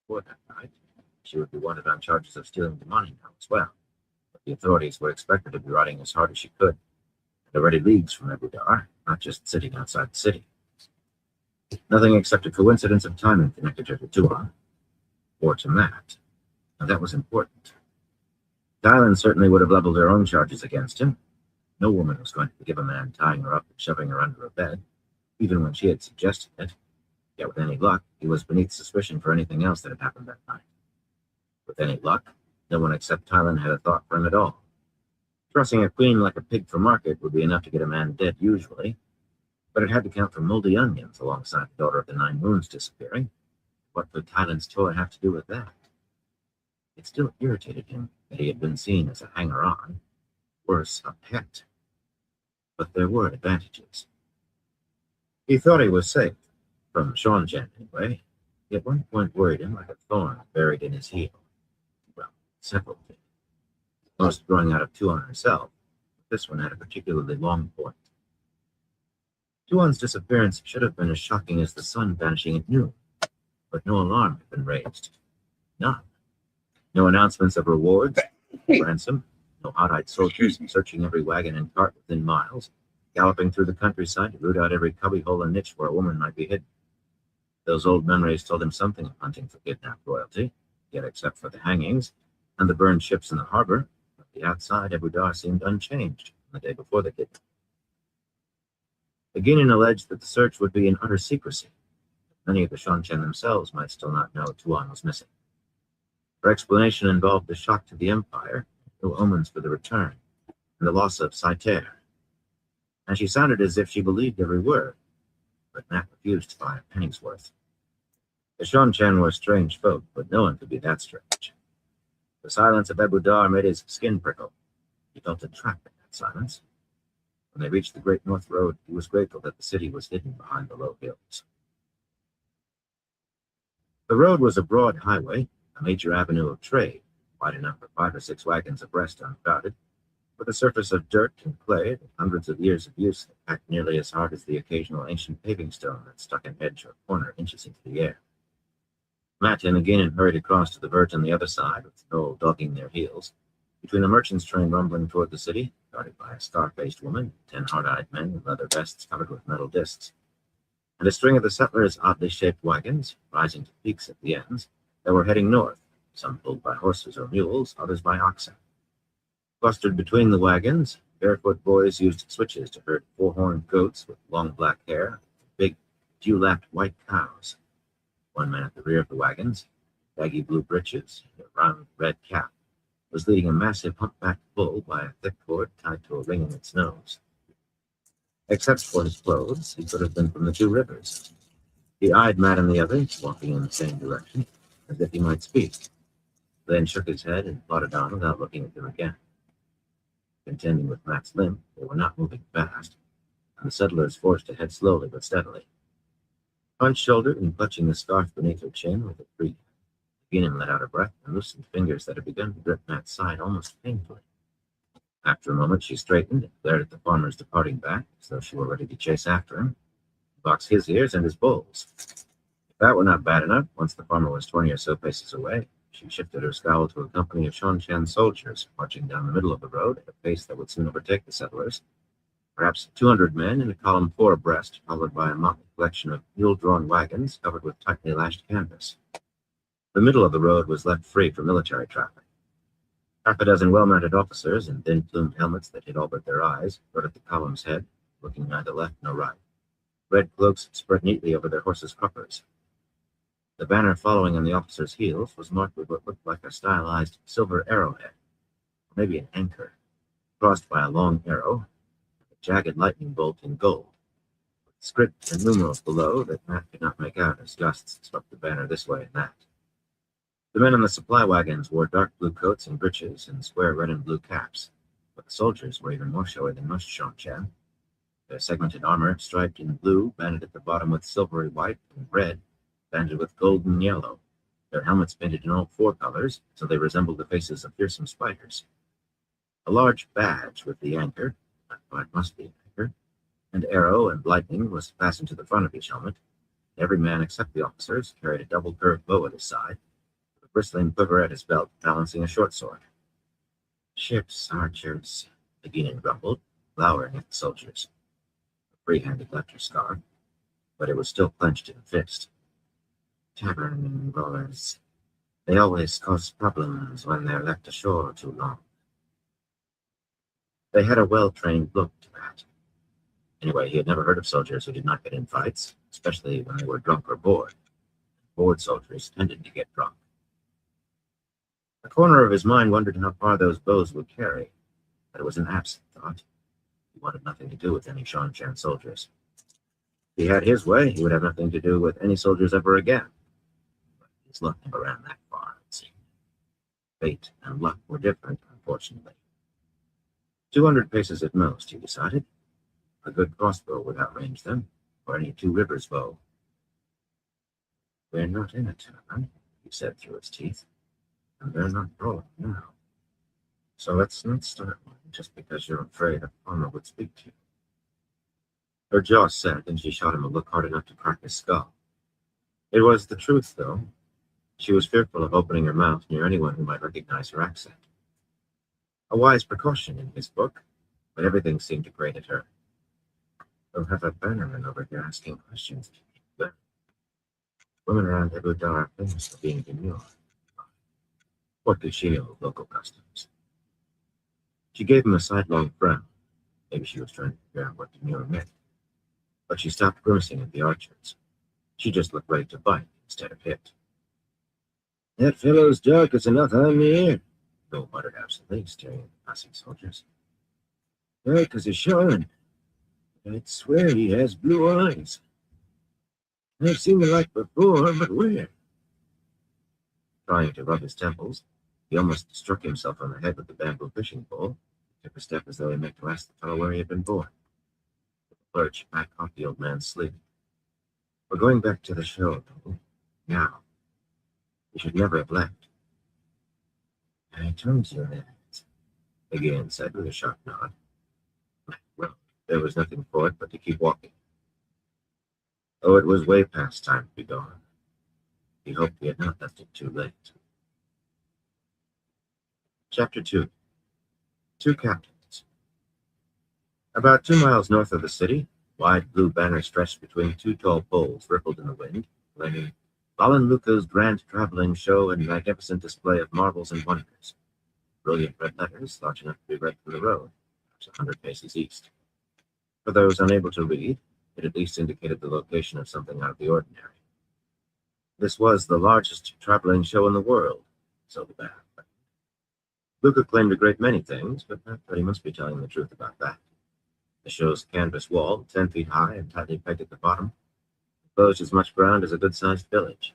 before that night, she would be wanted on charges of stealing the money now as well. But the authorities would expect her to be riding as hard as she could, and already leagues from Ebudar, not just sitting outside the city. Nothing except a coincidence of timing connected her to Tuan, or to Matt, and that was important. Dylan certainly would have leveled her own charges against him. No woman was going to forgive a man tying her up and shoving her under a bed, even when she had suggested it. Yet with any luck, he was beneath suspicion for anything else that had happened that night. With any luck, no one except Tylan had a thought for him at all. Trussing a queen like a pig for market would be enough to get a man dead usually, but it had to count for moldy onions alongside the daughter of the Nine Moons disappearing. What could Tylan's toy have to do with that? It still irritated him that he had been seen as a hanger-on, worse, a pet. But there were advantages. He thought he was safe, from Sean-Jen anyway. He at one point worried him like a thorn buried in his heel. Well, several things. Most growing out of Tuan herself, but this one had a particularly long point. Tuan's disappearance should have been as shocking as the sun vanishing at noon, but no alarm had been raised. None. No announcements of rewards, ransom, no hot-eyed soldiers searching every wagon and cart within miles, galloping through the countryside to root out every cubbyhole and niche where a woman might be hidden. Those old memories told him something of hunting for kidnapped royalty, yet except for the hangings and the burned ships in the harbor, the outside Ebudar seemed unchanged from the day before the kidnapping. Beginning alleged that the search would be in utter secrecy. Many of the Shan-Chen themselves might still not know Tuan was missing. Her explanation involved the shock to the Empire, no omens for the return, and the loss of Saiter. And she sounded as if she believed every word, but Matt refused to buy a penny's worth. The Shan-Chen were strange folk, but no one could be that strange. The silence of Ebudar made his skin prickle. He felt a trap in that silence. When they reached the Great North Road, he was grateful that the city was hidden behind the low hills. The road was a broad highway, a major avenue of trade, wide enough for 5 or 6 wagons abreast uncrowded, with a surface of dirt and clay that hundreds of years of use had packed nearly as hard as the occasional ancient paving stone that stuck an edge or corner inches into the air. Matt and Again hurried across to the verge on the other side, with Noel dogging their heels, between a merchant's train rumbling toward the city, guarded by a scar-faced woman, 10 hard-eyed men in leather vests covered with metal discs, and a string of the settlers' oddly shaped wagons, rising to peaks at the ends, that were heading north, some pulled by horses or mules, others by oxen. Clustered between the wagons, barefoot boys used switches to herd 4-horned goats with long black hair, big, dew-lapped white cows. One man at the rear of the wagons, baggy blue breeches, and a round red cap, was leading a massive humpbacked bull by a thick cord tied to a ring in its nose. Except for his clothes, he could have been from the Two Rivers. He eyed Matt and the others, walking in the same direction, as if he might speak, then shook his head and plodded on without looking at them again. Contending with Matt's limp, they were not moving fast, and the settlers forced to head slowly but steadily. Hunch-shouldered and clutching the scarf beneath her chin with a free hand, Guinan let out a breath and loosened fingers that had begun to grip Matt's side almost painfully. After a moment, she straightened and glared at the farmer's departing back, as though she were ready to chase after him, box his ears and his bulls. If that were not bad enough, once the farmer was 20 or so paces away, she shifted her scowl to a company of Shan-Chen soldiers marching down the middle of the road at a pace that would soon overtake the settlers. Perhaps 200 men in a column 4 abreast, followed by a motley collection of mule-drawn wagons covered with tightly lashed canvas. The middle of the road was left free for military traffic. Half a dozen well-mounted officers in thin-plumed helmets that hid all but their eyes rode at the column's head, looking neither left nor right. Red cloaks spread neatly over their horses' cruppers. The banner following on the officers' heels was marked with what looked like a stylized silver arrowhead, or maybe an anchor, crossed by a long arrow, a jagged lightning bolt in gold, with script and numerals below that Matt could not make out as gusts swept the banner this way and that. The men on the supply wagons wore dark blue coats and breeches and square red and blue caps, but the soldiers were even more showy than most Shan-Chen. Their segmented armor, striped in blue, banded at the bottom with silvery white and red, banded with gold and yellow, their helmets painted in all 4 colors, so they resembled the faces of fearsome spiders. A large badge with the anchor, it must be an anchor, and arrow and lightning was fastened to the front of each helmet. Every man except the officers carried a double-curved bow at his side, a bristling quiver at his belt, balancing a short sword. Ships, archers, Nagina grumbled, glowering at the soldiers. A free-handed left her scarf, but it was still clenched in a fist. Tavern rollers. They always cause problems when they're left ashore too long. They had a well-trained look to that. Anyway, he had never heard of soldiers who did not get in fights, especially when they were drunk or bored. Bored soldiers tended to get drunk. A corner of his mind wondered how far those bows would carry, but it was an absent thought. He wanted nothing to do with any Shan soldiers. If he had his way, he would have nothing to do with any soldiers ever again. But his luck never ran that far, it seemed. Fate and luck were different, unfortunately. 200 paces at most, he decided. A good crossbow would outrange them, or any Two Rivers bow. We're not in a tavern, he said through his teeth, and they're not broad now. So let's not start one just because you're afraid a farmer would speak to you. Her jaw set, and she shot him a look hard enough to crack his skull. It was the truth, though. She was fearful of opening her mouth near anyone who might recognize her accent. A wise precaution in his book, but everything seemed to grate at her. We'll have a bannerman over here asking questions. But women around Ebudar are famous for being demure. What could she know of local customs? She gave him a sidelong frown. Maybe she was trying to figure out what demure meant. But she stopped grimacing at the archers. She just looked ready to bite instead of hit. That fellow's dark as enough on me. Bill muttered absently, staring at the passing soldiers. Dark as a shine. I'd swear he has blue eyes. I've seen the like before, but where? Trying to rub his temples, he almost struck himself on the head with the bamboo fishing pole. He took a step as though he meant to ask the fellow where he had been born. With a lurch, Matt caught the old man's sleeve. We're going back to the show, Bill. Now. You should never have left. I told you that, again said with a sharp nod. Well, there was nothing for it but to keep walking. Oh, it was way past time to be gone. He hoped he had not left it too late. Chapter 2. Two Captains. About 2 miles north of the city, wide blue banners stretched between two tall poles rippled in the wind, claiming Balan Luca's grand traveling show and magnificent display of marvels and wonders. Brilliant red letters, large enough to be read from the road, perhaps 100 paces east. For those unable to read, it at least indicated the location of something out of the ordinary. This was the largest traveling show in the world, so the banner claimed. Luca claimed a great many things, but he must be telling the truth about that. The show's canvas wall, 10 feet high and tightly pegged at the bottom, enclosed as much ground as a good-sized village.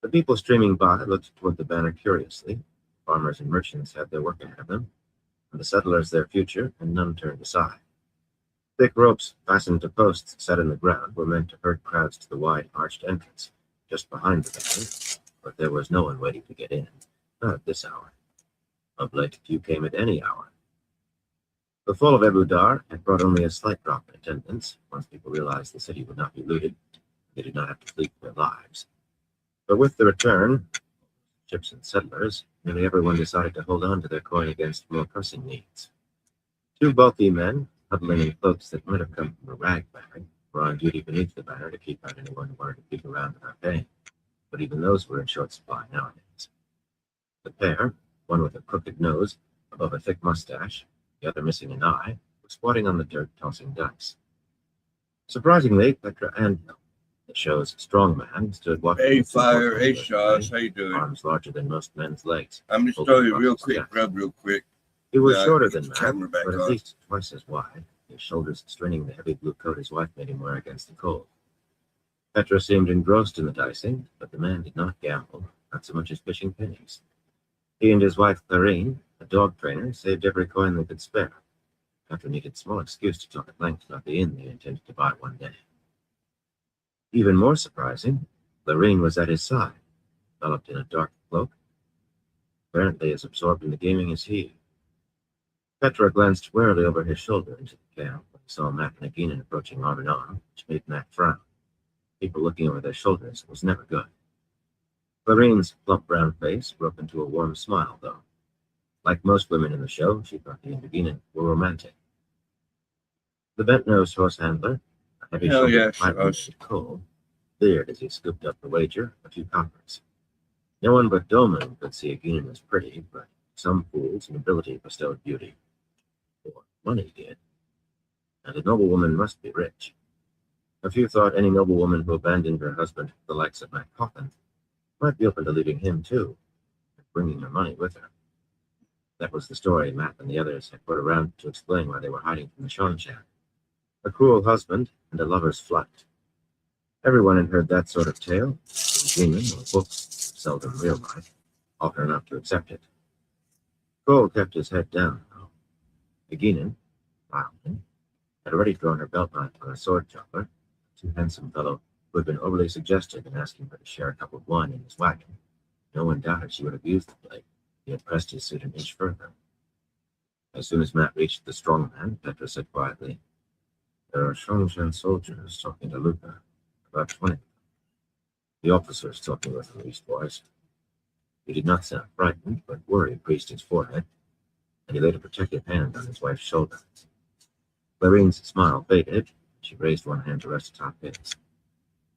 The people streaming by looked toward the banner curiously. Farmers and merchants had their work ahead of them, and the settlers their future, and none turned aside. Thick ropes fastened to posts set in the ground were meant to herd crowds to the wide arched entrance, just behind the banner, but there was no one waiting to get in, not at this hour. Of late, few came at any hour. The fall of Ebudar had brought only a slight drop in attendance. Once people realized the city would not be looted, they did not have to flee for their lives. But with the return, ships and settlers, nearly everyone decided to hold on to their coin against more pressing needs. Two bulky men, huddling in cloaks that might have come from a rag bag, were on duty beneath the banner to keep out anyone who wanted to peek around without paying. But even those were in short supply nowadays. The pair, one with a crooked nose above a thick mustache, the other missing an eye, was squatting on the dirt tossing dice. Surprisingly, Petra Anvil, the show's strong man, stood watching. Hey, Fire. Hey, Shaw's. How you doing? Arms larger than most men's legs. I'm just tell you real quick, real quick. He was shorter than Matt, but at on. least twice as wide, his shoulders straining the heavy blue coat his wife made him wear against the cold. Petra seemed engrossed in the dicing, but the man did not gamble, not so much as fishing pennies. He and his wife, Clarine, a dog trainer, saved every coin they could spare. Petra needed small excuse to talk at length about the inn they intended to buy one day. Even more surprising, Clarine was at his side, enveloped in a dark cloak, apparently as absorbed in the gaming as he. Petra glanced warily over his shoulder into the camp when he saw Matt and Nagina approaching arm in arm, which made Matt frown. People looking over their shoulders was never good. Clarine's plump brown face broke into a warm smile, though. Like most women in the show, she thought the Indigenan were romantic. The bent-nosed horse handler, a Hell heavy-shouldered yeah, highwayman Shoss. Cole, leered as he scooped up the wager, a few coppers. No one but Dolman could see Aginin as pretty, but some fools' nobility bestowed beauty. Or money did. And a noblewoman must be rich. A few thought any noblewoman who abandoned her husband, the likes of Mac Coffin, might be open to leaving him too, and bringing her money with her. That was the story Matt and the others had put around to explain why they were hiding from the Shonchan. A cruel husband and a lover's flight. Everyone had heard that sort of tale, in dreaming or books, seldom real life, often enough to accept it. Cole kept his head down, though. Aginin, mildly, had already drawn her belt knife on a sword chopper, a too handsome fellow who had been overly suggestive in asking her to share a cup of wine in his wagon. No one doubted she would have used the blade. He had pressed his suit an inch further. As soon as Matt reached the strong man, Petra said quietly, "There are Shongshan soldiers talking to Luca, about 20. The officers talking with him, leastwise." He did not sound frightened, but worry creased his forehead, and he laid a protective hand on his wife's shoulder. Clarine's smile faded. She raised one hand to rest atop his.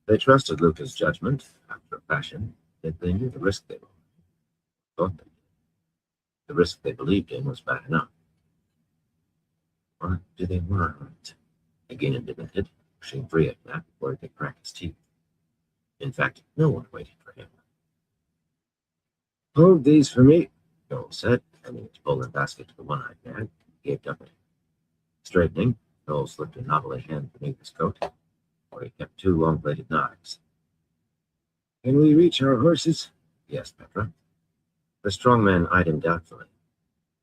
They trusted Luca's judgment, after a fashion, yet they knew the risk they were. Thought they did. The risk they believed in was bad enough. What do they want? Aginin demanded, pushing free of Matt before he could crack his teeth. In fact, no one waited for him. "Hold these for me," Joel said, handing his bowl and basket to the one-eyed man. He gaped up at him. Straightening, Joel slipped a knobbly hand beneath his coat, where he kept two long-bladed knives. "Can we reach our horses?" he asked Petra. The strong man eyed him doubtfully.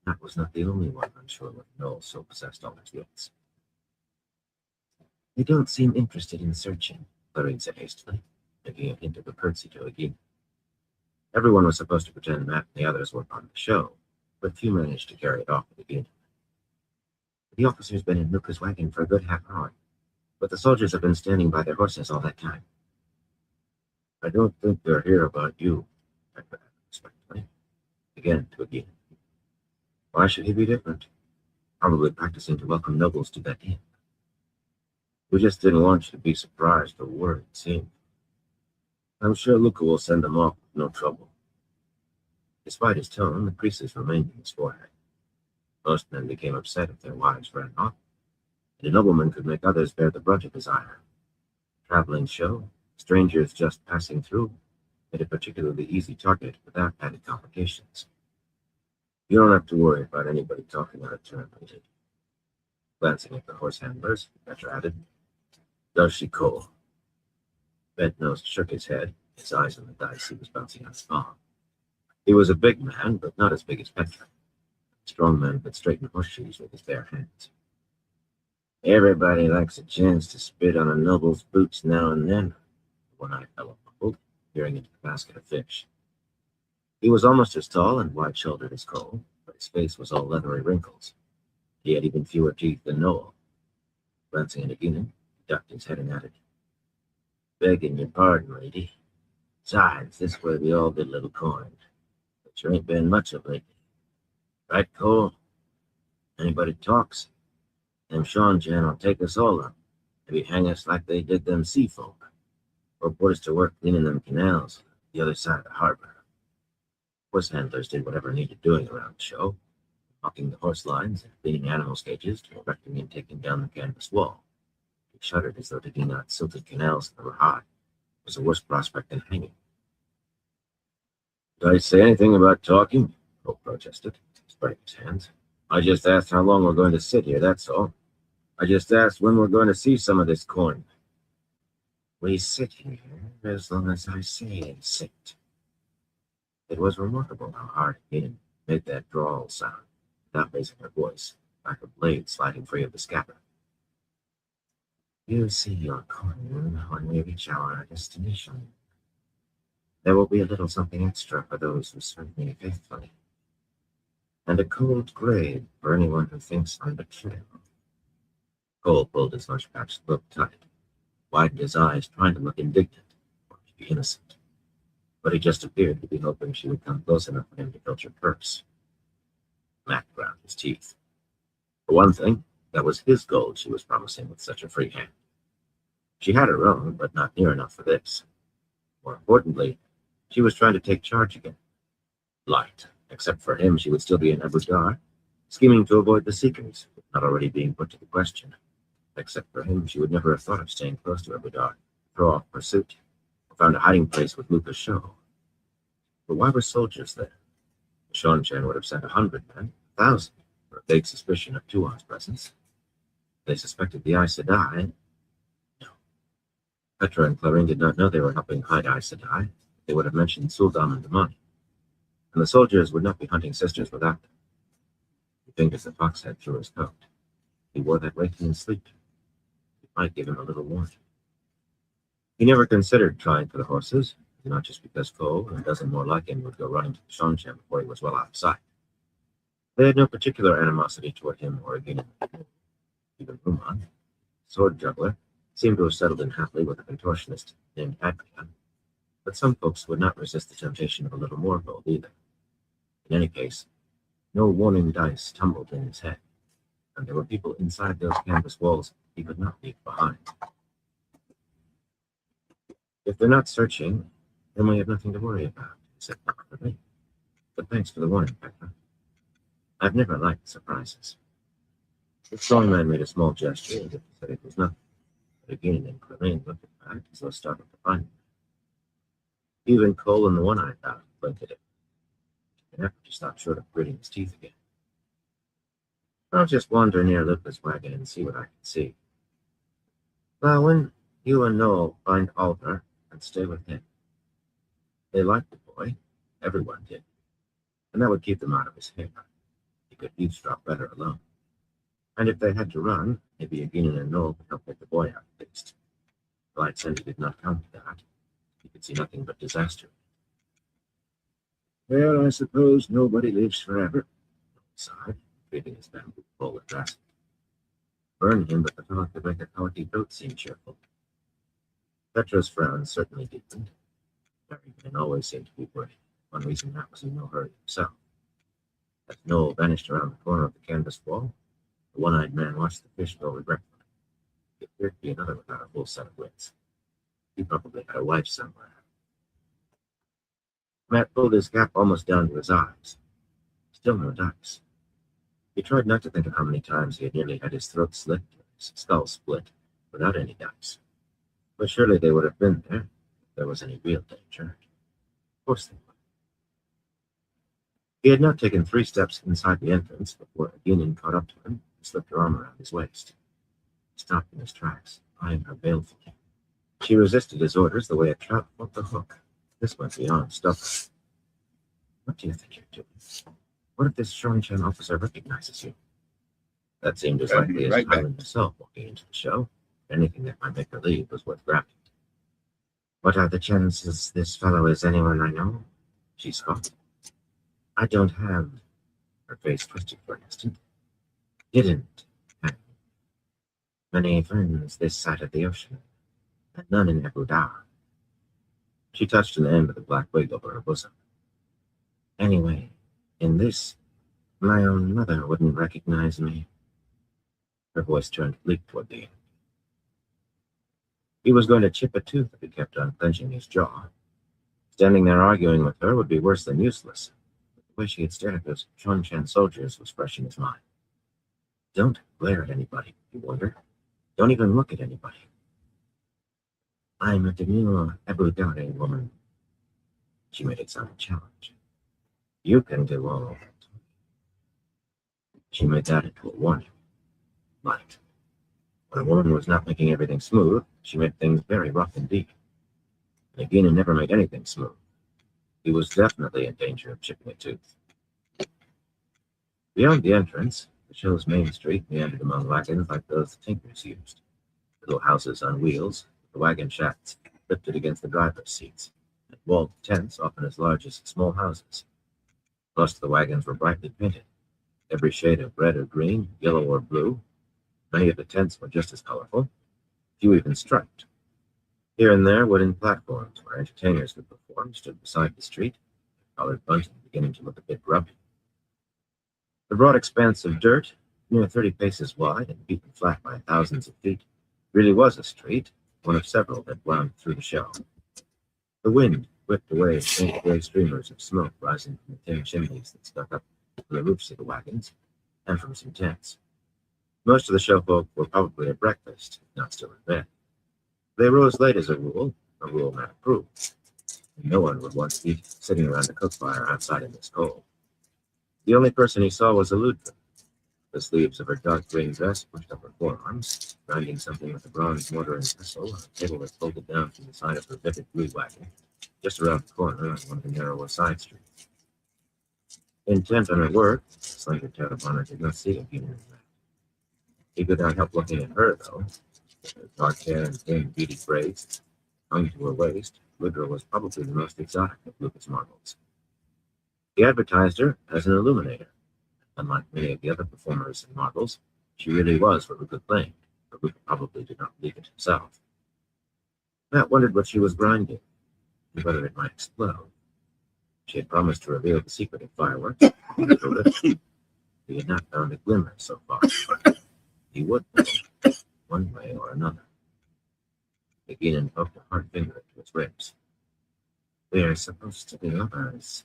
That was not the only one unsure whether Noel so possessed all his wits. "They don't seem interested in searching," Clarine said hastily, making a hint of a curtsy to Agin. Everyone was supposed to pretend Matt and the others were part of the show, but few managed to carry it off with Agin. "The officer's been in Luca's wagon for a good half hour, but the soldiers have been standing by their horses all that time." "I don't think they're here about you," Petra added respectfully. Again to Agin. "Why should he be different? Probably practicing to welcome nobles to that inn. We just didn't want you to be surprised or worried, it seemed. I'm sure Luca will send them off with no trouble." Despite his tone, the creases remained in his forehead. Most men became upset if their wives ran off, and a nobleman could make others bear the brunt of his ire. Traveling show, strangers just passing through, made a particularly easy target without added complications. "You don't have to worry about anybody talking out of turn," he did. Glancing at the horse handlers, Petra added, "Does she, Cole?" Bent-nosed shook his head, his eyes on the dice he was bouncing on his palm. He was a big man, but not as big as Petra. A strong man could straighten horseshoes with his bare hands. "Everybody likes a chance to spit on a noble's boots now and then," the one-eyed fellow mumbled, peering into the basket of fish. He was almost as tall and wide-shouldered as Cole, but his face was all leathery wrinkles. He had even fewer teeth than Noel. Glancing at Aginin, he ducked his head and added, "Begging your pardon, lady. Besides, this way we all get a little coin, but there ain't been much of lately. Right, Cole? Anybody talks, them Shonchan will take us all up, maybe hang us like they did them sea folk, or put us to work cleaning them canals on the other side of the harbor." Horse handlers did whatever needed doing around the show, hawking the horse lines and cleaning animals' cages to erecting and taking down the canvas wall. He shuddered as though digging out silted canals that were high was a worse prospect than hanging. "Did I say anything about talking?" Cole protested, spreading his hands. "I just asked how long we're going to sit here, that's all. I just asked when we're going to see some of this corn." "We sit here as long as I say sit." It was remarkable how hard Agin made that drawl sound, without raising her voice, like a blade sliding free of the scabbard. "You see your corn when we reach our destination. There will be a little something extra for those who serve me faithfully, and a cold grave for anyone who thinks I'm betrayal." Cole pulled his much-patched look tight, widened his eyes, trying to look indignant or maybe innocent. but he just appeared to be hoping she would come close enough for him to filch her purse. Mac ground his teeth. For one thing, that was his gold she was promising with such a free hand. She had her own, but not near enough for this. More importantly, she was trying to take charge again. Light. Except for him, she would still be in Abu Dar, scheming to avoid the Seekers, not already being put to the question. Except for him, she would never have thought of staying close to Abu Dar, throw off pursuit, or found a hiding place with Luca's show. But why were soldiers there? Sean-Chan would have sent 100 men, 1,000, for a vague suspicion of Tuan's presence. They suspected the Aes Sedai. No. Petra and Clarine did not know they were helping hide Aes Sedai. They would have mentioned Suldam and the money. And the soldiers would not be hunting sisters without them. He fingered the fox head through his coat. He wore that waking in sleep. It might give him a little warning. He never considered trying for the horses, not just because Cole and a dozen more like him would go running to Sean-Chan before he was well out of sight. They had no particular animosity toward him or again. Even Ruman, sword juggler, seemed to have settled in happily with a contortionist named Adrian. But some folks would not resist the temptation of a little more gold either. In any case, no warning dice tumbled in his head, and there were people inside those canvas walls he could not leave behind. If they're not searching, then we have nothing to worry about, he said confidently. But thanks for the warning, Petra. I've never liked surprises. The strong man made a small gesture as if to say it was nothing, but again and Clarine looked at back as though startled to find him. Even Cole and the one-eyed dog blinked at him. An effort to stop short of gritting his teeth again. I'll just wander near Luca's wagon and see what I can see. When you and Noel find Alvar and stay with him. They liked the boy, everyone did, and that would keep them out of his hair. He could eavesdrop better alone. And if they had to run, maybe Aginin and Noel could help get the boy out at least. Light said he did not count that. He could see nothing but disaster. Well, I suppose nobody lives forever, Noel sighed, treating his bamboo pole and dressing. Burn him, but the fellow could make a colicky goat seem cheerful. Petra's frown certainly deepened. Married men always seemed to be worried. One reason that was in no hurry himself. As Noel vanished around the corner of the canvas wall, the one-eyed man watched the fish go regretfully. He appeared to be another without a full set of wits. He probably had a wife somewhere. Matt pulled his cap almost down to his eyes. Still no dice. He tried not to think of how many times he had nearly had his throat slit or his skull split without any dice. But surely they would have been there if there was any real danger. Of course they would. He had not taken 3 steps inside the entrance before Aginin caught up to him and slipped her arm around his waist. He stopped in his tracks, eyeing her balefully. She resisted his orders the way a trout fought the hook. This went beyond stuff. What do you think you're doing? What if this Sean-Chan officer recognizes you? That seemed as likely as Highland himself walking into the show. Anything that might make her leave was worth grabbing. What are the chances this fellow is anyone I know? She scoffed. I don't have. Her face twisted for an instant. Didn't have many friends this side of the ocean, and none in Abu Dar. She touched an end of the black wig over her bosom. Anyway, in this, my own mother wouldn't recognize me. Her voice turned bleak toward the end. He was going to chip a tooth if he kept on clenching his jaw. Standing there arguing with her would be worse than useless. But the way she had stared at those Sean-Chan soldiers was fresh in his mind. Don't glare at anybody, he warned. Don't even look at anybody. I'm a demure Abu Dhabi woman. She made it sound a challenge. You can do all that. She made that into a warning. Light. When a woman was not making everything smooth, she made things very rough indeed. And Aginin never made anything smooth. He was definitely in danger of chipping a tooth. Beyond the entrance, the show's main street meandered among wagons like those the Tinkers used. Little houses on wheels, with the wagon shafts lifted against the driver's seats, and walled tents often as large as small houses. Most of the wagons were brightly painted, every shade of red or green, yellow or blue. Many of the tents were just as colorful, few even striped. Here and there, wooden platforms where entertainers could perform stood beside the street, colored bunting beginning to look a bit grumpy. The broad expanse of dirt, near 30 paces wide and beaten flat by thousands of feet, really was a street, one of several that wound through the show. The wind whipped away faint gray streamers of smoke rising from the tin chimneys that stuck up from the roofs of the wagons and from some tents. Most of the show folk were probably at breakfast, if not still in bed. They rose late as a rule not approved. And no one would want to be sitting around a cook fire outside in this cold. The only person he saw was Eludra, the sleeves of her dark green dress pushed up her forearms, grinding something with a bronze mortar and pestle on a table that folded down from the side of her vivid blue wagon, just around the corner on one of the narrower side streets. Intent on her work, the slender Terravana did not see Agina in that. He could not help looking at her, though. With her dark hair and thin, beady braids hung to her waist, Eludra was probably the most exotic of Lucas marbles. He advertised her as an illuminator. Unlike many of the other performers in marbles, she really was what Luca claimed, but Luca probably did not believe it himself. Matt wondered what she was grinding, and whether it might explode. She had promised to reveal the secret of fireworks. He had not found a glimmer so far. He would, though, one way or another. Agina poked a hard finger into his ribs. "We are supposed to be lovers,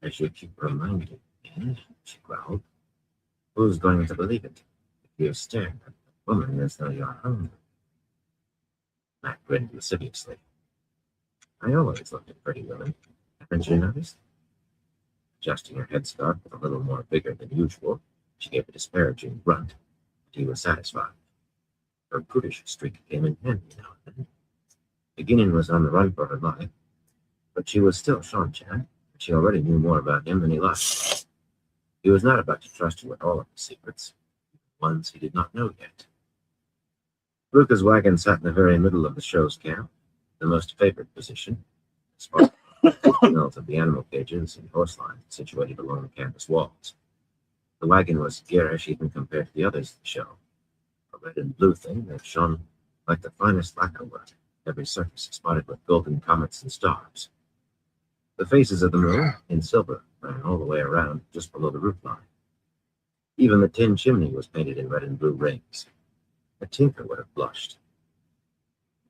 as you keep reminding me," she growled. "Who's going to believe it if you stare at the woman as though you're hungry?" Matt grinned lasciviously. "I always looked at pretty women. Haven't you noticed?" Adjusting her headscarf with a little more vigor than usual, she gave a disparaging grunt, but he was satisfied. Her prudish streak came in handy now and then. Beginning was on the run for her life, but she was still Sean-chan, and she already knew more about him than he liked. He was not about to trust her with all of his secrets, ones he did not know yet. Luca's wagon sat in the very middle of the show's camp, the most favored position, as far as the smells of the animal cages and horse lines situated along the campus walls. The wagon was garish even compared to the others of the show, a red and blue thing that shone like the finest lacquer work, every surface spotted with golden comets and stars. The faces of the moon, in silver, ran all the way around just below the roofline. Even the tin chimney was painted in red and blue rings. A tinker would have blushed.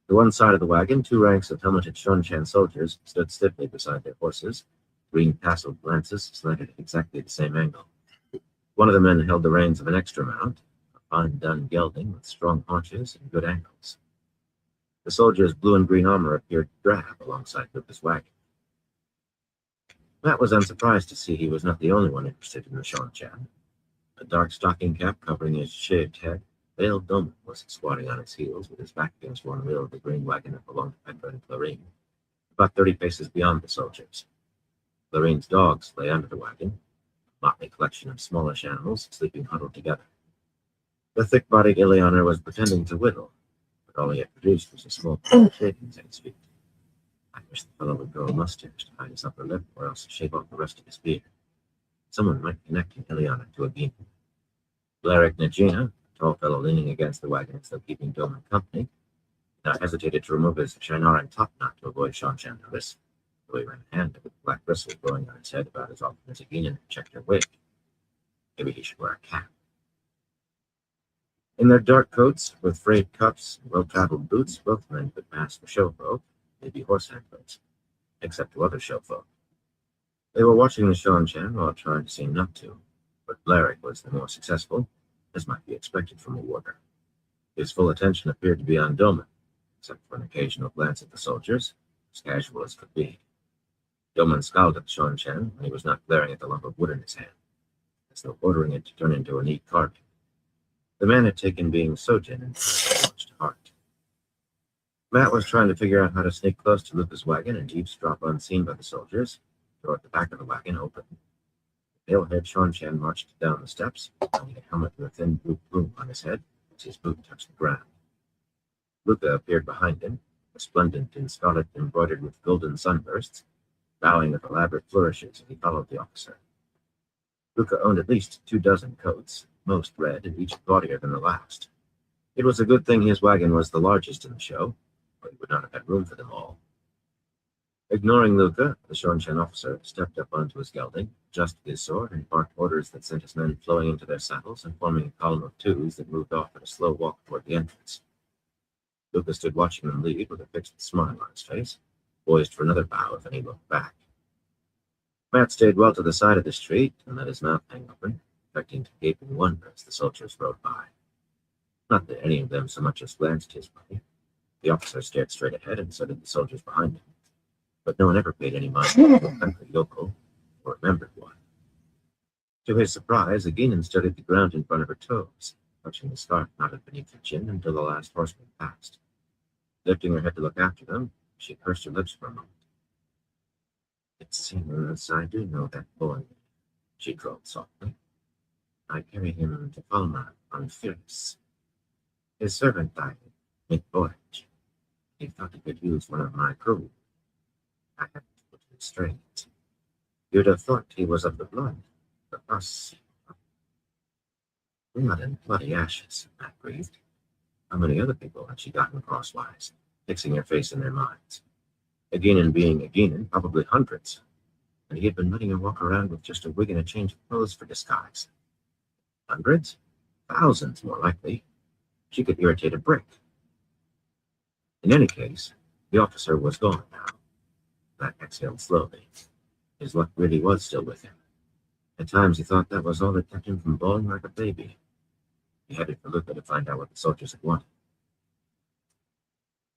To one side of the wagon, two ranks of helmeted Shonchan soldiers stood stiffly beside their horses. Green tasseled lances slanted at exactly the same angle. One of the men held the reins of an extra mount, a fine dun gelding with strong haunches and good ankles. The soldier's blue and green armor appeared drab alongside Luca's wagon. Matt was unsurprised to see he was not the only one interested in the Shonchan. A dark stocking cap covering his shaved head, veiled Doman was squatting on his heels with his back against one wheel of the green wagon that belonged to Petra and Clarine, about 30 paces beyond the soldiers. Clarine's dogs lay under the wagon, a motley collection of smallish animals sleeping huddled together. The thick-bodied Ileana was pretending to whittle, but all he had produced was a small pile of shavings at his feet. I wish the fellow would grow a mustache to hide his upper lip, or else shave off the rest of his beard. Someone might connect Ileana to a beam. Blarick Najina, a tall fellow leaning against the wagon as though keeping Doman company, now hesitated to remove his Shinaran top knot to avoid Shonchan notice, though he ran a hand with the black bristle growing on his head about as often as Agina had checked her wig. Maybe he should wear a cap. In their dark coats, with frayed cuffs and well-traveled boots, both men could pass for show folk, maybe horse handlers, except to other show folk. They were watching the Shonchan while trying to seem not to, but Blarick was the more successful, as might be expected from a warder. His full attention appeared to be on Doman, except for an occasional glance at the soldiers, as casual as could be. Doman scowled at the Shonchan when he was not glaring at the lump of wood in his hand, as though ordering it to turn into a neat carving. The man had taken being Sojin and much to heart. Matt was trying to figure out how to sneak close to Luca's wagon and eavesdrop unseen by the soldiers. The door at the back of the wagon opened. The pale-haired Shonchan marched down the steps, wearing a helmet with a thin blue plume on his head as his boot touched the ground. Luca appeared behind him, resplendent in scarlet embroidered with golden sunbursts, bowing with elaborate flourishes as he followed the officer. Luca owned at least 24 coats, most red and each gaudier than the last. It was a good thing his wagon was the largest in the show, or he would not have had room for them all. Ignoring Luca, the Shonshan officer stepped up onto his gelding, adjusted his sword, and barked orders that sent his men flowing into their saddles and forming a column of twos that moved off at a slow walk toward the entrance. Luca stood watching them leave with a fixed smile on his face, poised for another bow if any looked back. Matt stayed well to the side of the street and let his mouth hang open, affecting to gape in wonder as the soldiers rode by. Not that any of them so much as glanced his way. The officer stared straight ahead, and so did the soldiers behind him. But no one ever paid any mind to a country yokel, or remembered one. To his surprise, Aginin stood at the ground in front of her toes, touching the scarf knotted beneath her chin until the last horseman passed. Lifting her head to look after them, she pursed her lips for a moment. "It seems I do know that boy," she drawled softly. "I carry him to Palma on Phyllis. His servant died mid-voyage. He thought he could use one of my crew. I had to put him straight. You'd have thought he was of the blood, but us. Blood and bloody ashes," Matt breathed. How many other people had she gotten crosswise, fixing her face in their minds? Aginin being Aginin, probably hundreds. And he had been letting her walk around with just a wig and a change of clothes for disguise. Hundreds? Thousands, more likely. She could irritate a brick. In any case, the officer was gone now. Matt exhaled slowly. His luck really was still with him. At times he thought that was all that kept him from bawling like a baby. He headed for Luca to find out what the soldiers had wanted.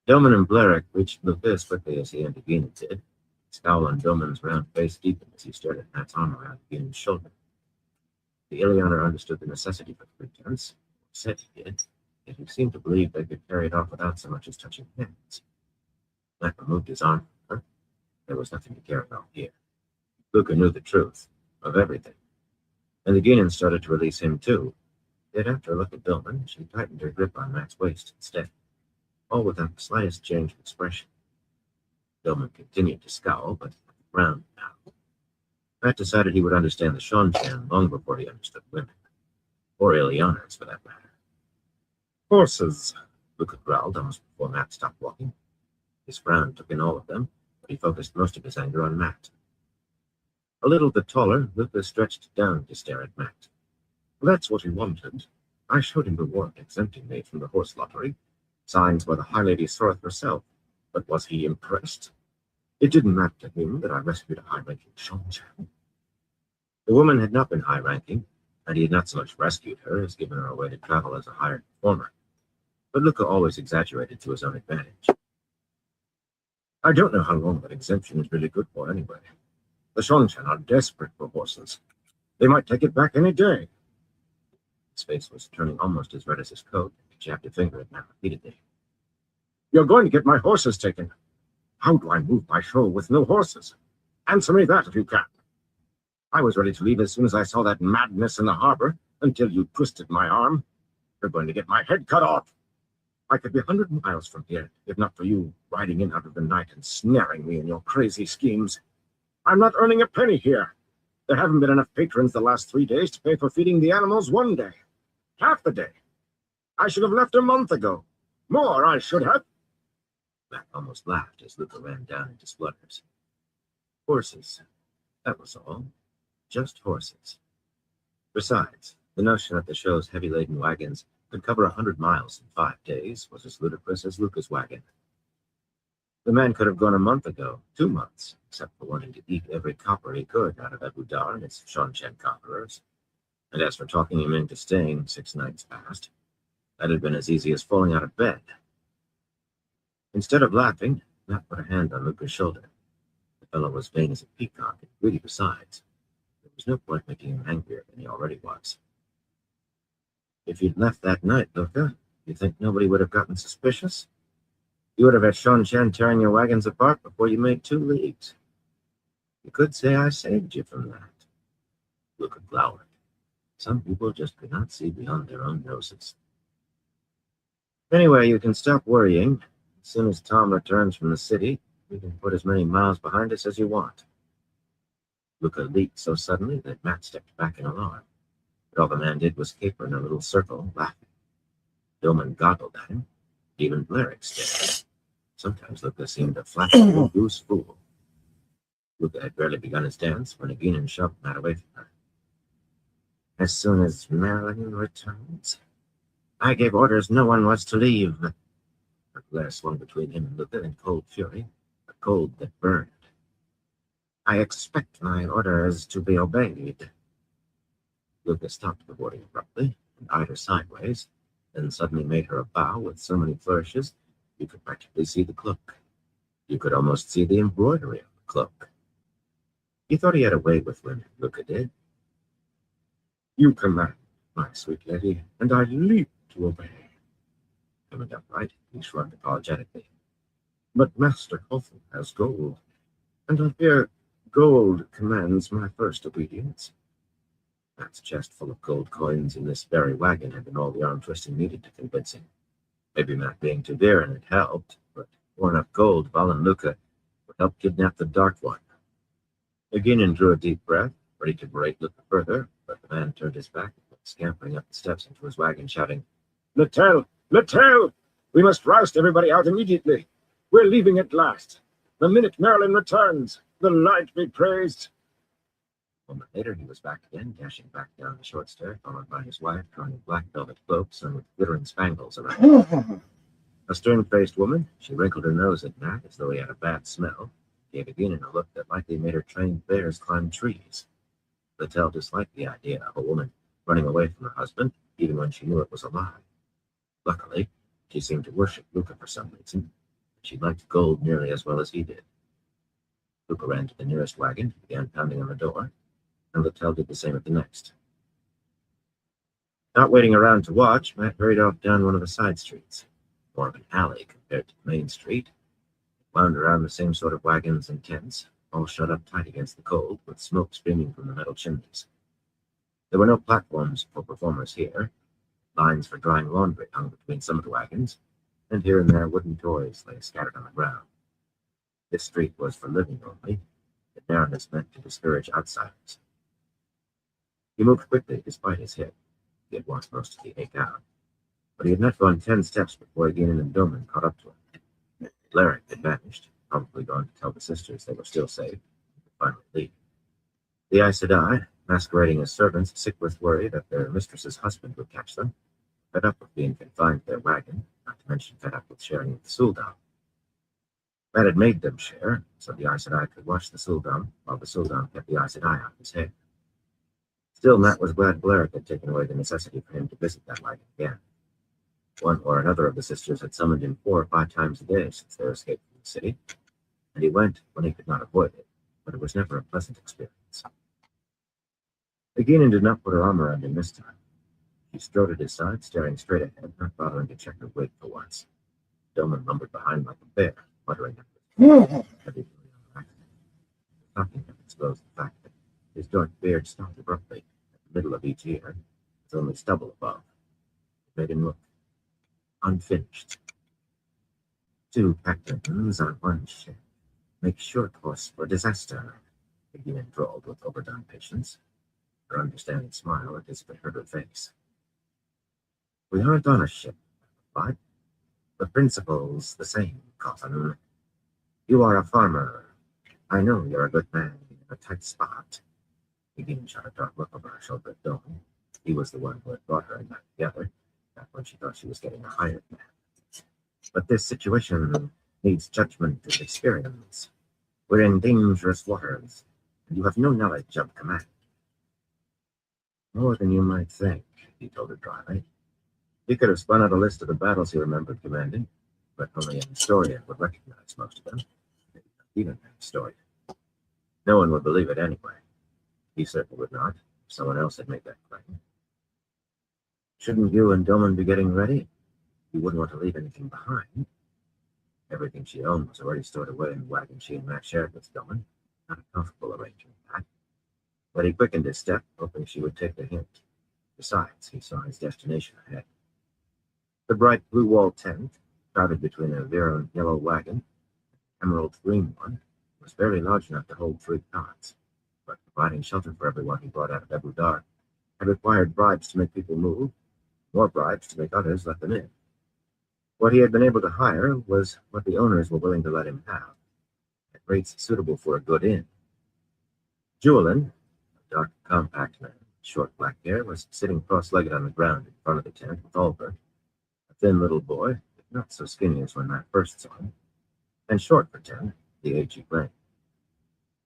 Doman and Blerick reached Luca as quickly as he and Aginin did. The scowl on Doman's round face deepened as he stared at Matt's arm around Aginin's shoulder. The Ilianer understood the necessity for pretense, or said he did, yet he seemed to believe they could carry it off without so much as touching hands. Matt removed his arm from her. There was nothing to carry off here. Luca knew the truth, of everything. And Aginin started to release him too. Yet after a look at Doman, she tightened her grip on Matt's waist instead, all without the slightest change of expression. Doman continued to scowl, but frowned now. Matt decided he would understand the Shonchan long before he understood women, or Ilianers for that matter. "Horses," Luca growled almost before Matt stopped walking. His frown took in all of them, but he focused most of his anger on Matt. A little bit taller, Luca stretched down to stare at Matt. "That's what he wanted. I showed him the warrant exempting me from the horse lottery, signed by the High Lady Sorth herself. But was he impressed? It didn't matter to him that I rescued a high-ranking Shonchan. The woman had not been high-ranking, and he had not so much rescued her as given her a way to travel as a hired performer. But Luca always exaggerated to his own advantage. I don't know how long that exemption is really good for anyway. The Shonchan are desperate for horses. They might take it back any day." His face was turning almost as red as his coat, and he jabbed a finger at Matt repeatedly. "You're going to get my horses taken. How do I move my show with no horses? Answer me that if you can. I was ready to leave as soon as I saw that madness in the harbor, until you twisted my arm. You're going to get my head cut off. I could be 100 miles from here, if not for you riding in out of the night and snaring me in your crazy schemes. I'm not earning a penny here. There haven't been enough patrons the last 3 days to pay for feeding the animals one day. Half the day. I should have left a month ago. More, I should have." Matt almost laughed as Luca ran down into splutters. Horses. That was all. Just horses. Besides, the notion that the show's heavy-laden wagons could cover 100 miles in 5 days was as ludicrous as Luca's wagon. The man could have gone a month ago, 2 months, except for wanting to eat every copper he could out of Abu Dar and its Shonchan conquerors. And as for talking him into staying 6 nights past, that had been as easy as falling out of bed. Instead of laughing, Matt put a hand on Luca's shoulder. The fellow was vain as a peacock, and greedy besides. There was no point making him angrier than he already was. "If you'd left that night, Luca, you think nobody would have gotten suspicious? You would have had Shonchan tearing your wagons apart before you made 2 leagues. You could say I saved you from that." Luca glowered. Some people just could not see beyond their own noses. "Anyway, you can stop worrying. As soon as Tom returns from the city, we can put as many miles behind us as you want." Luca leaped so suddenly that Matt stepped back in alarm. But all the man did was caper in a little circle, laughing. Doman goggled at him. Even Blerick stared. Sometimes Luca seemed a flat goose fool. Luca had barely begun his dance when Aginin shoved Matt away from her. As soon as Marilyn returns, I gave orders no one was to leave. Her glare swung between him and Luca in cold fury, a cold that burned. I expect my orders to be obeyed. Luca stopped the boarding abruptly and eyed her sideways, then suddenly made her a bow with so many flourishes you could practically see the cloak. You could almost see the embroidery of the cloak. He thought he had a way with women, Luca did. You command, my sweet lady, and I leap to obey. Coming upright, he shrugged apologetically. But Master Coffin has gold, and I fear gold commands my first obedience. Matt's chest full of gold coins in this very wagon had been all the arm twisting needed to convince him. Maybe Matt being too dear and it helped, but for enough gold, Val and Luca would help kidnap the Dark One. Aginin drew a deep breath, ready to berate Luca further, but the man turned his back and went scampering up the steps into his wagon, shouting, Littell! Littell! We must roust everybody out immediately. We're leaving at last. The minute Marilyn returns, the light be praised. A moment later, he was back again, dashing back down the short stair, followed by his wife, drawing a black velvet cloak sewn with glittering spangles around her. A stern-faced woman, she wrinkled her nose at Matt as though he had a bad smell, gave Aginin a look that likely made her trained bears climb trees. Littell disliked the idea of a woman running away from her husband, even when she knew it was a lie. Luckily, she seemed to worship Luca for some reason. She liked gold nearly as well as he did. Luca ran to the nearest wagon, began pounding on the door, and Littell did the same at the next. Not waiting around to watch, Matt hurried off down one of the side streets, more of an alley compared to the main street. Wound around the same sort of wagons and tents, all shut up tight against the cold, with smoke streaming from the metal chimneys. There were no platforms for performers here. Lines for drying laundry hung between some of the wagons, and here and there wooden toys lay scattered on the ground. This street was for living only, the narrowness meant to discourage outsiders. He moved quickly despite his hip. He had lost most of the ache out, but he had not gone 10 steps before Aginin and Doman caught up to him. Larry had vanished, probably gone to tell the sisters they were still safe, and could finally leave. The Aes Sedai, masquerading as servants, sick with worry that their mistress's husband would catch them, fed up with being confined to their wagon, not to mention fed up with sharing with the Sul'dam. Matt had made them share, so the Aes Sedai could watch the Sul'dam, while the Sul'dam kept the Aes Sedai out of his head. Still, Matt was glad Blerick had taken away the necessity for him to visit that wagon again. One or another of the sisters had summoned him 4 or 5 times a day since their escape from the city, and he went when he could not avoid it, but it was never a pleasant experience. Aginin did not put her arm around him this time. She strode at his side, staring straight ahead, not bothering to check her wig for once. Doman lumbered behind like a bear, muttering at her heavy on the accident. Talking him exposed the fact that his dark beard stopped abruptly at the middle of each ear, with only stubble above. It made him look unfinished. 2 captains on one ship make short course for disaster, Aginin drawled with overdone patience. Her understanding smile anticipated her face. We aren't on a ship, but the principle's the same, Coffin. You are a farmer. I know you're a good man in a tight spot. Aginin shot a dark look over her shoulder at Dolan. He was the one who had brought her and Matt together, back when she thought she was getting a hired man. But this situation needs judgment and experience. We're in dangerous waters, and you have no knowledge of command. More than you might think, he told her dryly. He could have spun out a list of the battles he remembered commanding, but only an historian would recognize most of them. Maybe not even an historian. No one would believe it anyway. He certainly would not, if someone else had made that claim. Shouldn't you and Doman be getting ready? You wouldn't want to leave anything behind. Everything she owned was already stored away in the wagon she and Matt shared with Doman. Not a comfortable arrangement, that. But he quickened his step, hoping she would take the hint. Besides, he saw his destination ahead. The bright blue wall tent, crowded between a Veron yellow wagon and an emerald green one, was barely large enough to hold 3 cots, but providing shelter for everyone he brought out of Ebu Dar had required bribes to make people move, more bribes to make others let them in. What he had been able to hire was what the owners were willing to let him have, at rates suitable for a good inn. Julian, a dark, compact man, with short black hair, was sitting cross-legged on the ground in front of the tent with Albert, a thin little boy, but not so skinny as when Matt first saw him, and short for 10, the age he claimed.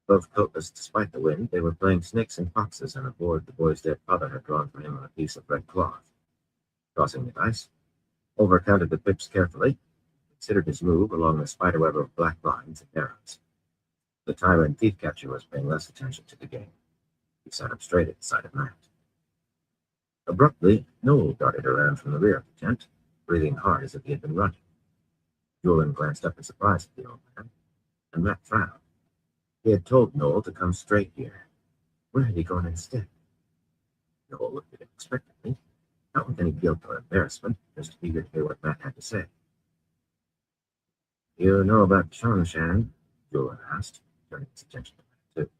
Both coatless despite the wind, they were playing snakes and foxes on a board the boy's dead father had drawn for him on a piece of red cloth. Tossing the dice, Oliver counted the pips carefully, considered his move along the spiderweb of black lines and arrows. The tyrant thief catcher was paying less attention to the game. He sat up straight at the side of Matt. Abruptly, Noel darted around from the rear of the tent, breathing hard as if he had been running. Julian glanced up in surprise at the old man, and Matt frowned. He had told Noel to come straight here. Where had he gone instead? Noel looked at him expectantly, not with any guilt or embarrassment, just eager to hear what Matt had to say. You know about Shongshan? Julian asked, turning his attention to Matt, too.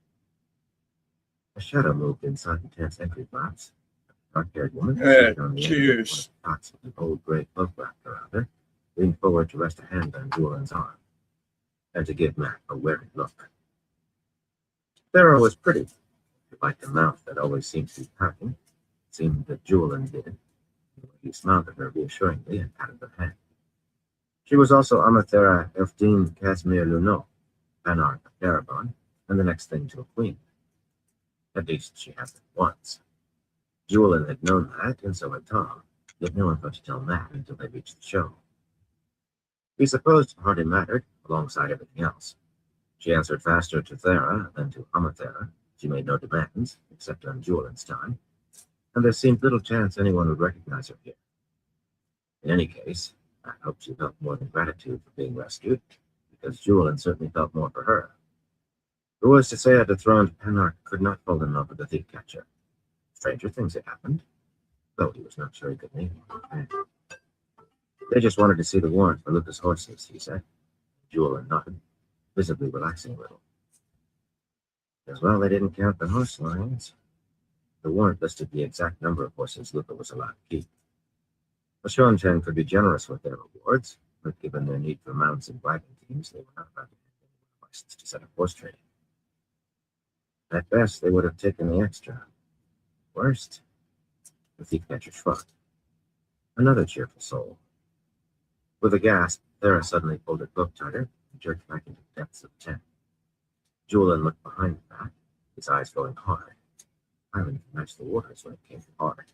A shadow moved inside the tent's entry box. A dark-haired woman seated on the end of one of the cots with an old gray cloak wrapped around her, leaned forward to rest a hand on Julian's arm, and to give Matt a wary look. Sarah was pretty. She liked a mouth that always seemed to be pouting. It seemed that Julian did. He smiled at her reassuringly and patted her hand. She was also Amathera Elfdine Casimir Luneau, Anarch of Darabon, and the next thing to a queen. At least she had been once. Julian had known that, and so had Tom, yet no one thought to tell Matt until they reached the show. He supposed it hardly mattered, alongside everything else. She answered faster to Thera than to Amathera. She made no demands, except on Julian's time, and there seemed little chance anyone would recognize her here. In any case, I hoped she felt more than gratitude for being rescued, because Julian certainly felt more for her. Who was to say a dethroned Penarch could not fall in love with the thief catcher? Stranger things had happened, though he was not sure he could name them. They just wanted to see the warrant for Lucas' horses, he said. Julian nodded, visibly relaxing a little. As well, they didn't count the horse lines. The warrant listed the exact number of horses Luca was allowed to keep. The Shongshan could be generous with their rewards, but given their need for mounts and wagon teams, they were not about to have any license to set up horse trading. At best, they would have taken the extra. Worst, the thief catcher shrugged. Another cheerful soul. With a gasp, Thera suddenly pulled her cloak tighter and jerked back into the depths of the tent. Julian looked behind the back, his eyes going hard. Iron could match the waters when it came to hard.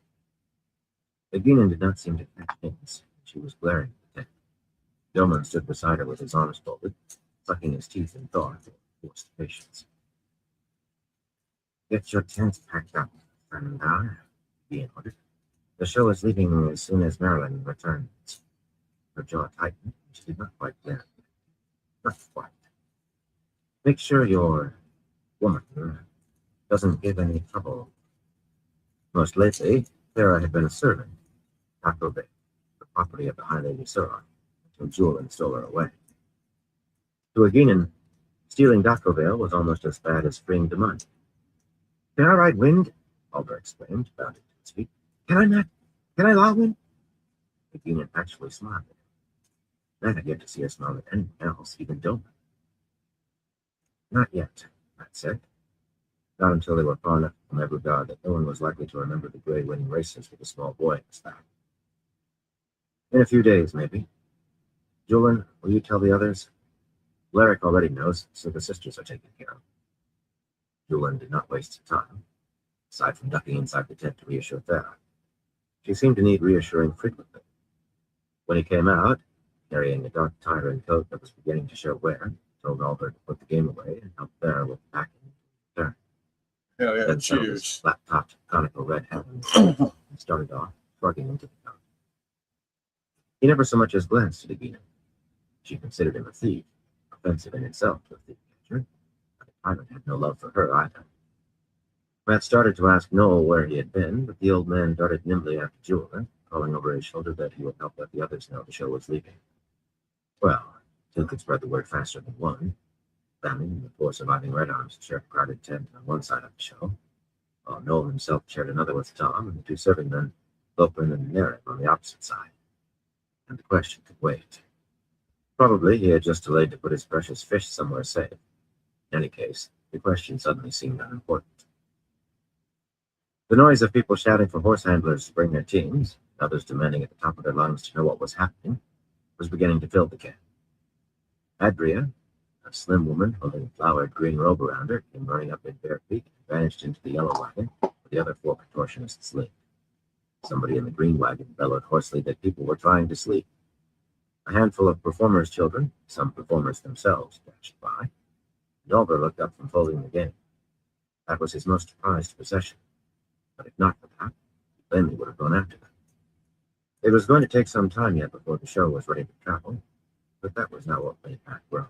The Guinan did not seem to catch hints. She was glaring at the tent. Gilman stood beside her with his arms folded, sucking his teeth in thought or forced patience. Get your tents packed up, Fernandar, Guinan ordered. The show is leaving as soon as Marilyn returns. Her jaw tightened, and she did not quite glare. Not quite. Make sure your woman doesn't give any trouble. Most lately, Thera had been a servant, Taco Bay, the property of the High Lady Suron, until Julian stole her away. To a Guinan, stealing Dacovale was almost as bad as freeing Demont. Can I ride wind? Albert exclaimed, bounding to his feet. Can I not? Can I lie wind? The Guinan actually smiled at him. Matt had yet to see her smile at anyone else, even Doman. Not yet, Matt said. Not until they were far enough from Evergard that no one was likely to remember the gray winning races with a small boy in his back. In a few days, maybe. Julian, will you tell the others? Laric already knows, so the sisters are taken care of. Julian did not waste time, aside from ducking inside the tent to reassure Thera. She seemed to need reassuring frequently. When he came out, carrying a dark tie and coat that was beginning to show wear, told Albert to put the game away and help Thera with the packing in return. Hell yeah, Then cheers. Flat-topped conical red hat and started off, shrugging into the coat. He never so much as glanced at Agina. She considered him a thief, offensive in itself to a thief catcher, but the pirate had no love for her either. Matt started to ask Noel where he had been, but the old man darted nimbly after Julian, calling over his shoulder that he would help let the others know the show was leaving. Well, two could spread the word faster than one. Family and the four surviving Red Arms shared a crowded tent on one side of the show, while Noel himself shared another with Tom and the two serving men, Lopen and Merritt, on the opposite side. and the question could wait. Probably he had just delayed to put his precious fish somewhere safe. In any case, the question suddenly seemed unimportant. The noise of people shouting for horse handlers to bring their teams, others demanding at the top of their lungs to know what was happening, was beginning to fill the camp. Adria, a slim woman holding a flowered green robe around her, came running up in bare feet and vanished into the yellow wagon where the other 4 contortionists lived. Somebody in the green wagon bellowed hoarsely that people were trying to sleep. A handful of performers' children, some performers themselves, dashed by, and Oliver looked up from folding the game. That was his most prized possession, but if not for that, he plainly would have gone after them. It was going to take some time yet before the show was ready to travel, but that was not what made Pat grow.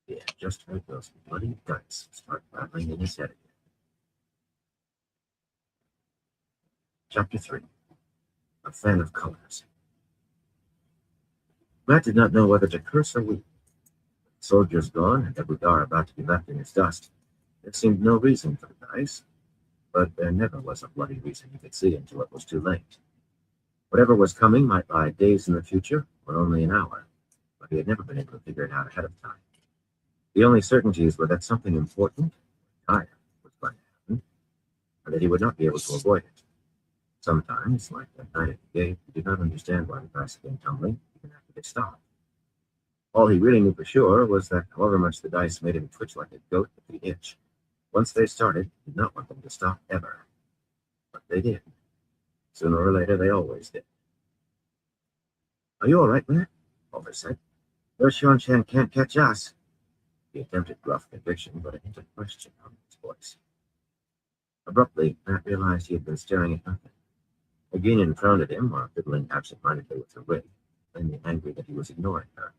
He had just heard those bloody dice start rattling in his head again. Chapter 3. A Fan of Colors. Matt did not know whether to curse or weep. With the soldiers gone and Ebudar about to be left in his dust, there seemed no reason for the dice, but there never was a bloody reason he could see until it was too late. Whatever was coming might lie days in the future or only an hour, but he had never been able to figure it out ahead of time. The only certainties were that something important, dire, was going to happen, and that he would not be able to avoid it. Sometimes, like that night at the gate, he did not understand why the dice came tumbling, even after they stopped. All he really knew for sure was that however much the dice made him twitch like a goat at the itch, once they started, he did not want them to stop ever. But they did. Sooner or later, they always did. "Are you all right, Matt?" Oliver said. "Your Sean-Chan can't catch us." He attempted gruff conviction, but a hint of question on his voice. Abruptly, Matt realized he had been staring at nothing. Aginin frowned at him while fiddling absent-mindedly with her rig, plainly angry that he was ignoring her.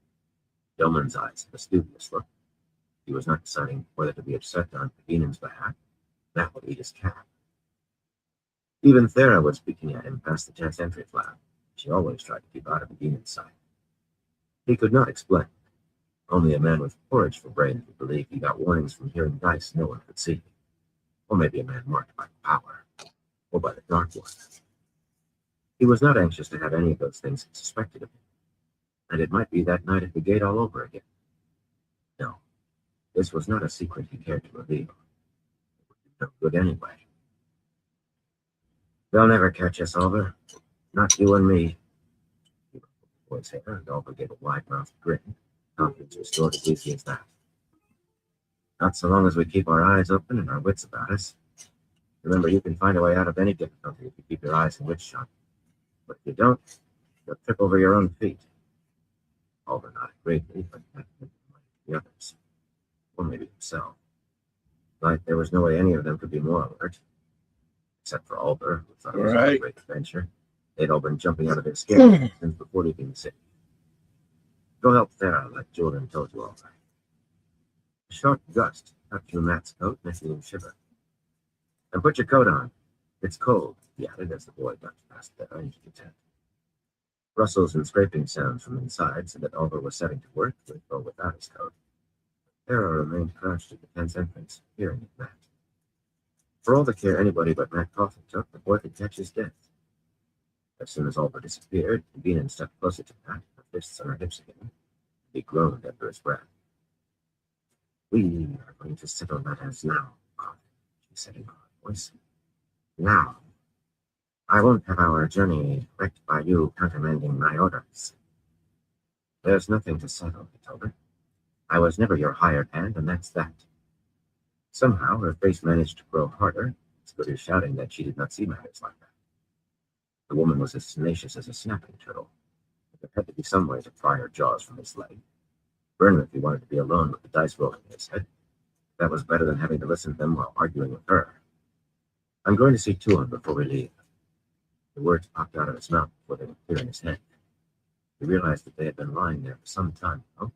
Yeoman's eyes had a studious look. He was not deciding whether to be upset on Aginin's behalf. That would eat his cap. Even Thera was peeking at him past the chance entry flap. She always tried to keep out of Aginin's sight. He could not explain. Only a man with porridge for brains would believe he got warnings from hearing dice no one could see. Or maybe a man marked by power, or by the Dark One. He was not anxious to have any of those things suspected of him, and it might be that night at the gate all over again. No, this was not a secret he cared to reveal. It would be no good anyway. "They'll never catch us, Oliver. Not you and me." He ruffled the boy's hair, and Oliver gave a wide-mouthed grin, confidence restored as easy as that. "Not so long as we keep our eyes open and our wits about us. Remember, you can find a way out of any difficulty if you keep your eyes and wits shut. But if you don't, you'll trip over your own feet." Oliver nodded gravely, but that didn't mind the others, or maybe himself. Like there was no way any of them could be more alert, except for Oliver, who thought it was a great adventure. They'd all been jumping out of their skin since before leaving the city. "Go help Thera, like Jordan told you, Oliver." A sharp gust cut through Matt's coat, making him shiver. "And put your coat on. It's cold," he added as the boy ducked past Thera into the tent. Rustles and scraping sounds from inside said that Oliver was setting to work with or without his coat. Thera remained crouched at the tent's entrance, peering at Matt. For all the care anybody but Matt Coffin took, the boy could catch his death. As soon as Oliver disappeared, Aginin stepped closer to Matt, her fists on her hips again. He groaned under his breath. "We are going to settle matters now, Coffin," she said in a hard voice. "Now. I won't have our journey wrecked by you countermanding my orders." "There's nothing to settle," he told her. "I was never your hired hand, and that's that." Somehow her face managed to grow harder, as good as shouting that she did not see matters like that. The woman was as tenacious as a snapping turtle. There had to be some way to pry her jaws from his leg. Burn him if he wanted to be alone with the dice rolling in his head. That was better than having to listen to them while arguing with her. "I'm going to see Tuan before we leave." The words popped out of his mouth before they were clear in his head. He realized that they had been lying there for some time now,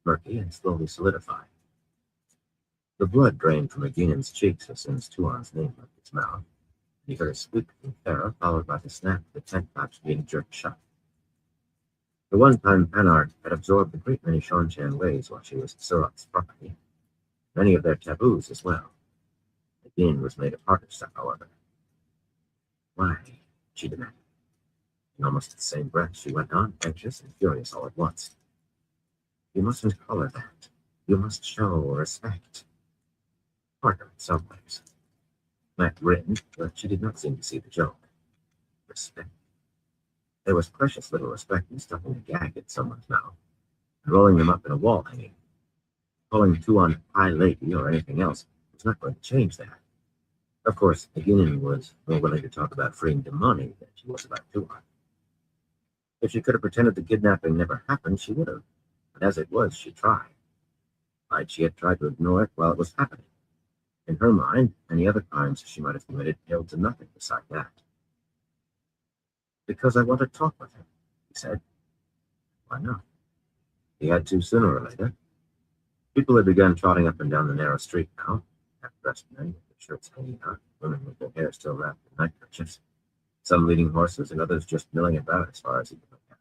murky and slowly solidifying. The blood drained from Aginin's cheeks as soon as Tuan's name left his mouth, and he heard a squeak from Thera, followed by the snap of the tent flaps being jerked shut. The one-time Panard had absorbed a great many Sean-Chan ways while she was Surok's property, many of their taboos as well. Aginin was made of harder stuff, however. "Why?" she demanded. In almost the same breath, she went on, anxious and furious all at once. You mustn't call her that. You must show respect. Part of it, some ways. Matt grinned, but she did not seem to see the joke. Respect. There was precious little respect in stuffing a gag in someone's mouth and rolling them up in a wall hanging. Calling Tuan High Lady or anything else was not going to change that. Of course, Aginin was more willing to talk about freeing Damani than she was about Tuan. If she could have pretended the kidnapping never happened, she would have. But as it was, she tried. She had tried to ignore it while it was happening. In her mind, any other crimes she might have committed paled to nothing beside that. Because I want to talk with him, he said. Why not? He had to sooner or later. People had begun trotting up and down the narrow street now, half-dressed men with their shirts hanging out, women with their hair still wrapped in nightkerchiefs, some leading horses and others just milling about as far as he could look at.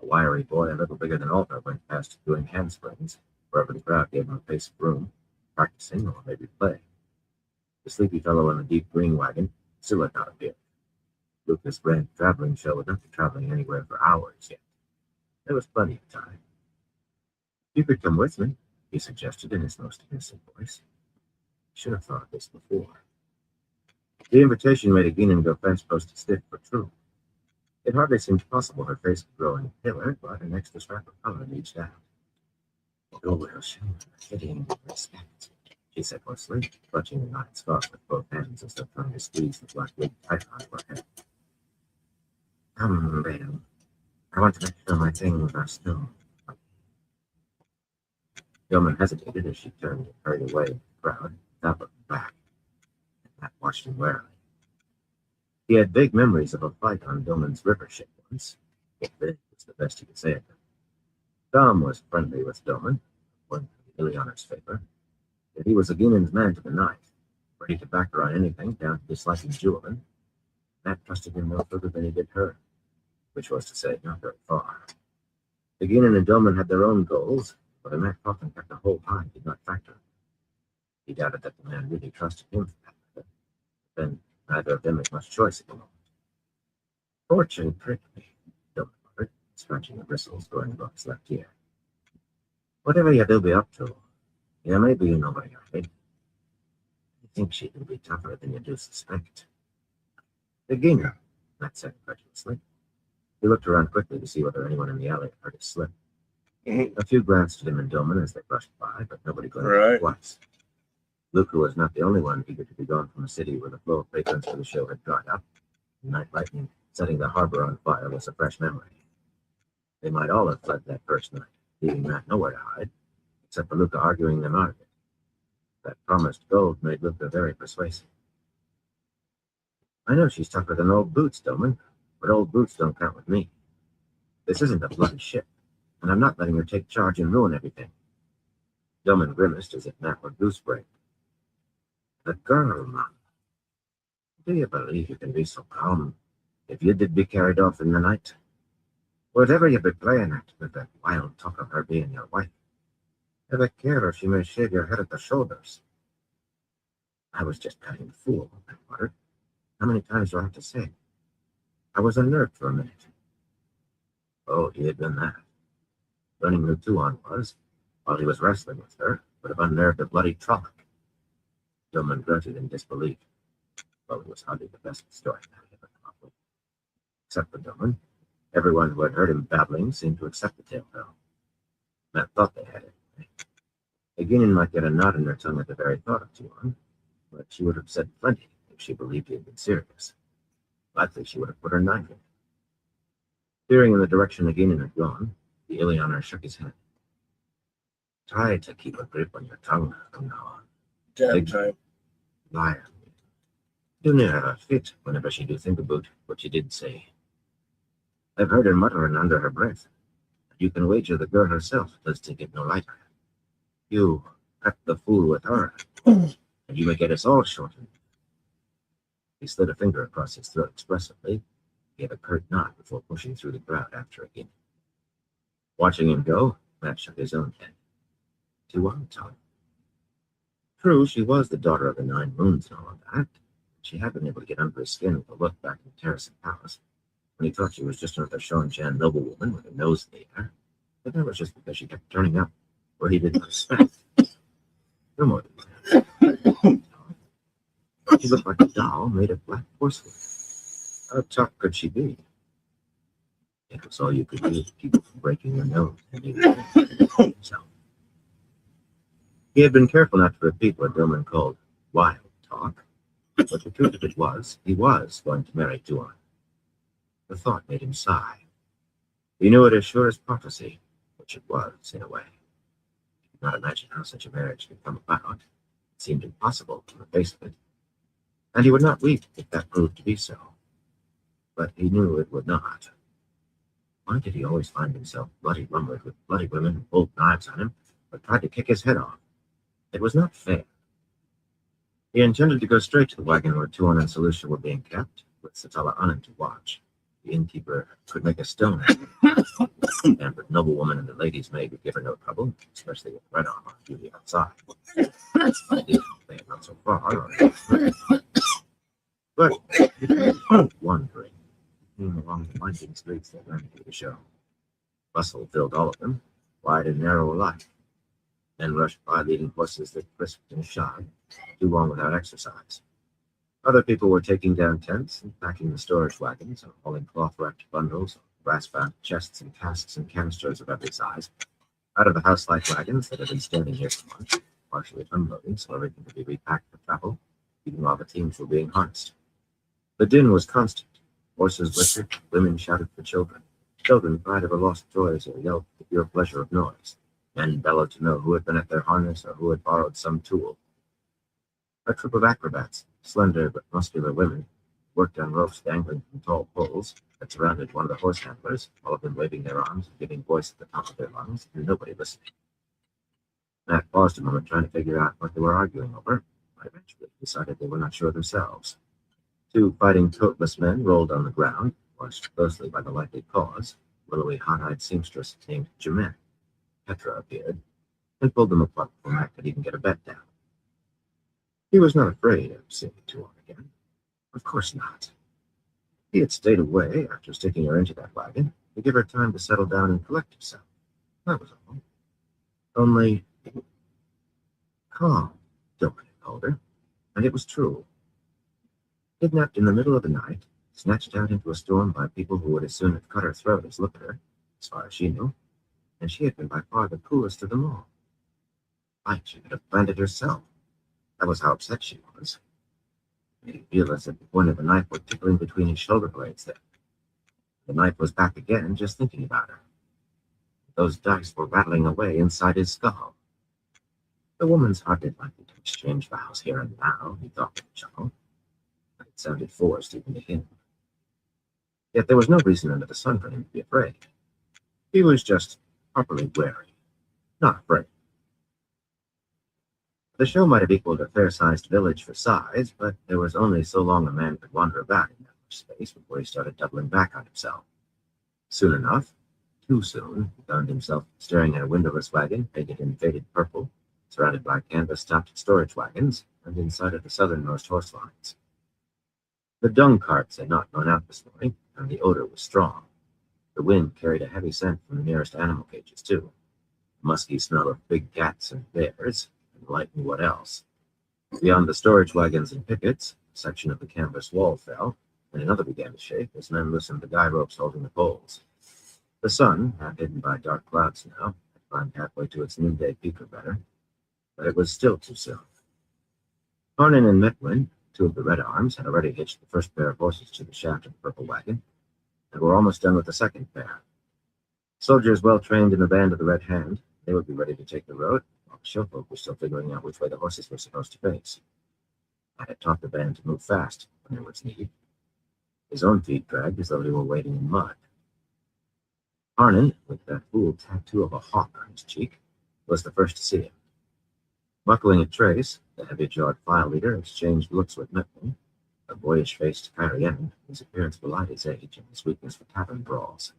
A wiry boy a little bigger than Alter went past doing handsprings wherever the crowd gave him a pace of room, practicing or maybe playing. The sleepy fellow in the deep green wagon still had not appeared. Lucas' grand traveling show would not be traveling anywhere for hours yet. There was plenty of time. You could come with me, he suggested in his most innocent voice. I should have thought of this before. The invitation made Aginin go fence-posted stiff for true. It hardly seemed possible her face could grow any paler, but an extra scrap of color reached out. Go will show fitting respect, she said hoarsely, clutching the knotted scarf with both hands and still trying to squeeze the black wig tight onto her head. Come, Bale. I want to make sure my things are still. Yeoman hesitated as she turned and hurried away in the crowd, without looking back. And Matt watched him warily. He had vague memories of a fight on Billman's river ship once. If big was the best he could say of them. Dom was friendly with Doman, according to Ileana's favor, yet he was Aginen's man to the knife, ready to back her on anything down to disliking Julian. Matt trusted him no further than he did her, which was to say, not very far. Aginen and Doman had their own goals, but Matt often kept a whole eye did not factor. He doubted that the man really trusted him for that matter. Then neither of them had much choice at the moment. Fortune pricked me, Doman muttered, scratching the bristles going above his left ear. Whatever you do be up to, maybe you know where you're headed. I think she will be tougher than you do suspect. Agina, Matt said incredulously. He looked around quickly to see whether anyone in the alley had heard his slip. A few glanced at him and Doman as they brushed by, but nobody glanced at him twice. Luca was not the only one eager to be gone from a city where the flow of patrons for the show had dried up. Night lightning setting the harbor on fire was a fresh memory. They might all have fled that first night, leaving Matt nowhere to hide, except for Luca arguing them out of it. That promised gold made Luca very persuasive. I know she's tougher than old boots, Doman, but old boots don't count with me. This isn't a bloody ship, and I'm not letting her take charge and ruin everything. Doman grimaced as if Matt were goose-brained. The girl, Mom. Do you believe you can be so calm if you did be carried off in the night? Whatever you be playing at with that wild talk of her being your wife, have a care or she may shave your head at the shoulders. I was just playing the fool, I muttered. How many times do I have to say it? I was unnerved for a minute. Oh, he had done that. Learning who Tuan was, while he was wrestling with her, would have unnerved a bloody Trolloc. Doman grunted in disbelief. Well, it was hardly the best story that had ever come up with. Except for Doman, everyone who had heard him babbling seemed to accept the tale, though. Matt thought they had it. Aginin might get a knot in her tongue at the very thought of Tuan, but she would have said plenty if she believed he had been serious. Likely she would have put her knife in. Peering in the direction Aginin had gone, the Ileana shook his head. Try to keep a grip on your tongue from now on. Damn time. Liar. Do near her fit whenever she do think about what she did say. I've heard her muttering under her breath. You can wager the girl herself does think it no lighter. You act the fool with her, and you may get us all shortened. He slid a finger across his throat expressively, gave a curt nod before pushing through the crowd after again. Watching him go, Matt shook his own head. Tuan tongue. True, she was the daughter of the 9 moons and all of that. She had been able to get under his skin with a look back in the Terrace and Palace. when he thought she was just another Sean-Chan noblewoman with a nose in the air. But that was just because she kept turning up where he did not expect. No more than that. She looked like a doll made of black porcelain. How tough could she be? It was all you could do to keep from breaking your nose and himself. He had been careful not to repeat what Dillman called wild talk, but the truth of it was, he was going to marry Tuan. The thought made him sigh. He knew it as sure as prophecy, which it was, in a way. He could not imagine how such a marriage could come about. It seemed impossible from the face of it. And he would not weep if that proved to be so. But he knew it would not. Why did he always find himself bloody lumbered with bloody women who pulled knives on him, but tried to kick his head off? It was not fair. He intended to go straight to the wagon where Tuan and Solution were being kept, with Satala on him to watch. The innkeeper could make a stone out of him, and the noblewoman and the lady's maid would give her no trouble, especially with red armor duty outside. They had not so far. But he was wandering along the winding streets that ran through the show. Bustle filled all of them, wide and narrow alike. Men rushed by leading horses that frisked and shied, too long without exercise. Other people were taking down tents and packing the storage wagons, or hauling cloth-wrapped bundles, brass-bound chests and casks and canisters of every size, out of the house-like wagons that had been standing here for months, partially unloading so everything could be repacked for travel, even while the teams were being harnessed. The din was constant. Horses whispered, women shouted for children. Children cried over lost toys or yelled for the pure pleasure of noise. Men bellowed to know who had been at their harness or who had borrowed some tool. A troop of acrobats, slender but muscular women, worked on ropes dangling from tall poles that surrounded one of the horse handlers, all of them waving their arms and giving voice at the top of their lungs, and nobody listening. Matt paused a moment trying to figure out what they were arguing over, but eventually decided they were not sure themselves. Two fighting coatless men rolled on the ground, watched closely by the likely cause. Willowy, hot-eyed seamstress named Germaine. Petra appeared, and pulled them apart before Matt could even get a bet down. He was not afraid of seeing Tuan again. Of course not. He had stayed away after sticking her into that wagon to give her time to settle down and collect herself. That was all. Only calm, Dillman had called her, and it was true. Kidnapped in the middle of the night, snatched out into a storm by people who would as soon have cut her throat as look at her, as far as she knew, and she had been by far the coolest of them all. She could have planned it herself. That was how upset she was. He realized that the point of the knife was tickling between his shoulder blades there. The knife was back again, just thinking about her. Those dice were rattling away inside his skull. The woman's hardly likely to exchange vows here and now, he thought with a chuckle. But it sounded forced even to him. Yet there was no reason under the sun for him to be afraid. He was just properly wary, not afraid. The show might have equaled a fair-sized village for size, but there was only so long a man could wander about in that much space before he started doubling back on himself. Soon enough, too soon, he found himself staring at a windowless wagon painted in faded purple, surrounded by canvas-topped storage wagons, and inside of the southernmost horse lines. The dung carts had not gone out this morning, and the odor was strong. The wind carried a heavy scent from the nearest animal cages, too. The musky smell of big cats and bears, and light knew what else. Beyond the storage wagons and pickets, a section of the canvas wall fell, and another began to shake as men loosened the guy ropes holding the poles. The sun, half hidden by dark clouds now, had climbed halfway to its noonday peak or better, but it was still too soon. Harnan and Metwin, two of the Red Arms, had already hitched the first pair of horses to the shaft of the purple wagon, and were almost done with the second pair. Soldiers well trained in the band of the Red Hand, they would be ready to take the road, while the showfolk were still figuring out which way the horses were supposed to face. I had taught the band to move fast when there was need. His own feet dragged as though they were wading in mud. Harnan, with that fool tattoo of a hawk on his cheek, was the first to see him. Buckling a trace, the heavy-jawed file leader exchanged looks with Metwin, a boyish-faced Kyrian, whose appearance belied his age and his weakness for tavern brawls.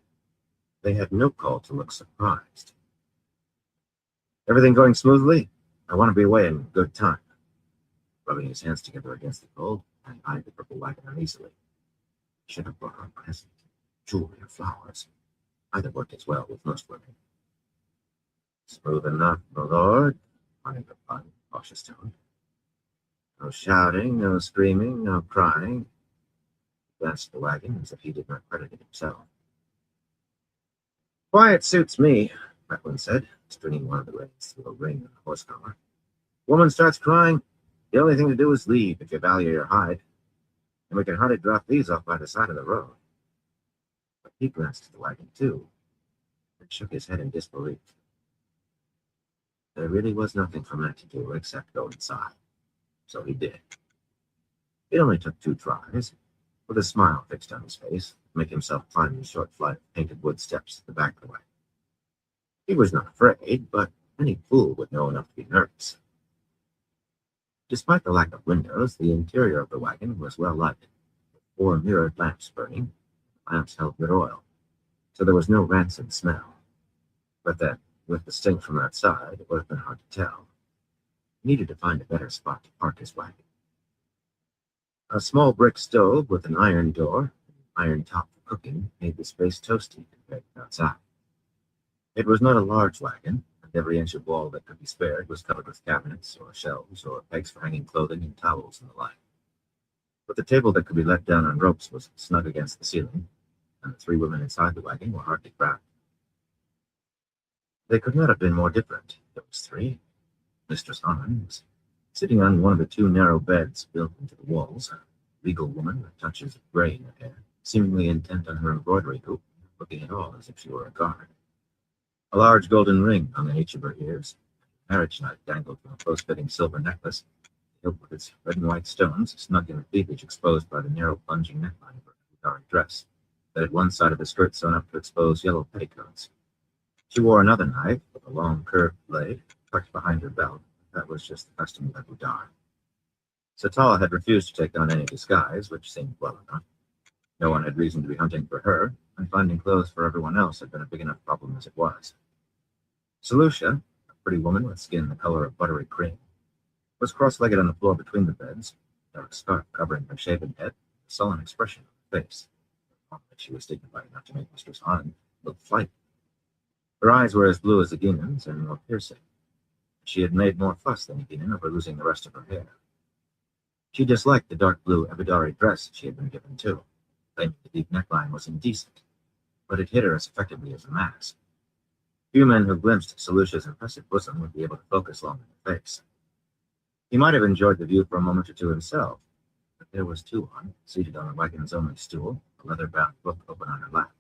They had no call to look surprised. "Everything going smoothly? I want to be away in good time." Rubbing his hands together against the cold, I eyed the purple wagon uneasily. Should have brought her a present. jewelry or flowers. Either worked as well with most women. Smooth enough, my lord, Tuan replied, cautious tone. No shouting, no screaming, no crying. He glanced at the wagon as if he did not credit it himself. Quiet suits me, Redwin said, stringing one of the reins through a ring on the horse collar. Woman starts crying. The only thing to do is leave if you value your hide. And we can hardly drop these off by the side of the road. But he glanced at the wagon, too, and shook his head in disbelief. There really was nothing for Matt to do except go inside. So he did. It only took 2 tries, with a smile fixed on his face, to make himself climb the short flight of painted wood steps at the back of the wagon. He was not afraid, but any fool would know enough to be nervous. Despite the lack of windows, the interior of the wagon was well lighted, with 4 mirrored lamps burning. The lamps held good oil, so there was no rancid smell. But that, with the stink from outside, it would have been hard to tell. He needed to find a better spot to park his wagon. A small brick stove with an iron door, and iron top for cooking, made the space toasty compared to outside. It was not a large wagon, and every inch of wall that could be spared was covered with cabinets or shelves or pegs for hanging clothing and towels and the like. But the table that could be let down on ropes was snug against the ceiling, and the 3 women inside the wagon were hardly cramped. They could not have been more different, those 3. Mistress Annan was sitting on one of the 2 narrow beds built into the walls, a regal woman with touches of gray in her hair, seemingly intent on her embroidery hoop, looking at all as if she were a guard. A large golden ring hung on each of her ears. A marriage knot dangled from a close-fitting silver necklace, the hilt with its red and white stones snug in the cleavage exposed by the narrow plunging neckline of her dark dress, that had one side of the skirt sewn up to expose yellow petticoats. She wore another knife with a long curved blade tucked behind her belt. That was just the custom of every dar. Satala had refused to take on any disguise, which seemed well enough. No one had reason to be hunting for her, and finding clothes for everyone else had been a big enough problem as it was. Solutia, a pretty woman with skin the color of buttery cream, was cross-legged on the floor between the beds, a dark scarf covering her shaven head, a sullen expression on her face. But she was dignified enough to make Mistress Hahn look flighty. Her eyes were as blue as Aeginon's and more piercing. She had made more fuss than Aeginon over losing the rest of her hair. She disliked the dark blue Evidari dress she had been given too, claiming the deep neckline was indecent, but it hid her as effectively as a mask. Few men who glimpsed Selutia's impressive bosom would be able to focus long on her face. He might have enjoyed the view for a moment or two himself, but there was Tuan, seated on the wagon's only stool, a leather-bound book open on her lap.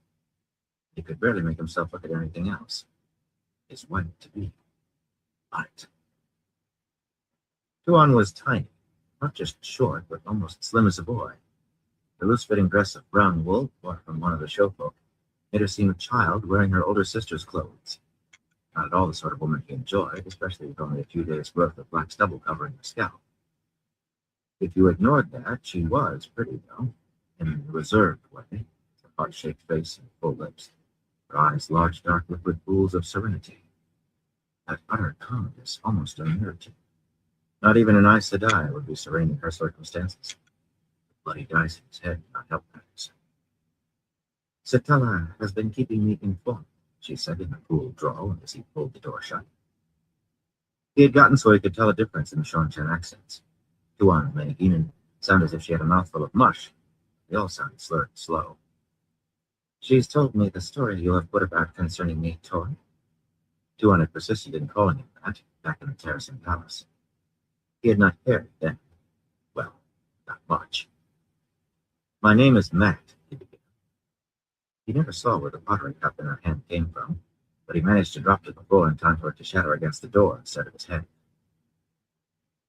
He could barely make himself look at anything else. His wife-to-be. But Tuan was tiny, not just short, but almost slim as a boy. The loose-fitting dress of brown wool, bought from one of the showfolk, made her seem a child wearing her older sister's clothes. Not at all the sort of woman he enjoyed, especially with only a few days' growth of black stubble covering her scalp. If you ignored that, she was pretty, though, in a reserved way, with a heart-shaped face and full lips, her eyes large, dark, liquid pools of serenity. That utter calmness almost unnerved him. Not even an Aes Sedai would be serene in her circumstances. The bloody dice in his head did not help matters. Satala has been keeping me informed, she said in a cool drawl as he pulled the door shut. He had gotten so he could tell a difference in the Shonchan accents. Tuan and Aeginon sounded as if she had a mouthful of mush. They all sounded slurred and slow. She's told me the story you have put about concerning me, Toy. Tuan had persisted in calling him that, back in the Terracing Palace. He had not cared then. Well, not much. My name is Matt, he began. He never saw where the pottery cup in her hand came from, but he managed to drop to the floor in time for it to shatter against the door instead of his head.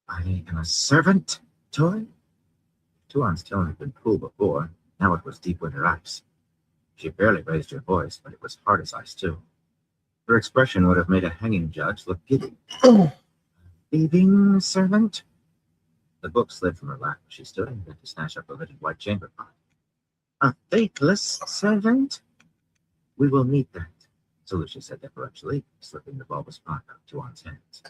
I am a servant, Toy? Tuan's tone had been cool before, now it was deep winter ice. She barely raised her voice, but it was hard as ice, too. Her expression would have made a hanging judge look giddy. Thieving servant? The book slid from her lap as she stood and bent to snatch up a lidded white chamber pot. A faithless servant? We will meet that, Seleucia said deferentially, slipping the bulbous pot out of Tuan's hands.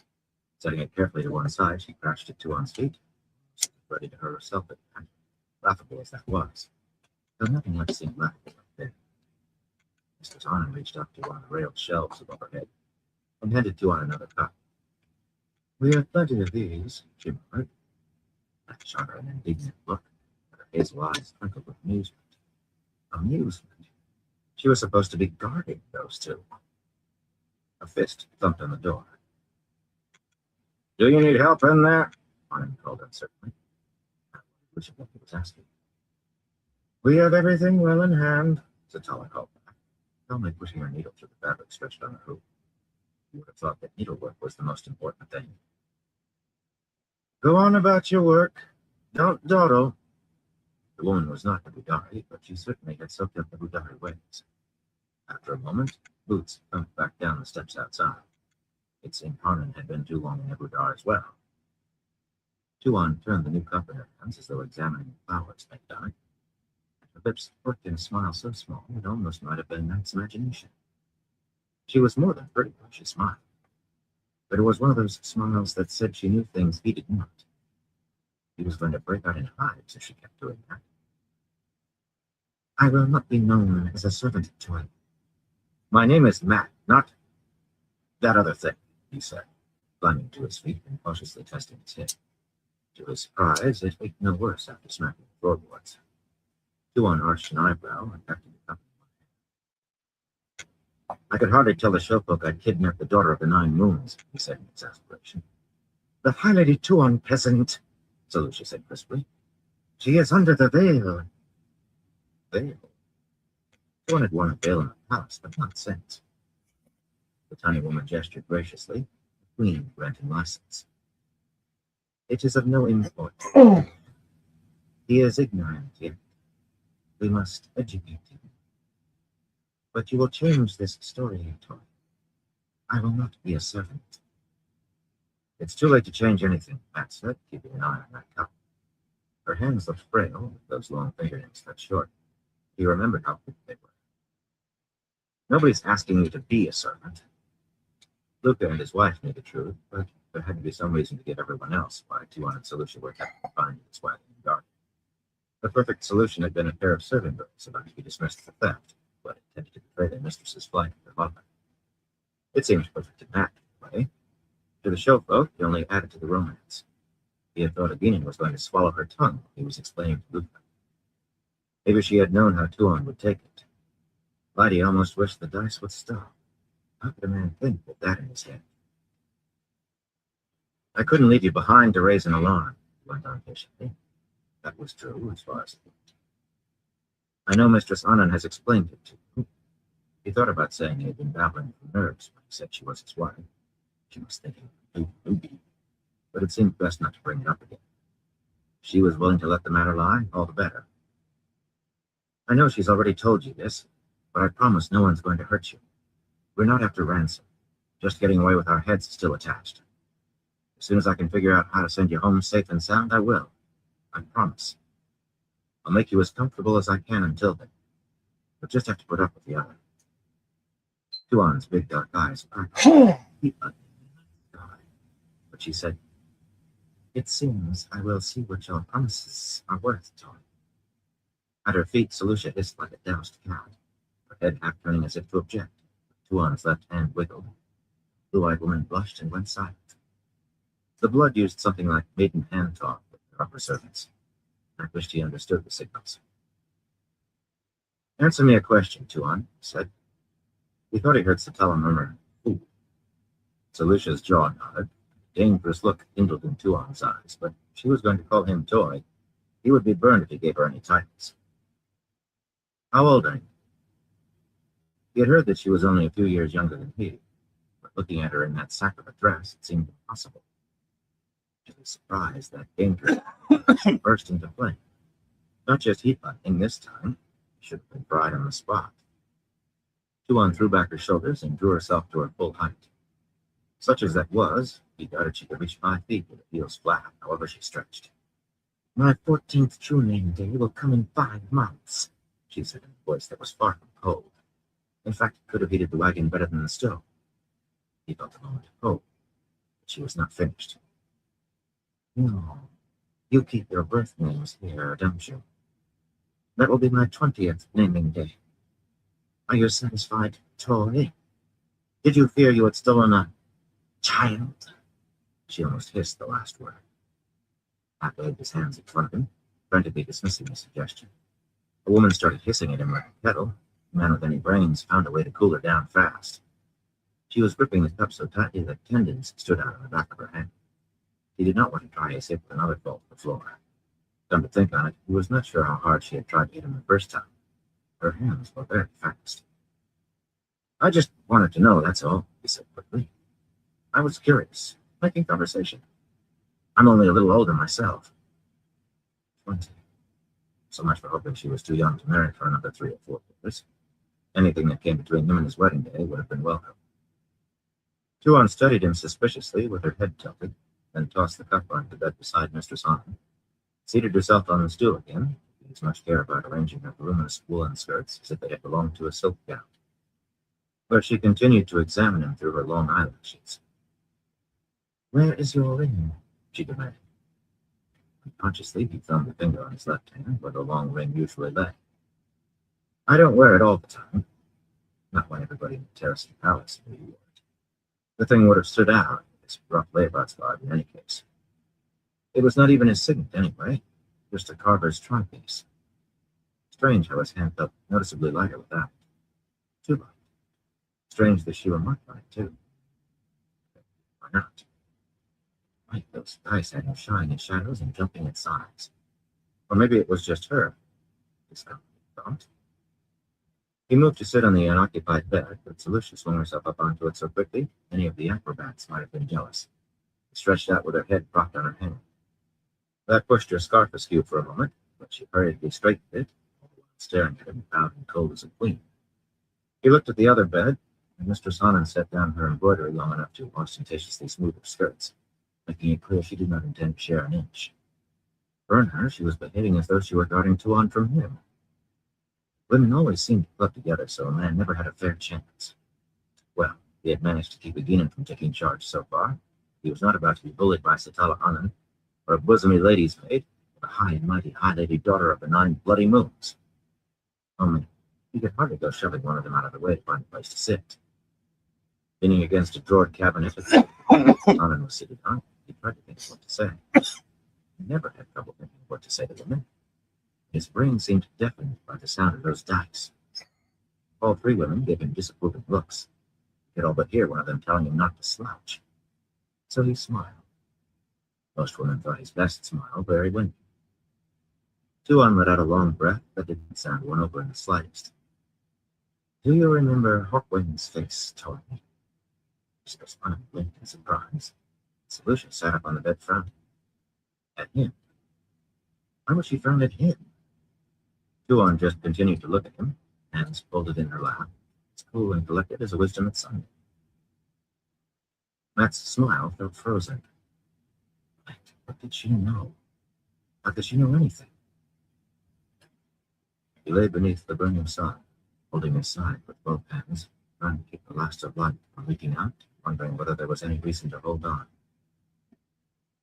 Setting it carefully to one side, she crouched at Tuan's feet, ready to hurl herself at him, laughable as that was. Though nothing much seemed laughable up there. Mr. Annan reached up to one of the railed shelves above her head and handed Tuan another cup. "We have plenty of these," she murmured. I shot her an indignant look, and her hazel eyes twinkled with amusement. Amusement? She was supposed to be guarding those two. A fist thumped on the door. "Do you need help in there?" Annan called uncertainly. I wondered which of them he was asking. "We have everything well in hand," Satala called back, calmly pushing her needle through the fabric stretched on the hoop. You would have thought that needlework was the most important thing. "Go on about your work. Don't dawdle." The woman was not Nebudari, but she certainly had soaked up Nebudari ways. After a moment, boots thumped back down the steps outside. It seemed Harnan had been too long in Nebudar as well. Tuan turned the new cup in her hands as though examining the flowers painted on it. Her lips worked in a smile so small it almost might have been Knight's imagination. She was more than pretty when she smiled, but it was one of those smiles that said she knew things he did not. He was going to break out in hives if she kept doing that. "I will not be known as a servant to him. My name is Matt, not that other thing," he said, climbing to his feet and cautiously testing his hip. To his surprise, it ached no worse after smacking the floorboards. Tuan arched an eyebrow and hefted the cup in one hand. "I could hardly tell the showfolk I'd kidnapped the daughter of the 9 moons," he said in exasperation. "The High Lady Tuan, peasant," Selucia said crisply. "She is under the veil." Veil? Tuan had worn a veil in the palace, but not since. The tiny woman gestured graciously, the queen granting license. "It is of no import. He is ignorant yet. We must educate him. But you will change this story, Toy. I will not be a servant." "It's too late to change anything," Matt said, keeping an eye on that cup. Her hands looked frail, with those long fingernails cut short. He remembered how thick they were. "Nobody's asking you to be a servant." Luca and his wife knew the truth, but there had to be some reason to give everyone else why Tuan and Selucia were kept confined in this wagon and garden. The perfect solution had been a pair of serving girls about to be dismissed for theft, but intended to betray their mistress's flight to their lover. It seemed perfect to Matt, anyway. To the showfolk, it only added to the romance. He had thought Aginin was going to swallow her tongue when he was explaining to Luca. Maybe she had known how Tuan would take it. Lydie almost wished the dice would stop. How could a man think with that in his head? "I couldn't leave you behind to raise an alarm," he went on patiently. That was true, as far as it went. "I know Mistress Annan has explained it to you." He thought about saying he had been battling with nerves when he said she was his wife. She was thinking, newbie. But it seemed best not to bring it up again. She was willing to let the matter lie, all the better. "I know she's already told you this, but I promise no one's going to hurt you. We're not after ransom, just getting away with our heads still attached. As soon as I can figure out how to send you home safe and sound, I will. I promise. I'll make you as comfortable as I can until then. But just have to put up with the other." Tuan's big dark eyes sparkled. But she said, "It seems I will see what your promises are worth, Toy." At her feet, Selucia hissed like a doused cat, her head half turning as if to object. Tuan's left hand wiggled. The blue-eyed woman blushed and went silent. The blood used something like maiden hand talk with her upper servants. I wished he understood the signals. "Answer me a question, Tuan," he said. He thought he heard Satella murmur, "Fool." Selucia's jaw nodded. A dangerous look kindled in Tuan's eyes, but if she was going to call him Toy, he would be burned if he gave her any titles. "How old are you?" He had heard that she was only a few years younger than he, but looking at her in that sack of a dress, it seemed impossible. To his surprise, that danger burst into flame. Not just heat lightning this time. She should have been fried on the spot. Tuan threw back her shoulders and drew herself to her full height. Such as that was, he doubted she could reach 5 feet with the heels flat, however she stretched. "My 14th true name day will come in 5 months, she said in a voice that was far from cold. In fact, it could have heated the wagon better than the stove. He felt a moment of hope, but she was not finished. "No, you keep your birth names here, don't you? That will be my 20th naming day." Are you satisfied, toy? Did you fear you had stolen a child? She almost hissed the last word. Pat waved his hands in front of him, frantically dismissing the suggestion. A woman started hissing at him like a kettle. The man with any brains found a way to cool her down fast. She was gripping the cup so tightly that tendons stood out on the back of her hand. He did not want to try his hip with another fall to the floor. Come to think on it, he was not sure how hard she had tried to hit him the first time. Her hands were very fast. I just wanted to know, that's all, he said quickly. I was curious, making conversation. I'm only a little older myself. 20. So much for hoping she was too young to marry for another 3 or 4 years. Anything that came between him and his wedding day would have been welcome. Tuan studied him suspiciously with her head tilted, then tossed the cup onto the bed beside Mistress Anna, seated herself on the stool again, with as much care about arranging her voluminous woolen skirts as if they had belonged to a silk gown. But she continued to examine him through her long eyelashes. Where is your ring? She demanded. Unconsciously, he thumbed a finger on his left hand, where the long ring usually lay. I don't wear it all the time. Not when everybody in the terrace and palace knew you wore it. The thing would have stood out in this rough layabout's garb in any case. It was not even his signet anyway, just a carver's trunk piece. Strange how his hand felt noticeably lighter without it. Too light. Strange that she were marked by it, too. Why not? Right, those dice had him shying at shadows and jumping at sides. Or maybe it was just her. Thought. He moved to sit on the unoccupied bed, but Solucia swung herself up onto it so quickly, any of the acrobats might have been jealous. She stretched out with her head propped on her hand. That pushed her scarf askew for a moment, but she hurriedly straightened it, all the while staring at him, proud and cold as a queen. He looked at the other bed, and Mistress Anand set down her embroidery long enough to ostentatiously smooth her skirts, making it clear she did not intend to share an inch. For her, she was behaving as though she were guarding Tuan from him. Women always seemed to club together, so a man never had a fair chance. Well, he had managed to keep Egina from taking charge so far. He was not about to be bullied by Satala Anand, or a bosomy lady's maid, but a high and mighty high lady daughter of the 9 bloody moons. Only, he could hardly go shoving one of them out of the way to find a place to sit. Leaning against a drawered cabinet that Anand was seated on, he tried to think of what to say. He never had trouble thinking of what to say to women. His brain seemed deafened by the sound of those dice. All 3 women gave him disapproving looks. He could all but hear one of them telling him not to slouch. So he smiled. Most women thought his best smile very winning. Tuan let out a long breath that didn't sound won over in the slightest. Do you remember Hawkwing's face, Toy? Mistress Anna blinked in surprise. Solucia sat up on the bed frowning. At him? Why would she frown at him? Tuan just continued to look at him, hands folded in her lap, as cool and collected as a wisdom at Sunday. Matt's smile felt frozen. What did she know? How could she know anything? He lay beneath the burning sun, holding his side with both hands, trying to keep the last of light from leaking out, wondering whether there was any reason to hold on.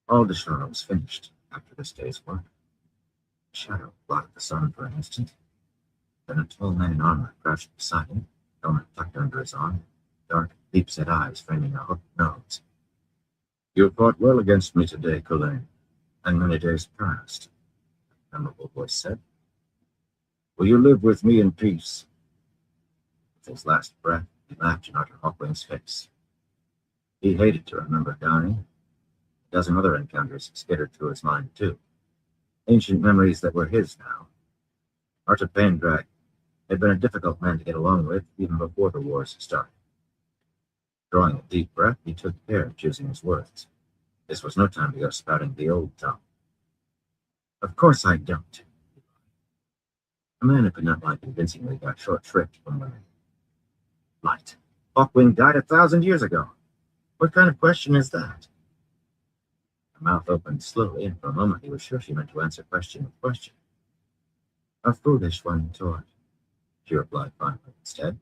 All Deshana was finished after this day's work. A shadow blocked the sun for an instant. Then a tall man in armor crouched beside him, helmet tucked under his arm, dark, deep-set eyes framing a hooked nose. You fought well against me today, Culain, and many days past, the memorable voice said. Will you live with me in peace? With his last breath, he laughed in Arthur Hawkwing's face. He hated to remember Downey. A dozen other encounters skittered through his mind, too. Ancient memories that were his now. Arthur Paindrag had been a difficult man to get along with even before the wars started. Drawing a deep breath, he took care of choosing his words. This was no time to go spouting the old tongue. Of course I don't. A man who could not lie convincingly got short shrift from women. Light. Hawkwing died 1,000 years ago. What kind of question is that? Her mouth opened slowly, and for a moment he was sure she meant to answer question with question. A foolish one, Tord, she replied finally instead.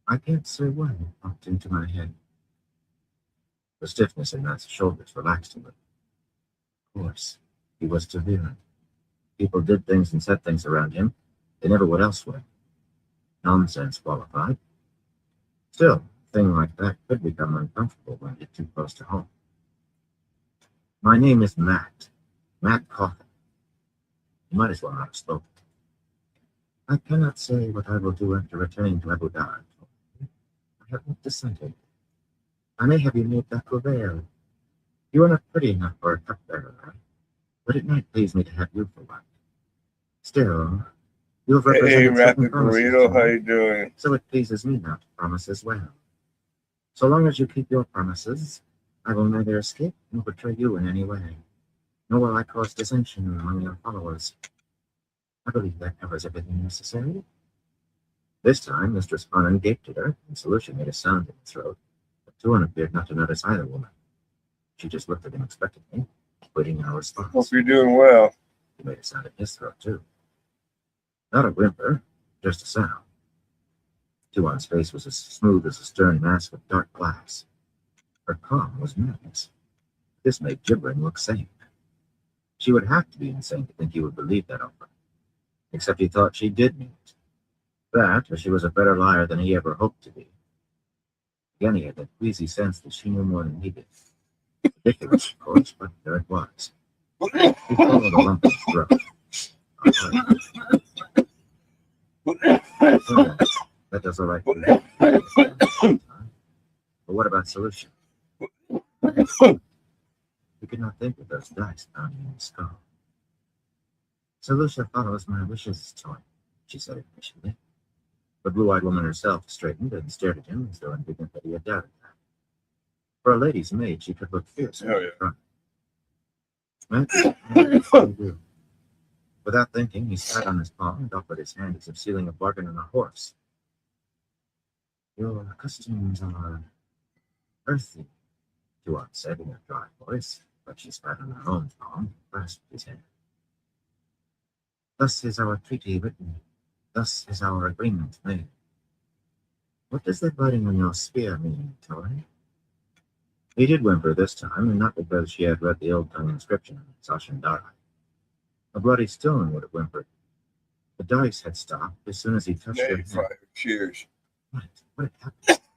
I can't say when it popped into my head. The stiffness in Matt's shoulders relaxed a little. Of course, he was too virulent. People did things and said things around him they never would elsewhere. Nonsense qualified. Still, a thing like that could become uncomfortable when you get too close to home. My name is Matt. Matt Coffin. You might as well not have spoken. I cannot say what I will do after returning to Abu Dhabi. I have not decided. I may have you made that veil. You are not pretty enough for a cupbearer, but it might please me to have you for one. Still, you have Hey, represented certain Rapid promises Burrito, to how me, you doing? so it pleases me now to promise as well. So long as you keep your promises, I will neither escape nor betray you in any way, nor will I cause dissension among your followers. I believe that covers everything necessary. This time, Mistress Conan gaped at her, and Solution made a sound in her throat, but Tuan appeared not to notice either woman. She just looked at him expectantly, waiting a response. Hope you're doing well. He made a sound in his throat, too. Not a whimper, just a sound. Tuan's face was as smooth as a stern mask of dark glass. Her calm was madness. This made gibbering look sane. She would have to be insane to think he would believe that offer. Except he thought she did mean it. That, or she was a better liar than he ever hoped to be. Again, he had that queasy sense that she knew more than he did. Ridiculous, of course, but there it was. He followed a lump in his throat. That does all right. But what about Solution? He could not think of those dice pounding in his skull. Solution follows my wishes, Toy, she said impatiently. The blue-eyed woman herself straightened and stared at him as though indignant that he had doubted that. For a lady's maid, she could look fierce. Oh, yeah. Matt, without thinking, he spat on his palm and offered his hand as if sealing a bargain on a horse. Your customs are earthy, Tuan said in a dry voice, but she spat on her own palm and grasped his hand. Thus is our treaty written. Thus is our agreement made. What does that writing on your spear mean, Toy? He did whimper this time, and not because she had read the old-tongue inscription on Sashandara. A bloody stone would have whimpered. The dice had stopped as soon as he touched her hand. Cheers. What had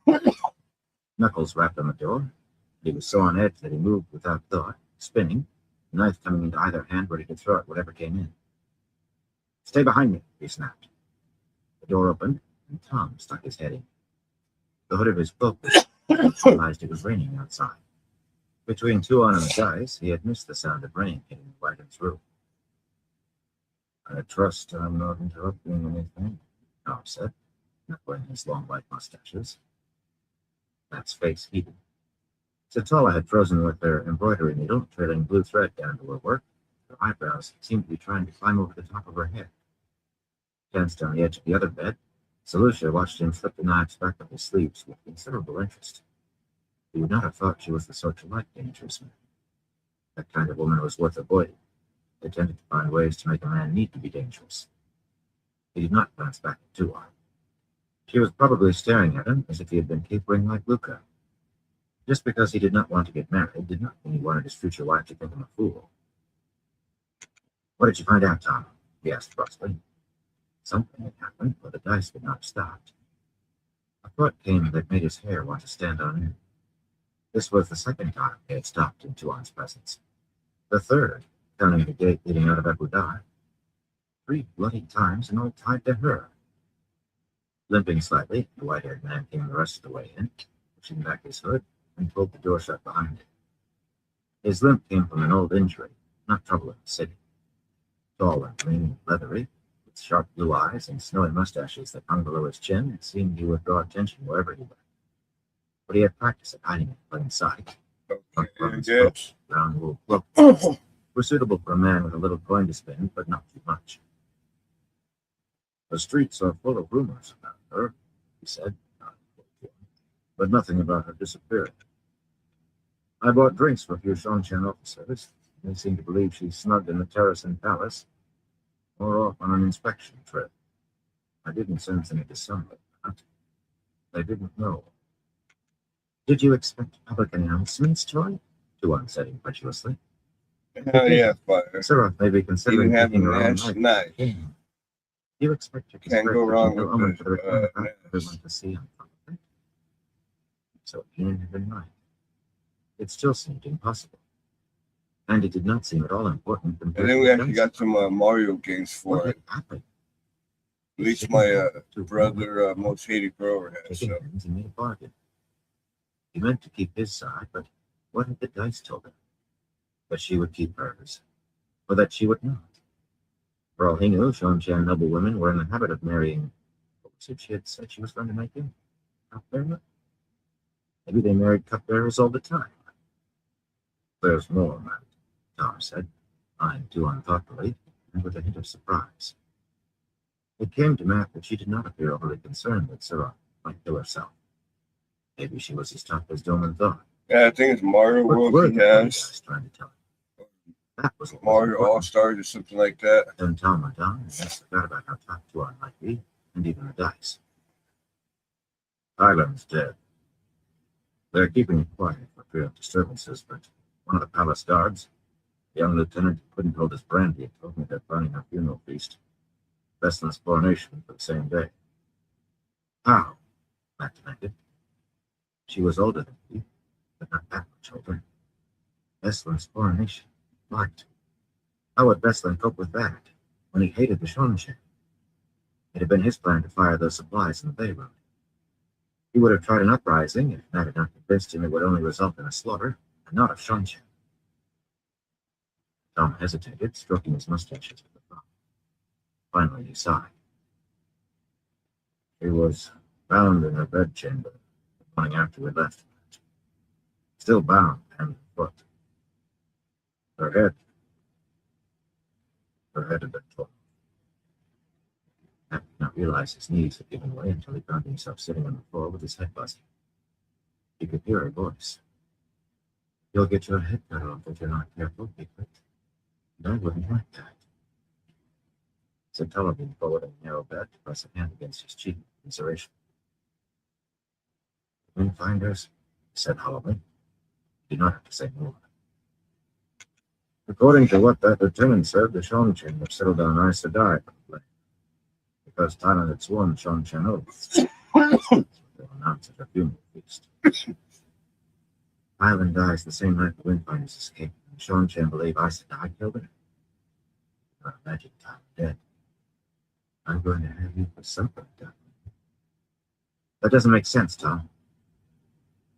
happened? Knuckles rapped on the door. He was so on edge that he moved without thought, spinning, the knife coming into either hand ready to throw at whatever came in. Stay behind me, he snapped. The door opened, and Tom stuck his head in. The hood of his cloak was realized it was raining outside. Between Tuan and the dice, he had missed the sound of rain hitting the wagon's roof. I trust I'm not interrupting anything, Tom said, knuckling his long white mustaches. Matt's face heated. Satala had frozen with her embroidery needle, trailing blue thread down to her work. Her eyebrows seemed to be trying to climb over the top of her head. Tensed on the edge of the other bed, Solution watched him slip the knives back up his sleeves with considerable interest. He would not have thought she was the sort to like dangerous men. That kind of woman was worth avoiding. They tended to find ways to make a man need to be dangerous. He did not glance back at Tuan. She was probably staring at him as if he had been capering like Luca. Just because he did not want to get married did not mean he wanted his future wife to think him a fool. What did you find out, Tom? He asked crossly. Something had happened, but the dice would not have stopped. A thought came that made his hair want to stand on end. This was the second time they had stopped in Tuan's presence. The third, counting the gate leading out of Abu Dhabi. 3 bloody times and all tied to her. Limping slightly, the white-haired man came the rest of the way in, pushing back his hood, and pulled the door shut behind him. His limp came from an old injury, not trouble in the city. Tall and lean and leathery, with sharp blue eyes and snowy mustaches that hung below his chin, it seemed he would draw attention wherever he went. But he had practice at hiding in plain sight. Round wool cloaks were suitable for a man with a little coin to spend, but not too much. The streets are full of rumors about her, he said, but nothing about her disappearing. I bought drinks for a few Shongshan officers. They seem to believe she's snugged in the Terracin Palace, or off on an inspection trip. I didn't sense any dissent like that. They didn't know. Did you expect public announcements, Troy? Tuan said incredulously. Oh, yeah, fire. Sarah may be considering Even taking having her own last life. night. You expect your Can't go wrong with omen this, for the return of yes. everyone to see on top of it. So Ian had been right. It still seemed impossible. And it did not seem at all important. And then we actually got some Mario games for What it. had happened? At least my brother, most hated grower has. Taking So. hands, he made a bargain. He meant to keep his side, but what had the dice told him? That she would keep hers, or that she would not. For all he knew, Shonchan noblewomen were in the habit of marrying. What was it she had said she was going to make him? Cupbearer? Maybe they married cupbearers all the time. There's more, Matt, Tom said, eyeing too unthoughtfully, and with a hint of surprise. It came to Matt that she did not appear overly concerned that Sarah might kill herself. Maybe she was as tough as Doman thought. Yeah, I think it's Mario What World he has. trying to tell him? That was Mario All Stars or something like that. Then Tom went on and forgot about how tough Tuan might be, and even the dice. Thailand's dead. They're keeping it quiet for fear of disturbances, but one of the palace guards, the young lieutenant who couldn't hold his brandy, told me they're planning a funeral feast. Veslin's coronation for the same day. How? Matt demanded. She was older than he, but not that much older. Veslin's coronation. What? How would Veslin cope with that when he hated the Shonchan? It had been his plan to fire those supplies in the Bay Road. He would have tried an uprising if Matt had not convinced him it would only result in a slaughter, and not of Shonchan. Tom hesitated, stroking his mustaches with the thought. Finally, he sighed. She was bound in her bedchamber the morning after we left. Still bound, hand and foot. Her head had been torn. Matt did not realize his knees had given way until he found himself sitting on the floor with his head buzzing. He could hear her voice. You'll get your head cut off if you're not careful, Bigfoot. And I wouldn't like that. Said Tully leaned forward in a narrow bed to press a hand against his cheek in commiseration. Windfinders, he said hollowly. You do not have to say more. According to what that lieutenant said, the Shonchan have settled on Aes Sedai because Thailand had sworn Shonchan oaths. They'll announce at a funeral feast. Island dies the same night the Windfinders escape, and Shonchan believe Aes Sedai killed her. I imagine Thailand dead. I'm going to have you for supper, Doc. That doesn't make sense, Tom.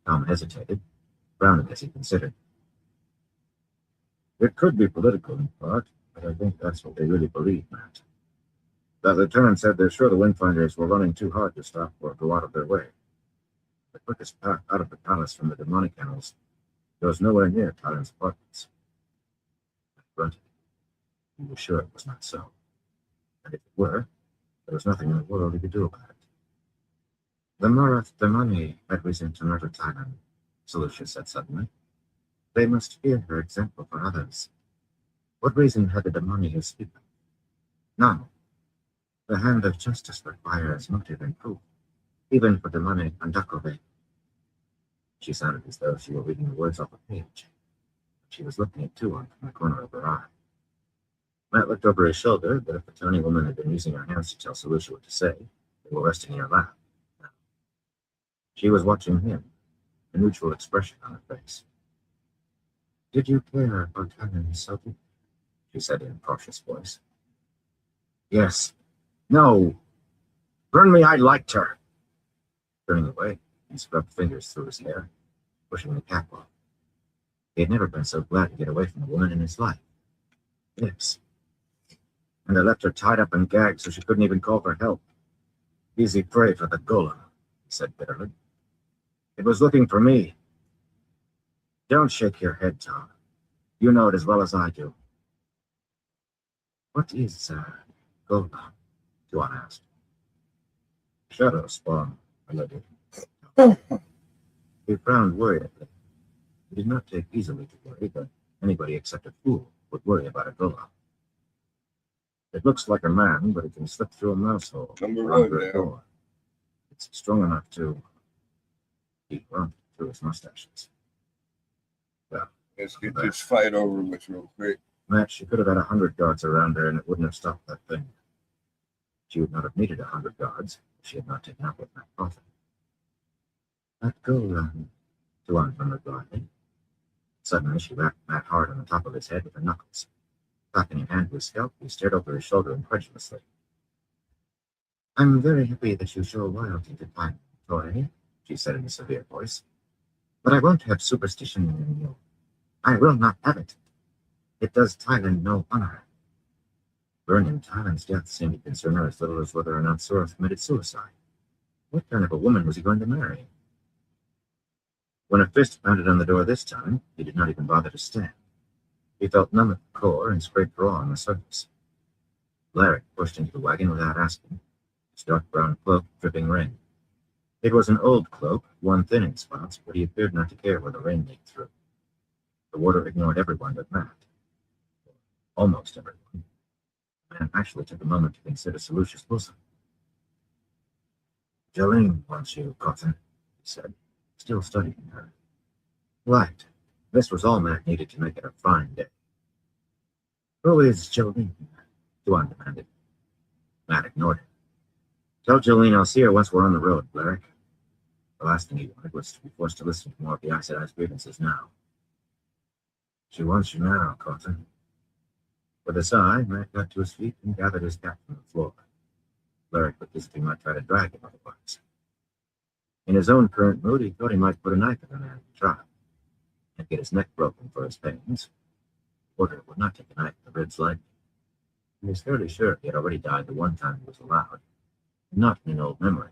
Tom hesitated, frowning as he considered. It could be political in part, but I think that's what they really believe, Matt. That lieutenant said they're sure the Windfinders were running too hard to stop or go out of their way. The quickest path out of the palace from the demonic kennels goes nowhere near Thailand's apartments. I grunted. He was sure it was not so. And if it were, there was nothing in the world he could do about it. The Marath Damani had reason to murder Thailand, Selucia said suddenly. They must fear her example for others. What reason had the Damani who speak of? None. The hand of justice requires motive and proof, even for Damani and Dakove. She sounded as though she were reading the words off a page. She was looking at Tuan from the corner of her eye. Matt looked over his shoulder, but if the tiny woman had been using her hands to tell Selucia what to say, they were resting in her lap. She was watching him, a neutral expression on her face. Did you care about having Sophie? She said in a cautious voice. Yes. No. Burn me, I liked her. Turning away, he scrubbed fingers through his hair, pushing the cap off. He had never been so glad to get away from a woman in his life. Yes. And I left her tied up and gagged so she couldn't even call for help. Easy prey for the golem, he said bitterly. It was looking for me. Don't shake your head, Tom. You know it as well as I do. What is, golem? Tuan asked. Shadow spawn, I let it. He frowned worriedly. He did not take easily to worry, but anybody except a fool would worry about a golem. It looks like a man, but it can slip through a mouse hole or under a door. It's strong enough to... He grunted through his mustaches. Well, let's get this fight over with real quick. Matt, she could have had 100 guards around her, and it wouldn't have stopped that thing. She would not have needed 100 guards if she had not taken up with that coffin. Let go, Tuan murmured blindly. Suddenly, she rapped Matt hard on the top of his head with her knuckles. Clapping her hand to his scalp, he stared over his shoulder incredulously. I'm very happy that you show loyalty to time, Troy, she said in a severe voice. But I won't have superstition in you. I will not have it. It does Thailand no honor. Vernon Thailand's death seemed to concern her as little as whether or not Surath committed suicide. What kind of a woman was he going to marry? When a fist pounded on the door this time, he did not even bother to stand. He felt numb at the core and scraped raw on the surface. Larrick pushed into the wagon without asking, his dark brown cloak dripping rain. It was an old cloak, worn thin in spots, but he appeared not to care where the rain leaked through. The water ignored everyone but Matt. Almost everyone. The man actually took a moment to consider Seleucius' bosom. Jolene wants you, Cotton, he said, still studying her. Right. This was all Matt needed to make it a fine day. Who is Jolene? Tuan demanded. Matt ignored him. Tell Jolene I'll see her once we're on the road, Larrick. The last thing he wanted was to be forced to listen to more of the Aes Sedai's grievances now. She wants you now, Cotton. With a sigh, Matt got to his feet and gathered his cap from the floor. Larrick looked as if he might try to drag him otherwise. In his own current mood, he thought he might put a knife in the man to try, and get his neck broken for his pains. Porter would not take a knife in the ribs lightly. He was fairly sure he had already died the one time he was allowed, and not in an old memory.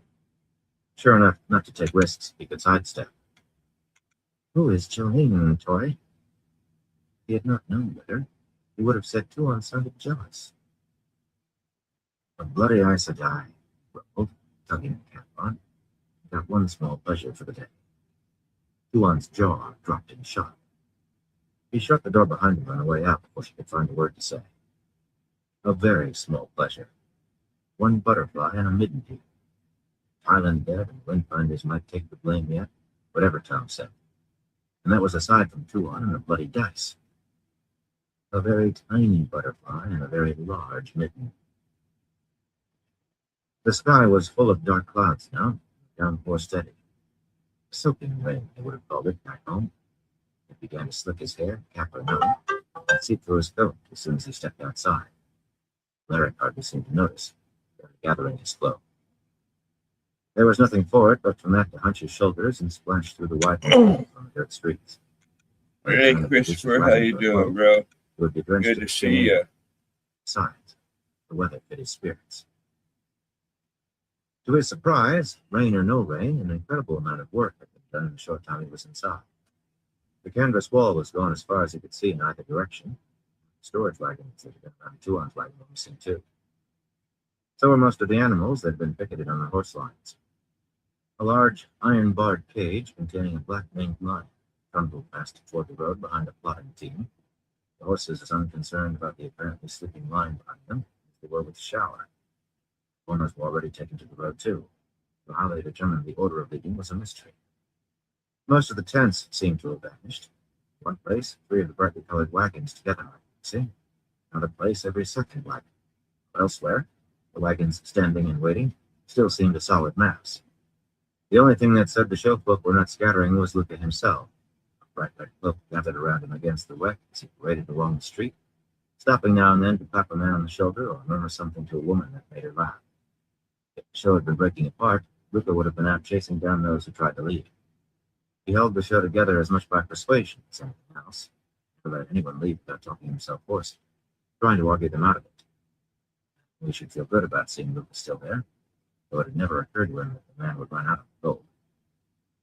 Sure enough, not to take risks he could sidestep. Who is Jolene, Toy? If he had not known better, he would have said Tuan sounded jealous. A bloody Aes Sedai, grumbled, tugging the cap on. Got one small pleasure for the day. Tuan's jaw dropped in shock. He shut the door behind him on the way out before she could find a word to say. A very small pleasure. One butterfly and a midden peak. Thailand dead and Windfinders might take the blame yet, whatever Tom said. And that was aside from Tuan and the bloody dice. A very tiny butterfly and a very large midden. The sky was full of dark clouds now, downpour steady. Soaking rain, they would have called it back home. It began to slick his hair, cap or no, and seep through his coat as soon as he stepped outside. Larrick hardly seemed to notice, gathering his flow. There was nothing for it but for Matt to hunch his shoulders and splash through the wide on the dirt streets. Hey, Christopher, how you doing, bro? Good to see you. Besides, the weather fit his spirits. To his surprise, rain or no rain, an incredible amount of work had been done in the short time he was inside. The canvas wall was gone as far as he could see in either direction. The storage wagons that had been around Tuan's wagon were missing too. So were most of the animals that had been picketed on the horse lines. A large iron-barred cage containing a black-maned lion trundled past toward the road behind a plotting team. The horses as unconcerned about the apparently sleeping lion behind them as they were with the shower. Owners were already taken to the road too, so how they determined the order of leading was a mystery. Most of the tents seemed to have vanished. One place, 3 of the brightly colored wagons together might be missing. Another place, every second wagon. Elsewhere, the wagons standing and waiting still seemed a solid mass. The only thing that said the show folk were not scattering was Luca himself. A bright red cloak gathered around him against the wet as he paraded along the street, stopping now and then to tap a man on the shoulder or murmur something to a woman that made her laugh. If the show had been breaking apart, Luca would have been out chasing down those who tried to leave. He held the show together as much by persuasion as anything else, never let anyone leave without talking himself hoarse, trying to argue them out of it. We should feel good about seeing Luca still there, though it had never occurred to him that the man would run out of gold.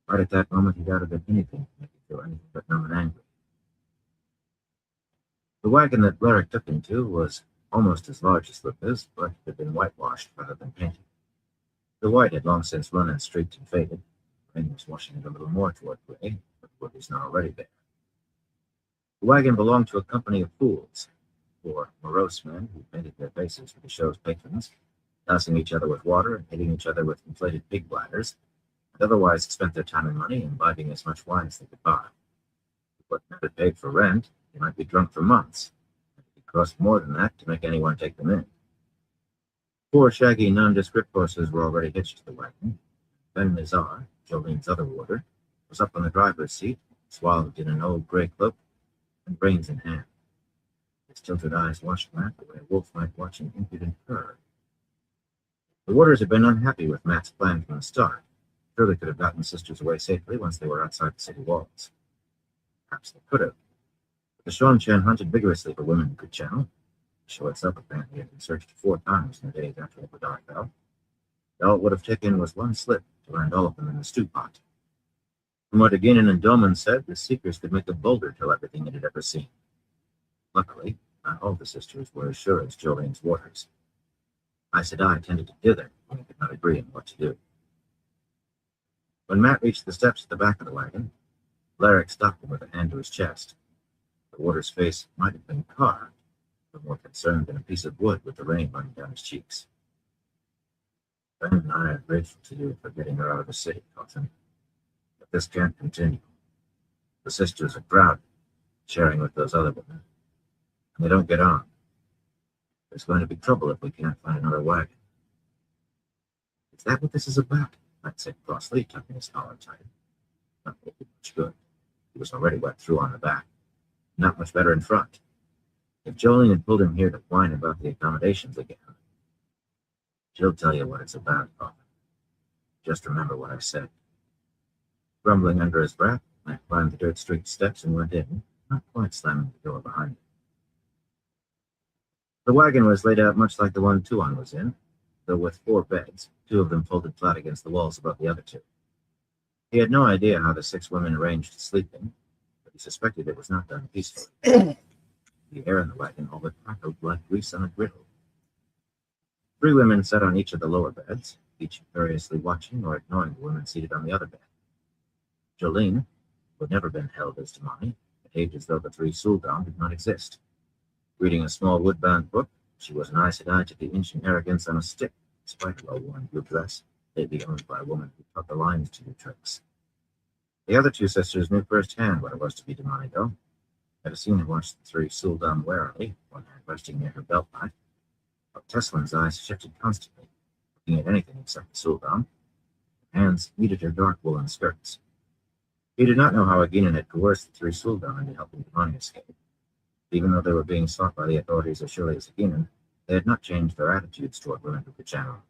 Right at that moment, he doubted that anything could make him feel anything but numb and angry. The wagon that Larrick took him to was almost as large as Luca's, but it had been whitewashed rather than painted. The white had long since run and streaked and faded. The rain was washing it a little more toward gray, but the wood was now already there. The wagon belonged to a company of fools, 4 morose men who painted their faces for the show's patrons, dousing each other with water and hitting each other with inflated pig bladders, and otherwise spent their time and money imbibing as much wine as they could buy. If what Matt had paid for rent, they might be drunk for months, and it could cost more than that to make anyone take them in. 4 shaggy, nondescript horses were already hitched to the wagon. Ben Nizar, Jolene's other warder, was up on the driver's seat, swathed in an old gray cloak, and reins in hand. His tilted eyes watched Matt the way a wolf might watch an impudent cur. The warders had been unhappy with Matt's plan from the start. Sure, they could have gotten the sisters away safely once they were outside the city walls. Perhaps they could have. But the Sean-Chen hunted vigorously for women who could channel. The show itself apparently had been searched 4 times in the days after the dark fell. All it would have taken was one slip to land all of them in the stew pot. From what Aginin and Dolman said, the seekers could make a boulder tell everything it had ever seen. Luckily, not all the sisters were as sure as Jolene's warders. Aes Sedai tended to dither when they could not agree on what to do. When Matt reached the steps at the back of the wagon, Larrick stopped him with a hand to his chest. The warder's face might have been carved, but more concerned than a piece of wood with the rain running down his cheeks. Ben and I are grateful to you for getting her out of the city, Cotton. But this can't continue. The sisters are proud, sharing with those other women, and they don't get on. There's going to be trouble if we can't find another wagon. Is that what this is about? Matt said crossly, tucking his collar tight. Not looking much good. He was already wet through on the back. Not much better in front. If Jolene had pulled him here to whine about the accommodations again, she'll tell you what it's about, Papa. Just remember what I said. Grumbling under his breath, Matt climbed the dirt-streaked steps and went in, not quite slamming the door behind him. The wagon was laid out much like the one Tuan was in, though with 4 beds, 2 of them folded flat against the walls above the other 2. He had no idea how the 6 women arranged sleeping, but he suspected it was not done peacefully. The air in the wagon all but crackled like grease on a griddle. 3 women sat on each of the lower beds, each variously watching or ignoring the women seated on the other bed. Jolene, who had never been held as Damani, behaved as though the 3 Sul'dam did not exist. Reading a small wood-bound book, she was an Aes Sedai to the ancient arrogance on a stick, despite a well-worn blue dress, lately owned by a woman who taught the lines to new tricks. The other 2 sisters knew firsthand what it was to be Damani, though. Had seen her watch the 3 Sul'dam warily, one hand resting near her belt knife. But Teslin's eyes shifted constantly, looking at anything except the Sul'dam. Her hands needed her dark woolen skirts. He did not know how Aginin had coerced the 3 Sul'dam into helping Damani escape. Even though they were being sought by the authorities as surely as Aginin, they had not changed their attitudes toward women who could channel.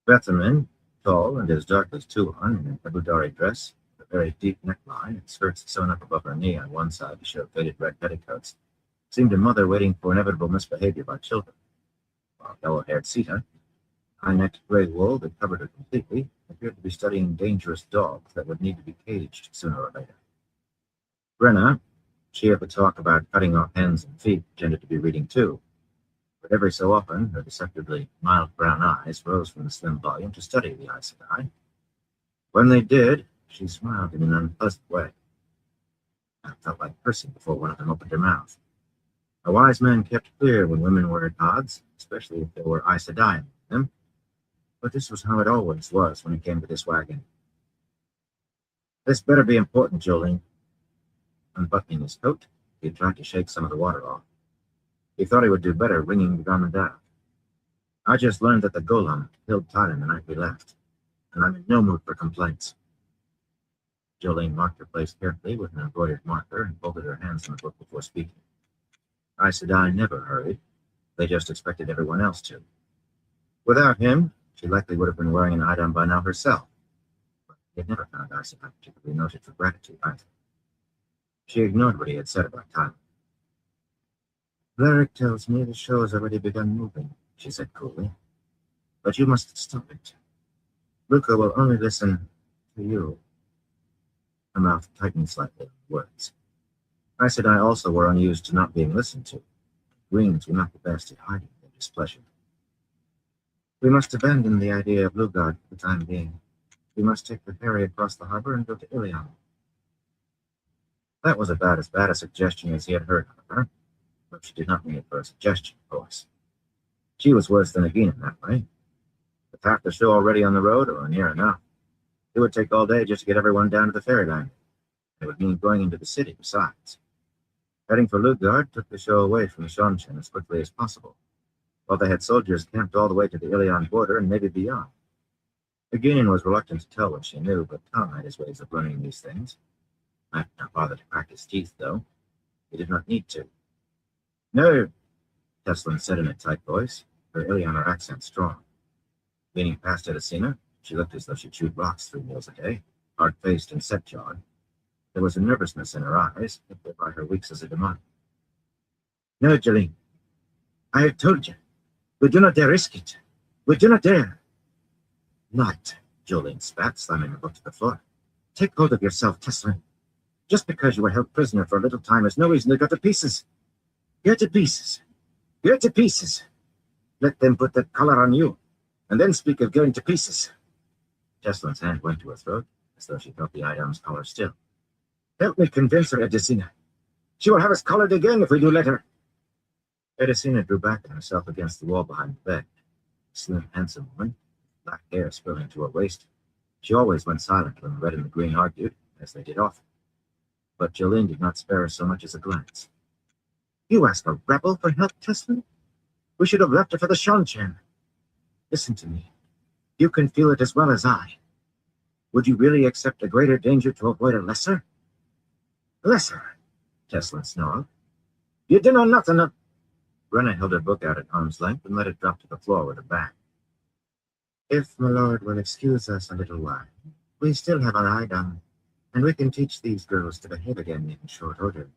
Bethamin, tall and as dark as Tuan in an Ebudari dress, with a very deep neckline and skirts sewn up above her knee on one side to show faded red petticoats, seemed a mother waiting for inevitable misbehavior by children, while yellow-haired Sita, high-necked gray wool that covered her completely, appeared to be studying dangerous dogs that would need to be caged sooner or later. Brenna, she of the talk about cutting off hands and feet, pretended to be reading too, but every so often her deceptively mild brown eyes rose from the slim volume to study the Aes Sedai. When they did, she smiled in an unpleasant way. I felt like cursing before one of them opened her mouth. A wise man kept clear when women were at odds, especially if there were Aes Sedai among them. But this was how it always was when it came to this wagon. This better be important, Jolene. Unbuttoning his coat, he tried to shake some of the water off. He thought he would do better wringing the garment out. I just learned that the Golem killed Titan the night we left, and I'm in no mood for complaints. Jolene marked her place carefully with an embroidered marker and folded her hands on the book before speaking. Aes Sedai never hurried. They just expected everyone else to. Without him, she likely would have been wearing an item by now herself. But he had never found Aes Sedai particularly noted for gratitude either. She ignored what he had said about time. Larrick tells me the show has already begun moving, she said coolly. But you must stop it. Luca will only listen to you. Her mouth tightened slightly on the words. Aes Sedai also were unused to not being listened to. Greens were not the best at hiding their displeasure. We must abandon the idea of Lugard for the time being. We must take the ferry across the harbor and go to Ilion. That was about as bad a suggestion as he had heard of her, but she did not mean it for a suggestion, of course. She was worse than Aginin that way. With half the show already on the road, or near enough, it would take all day just to get everyone down to the ferry line. It would mean going into the city besides. Heading for Lugard took the show away from the Sean-Chen as quickly as possible. while they had soldiers camped all the way to the Ilion border and maybe beyond. Aginian was reluctant to tell what she knew, but Tom had his ways of learning these things. Matt did not bother to crack his teeth, though. He did not need to. No, Teslin said in a tight voice, her Ilion accent strong. Leaning past Edicina, she looked as though she chewed rocks 3 meals a day, hard-faced and set-jawed. There was a nervousness in her eyes, hit by her weeks as a demonic. No, Jolene. I have told you. We do not dare risk it. We do not dare. Not, Jolene spat, slamming her book to the floor. Take hold of yourself, Teslin. Just because you were held prisoner for a little time is no reason to go to pieces. Go to pieces. Go to pieces. Let them put that collar on you, and then speak of going to pieces. Teslin's hand went to her throat, as though she felt the Idam's collar still. Help me convince her, Edicina. She will have us collared again if we do let her. Edicina drew back on herself against the wall behind the bed. A slim, handsome woman, black hair spilling to her waist. She always went silent when the red and the green argued, as they did often. But Jolene did not spare her so much as a glance. You ask a rebel for help, Teslin? We should have left her for the Shanchan. Listen to me. You can feel it as well as I. Would you really accept a greater danger to avoid a lesser? Lesser, Teslin snarled. You do know nothing of... Brenna held her book out at arm's length and let it drop to the floor with a bang. If my lord will excuse us a little while, we still have our eye done, and we can teach these girls to behave again in short order.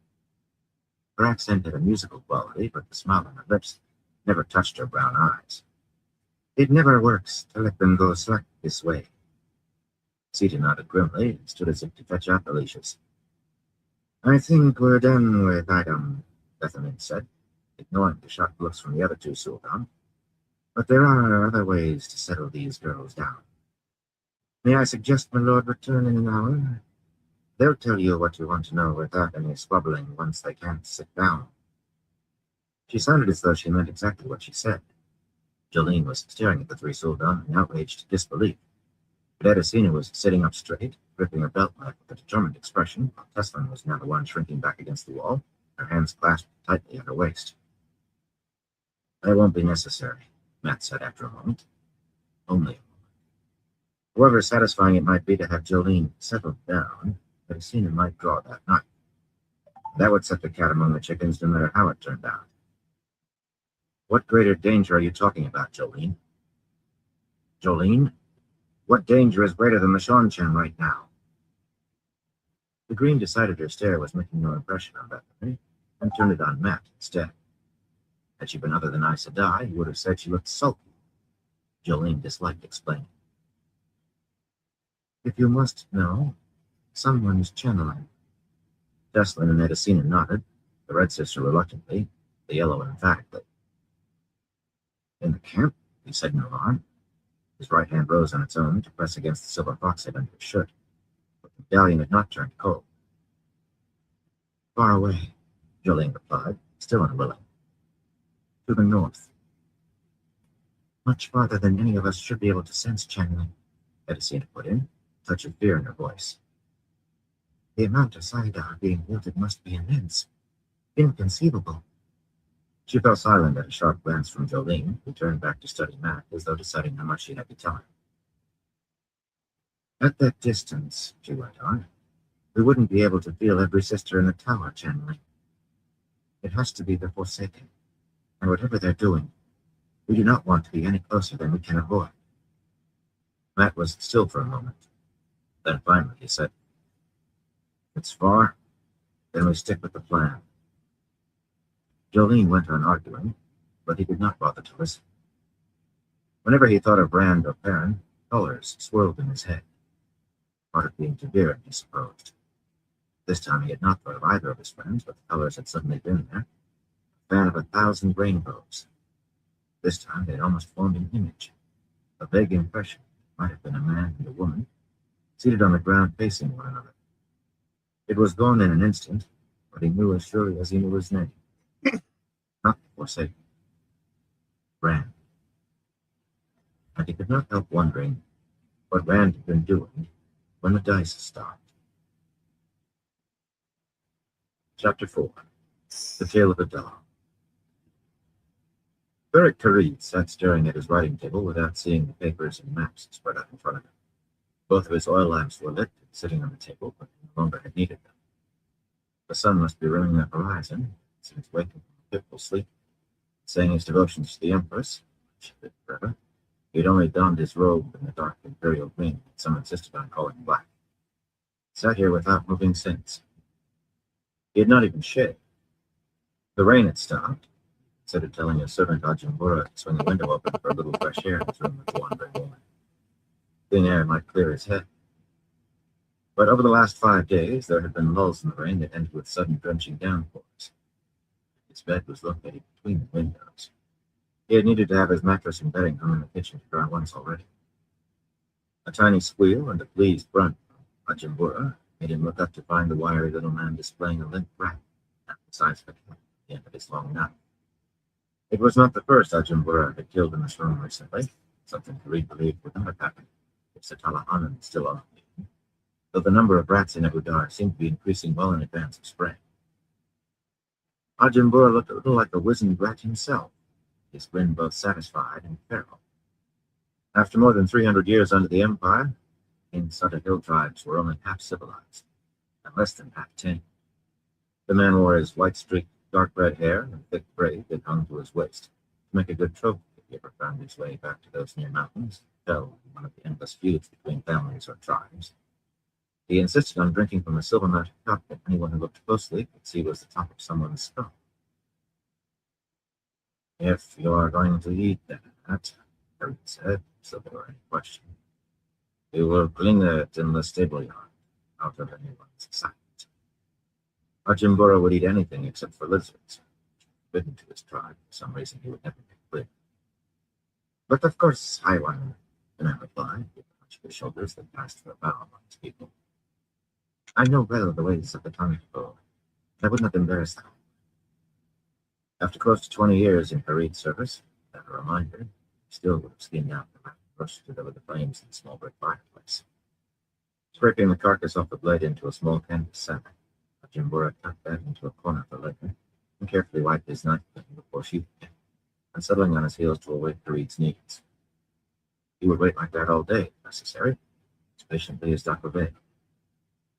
Her accent had a musical quality, but the smile on her lips never touched her brown eyes. It never works to let them go slack this way. Sita nodded grimly and stood as if to fetch out the leashes. I think we're done with Idam, Bethamin said, ignoring the shocked looks from the other 2 Sultan. But there are other ways to settle these girls down. May I suggest my lord return in an hour? They'll tell you what you want to know without any squabbling once they can't sit down. She sounded as though she meant exactly what she said. Jolene was staring at the 3 Sultan in outraged disbelief. But Edicina was sitting up straight, gripping her belt knife with a determined expression, while Teslin was now the one shrinking back against the wall, her hands clasped tightly at her waist. That won't be necessary, Matt said after a moment. Only a moment. However satisfying it might be to have Jolene settled down, Edicina might draw that knife. That would set the cat among the chickens no matter how it turned out. What greater danger are you talking about, Jolene? Jolene? What danger is greater than the Shanchan right now? The green decided her stare was making no impression on Bethany, and turned it on Matt instead. Had she been other than Aes Sedai, he would have said she looked sulky. Jolene disliked explaining. If you must know, someone is channeling. Teslin and Edicina nodded, the red sister reluctantly, the yellow emphatically. In the camp, he said in alarm. His right hand rose on its own to press against the silver fox head under his shirt, but the medallion had not turned cold. Far away, Jolene replied, still unwilling. To the north. Much farther than any of us should be able to sense channeling, Edicina put in, a touch of fear in her voice. The amount of Saidar being wielded must be immense, inconceivable. She fell silent at a sharp glance from Jolene, who turned back to study Matt, as though deciding how much she had to tell him. At that distance, she went on, we wouldn't be able to feel every sister in the tower channeling. It has to be the Forsaken, and whatever they're doing, we do not want to be any closer than we can avoid. Matt was still for a moment. Then finally he said, It's far, then we stick with the plan. Jolene went on arguing, but he did not bother to listen. Whenever he thought of Rand or Perrin, colors swirled in his head. Part of being Taviran, he supposed. This time he had not thought of either of his friends, but the colors had suddenly been there. A fan of 1,000 rainbows. This time they had almost formed an image, a vague impression that might have been a man and a woman, seated on the ground facing one another. It was gone in an instant, but he knew as surely as he knew his name. Not the Forsaken. Rand. And he could not help wondering what Rand had been doing when the dice stopped. Chapter 4. The Tale of a Dog. Pt.3 sat staring at his writing table without seeing the papers and maps spread out in front of him. Both of his oil lamps were lit and sitting on the table, but he no longer had needed them. The sun must be rimming the horizon, since waking from a fitful sleep, saying his devotions to the Empress, which had been forever. He had only donned his robe in the dark imperial green that some insisted on calling black. He sat here without moving since. He had not even shaved. The rain had stopped. Instead of telling his servant Ajimbura to swing the window open for a little fresh air, his room was warm very warm. Clean air might clear his head. But over the last 5 days, there had been lulls in the rain that ended with sudden drenching downpours. His bed was located between the windows. He had needed to have his mattress and bedding hung in the kitchen to dry once already. A tiny squeal and a pleased grunt from Ajimbura made him look up to find the wiry little man displaying a limp rat at the size of a cat at the end of his long knife. It was not the first Ajimbura had killed in this room recently, something Farid believed would not have happened if Satala Anand was still on the scene, though the number of rats in Agudar seemed to be increasing well in advance of spring. Ajimbura looked a little like a wizened rat himself, his grin both satisfied and feral. After more than 300 years under the Empire, the Sata hill tribes were only half civilized, and less than half tame. The man wore his white-streaked dark red hair and thick braid that hung to his waist to make a good trophy if he ever found his way back to those near mountains and fell in one of the endless feuds between families or tribes. He insisted on drinking from a silver-mounted cup that anyone who looked closely could see was the top of someone's skull. If you are going to eat that, Harry said, so there were any question, we will clean it in the stable yard, out of anyone's sight. Ajimbura would eat anything except for lizards, forbidden to his tribe for some reason he would never make clear. But of course I won, the man replied, with a hunch of his shoulders that passed for a bow among his people. I know well the ways of the tongue people. I would not embarrass them. After close to 20 years in Farid's service, as a reminder, he still would have skinned out the rat and roasted it over the flames in the small brick fireplace. Scraping the carcass off the blade into a small canvas sack, Ajimbura tucked that into a corner for later, and carefully wiped his knife before sheathing it, and settling on his heels to await Farid's needs. He would wait like that all day, if necessary, as patiently as Dr. Bay.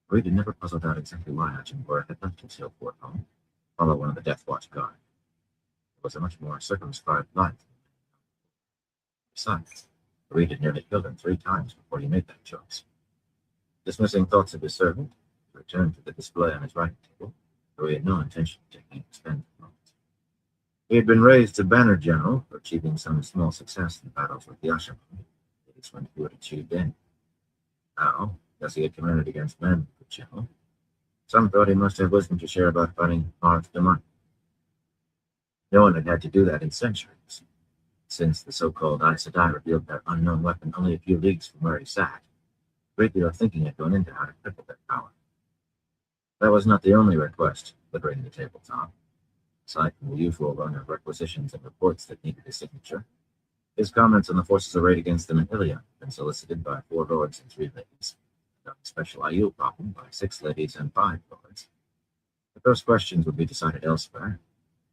Farid had never puzzled out exactly why Ajimbura had left his hill fort home, follow one of the Death Watch guard. It was a much more circumscribed life. Besides, Farid had nearly killed him 3 times before he made that choice. Dismissing thoughts of his servant, he returned to the display on his writing table, though he had no intention of taking a pen for the moment. He had been raised to banner general for achieving some small success in battles with the Ashaman, at least when he would achieve any. Now, as he had commanded against men with general, some thought he must have wisdom to share about fighting hard to money. No one had had to do that in centuries, since the so-called Aes Sedai revealed that unknown weapon only a few leagues from where he sat. A great deal of thinking had gone into how to cripple that power. That was not the only request liberating the tabletop. Aside from the usual run of requisitions and reports that needed his signature, his comments on the forces arrayed against them in Ilion had been solicited by 4 lords and 3 ladies, and on the special Aiel problem by 6 ladies and 5 lords. But those questions would be decided elsewhere,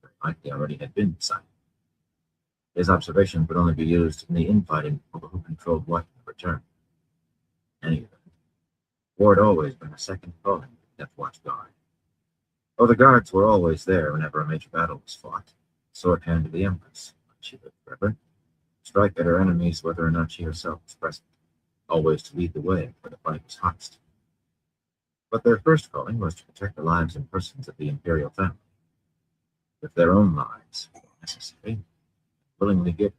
very likely already had been decided. His observations would only be used in the infighting over who controlled what in return. In any event, war had always been a second calling to the Death Watch Guard. Oh, the guards were always there whenever a major battle was fought, sword hand to the Empress, when she lived forever, strike at her enemies whether or not she herself was present, always to lead the way where the fight was hottest. But their first calling was to protect the lives and persons of the imperial family. If their own lives were necessary, willingly given.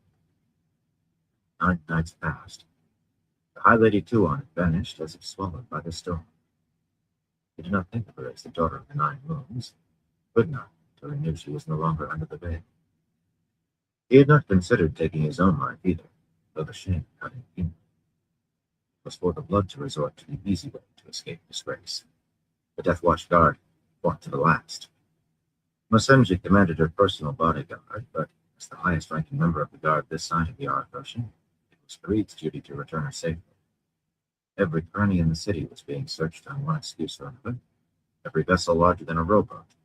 9 nights passed. The High Lady Tuon had vanished as if swallowed by the storm. He did not think of her as the daughter of the 9 moons, could not until he knew she was no longer under the veil. He had not considered taking his own life either, though the shame cut him keenly. It was for the blood to resort to the easy way to escape disgrace. The Death Watch Guard fought to the last. Mosenji commanded her personal bodyguard, but as the highest-ranking member of the guard this side of the Arth Ocean, it was Farid's duty to return her safely. Every cranny in the city was being searched on one excuse or another, every vessel larger than a rowboat,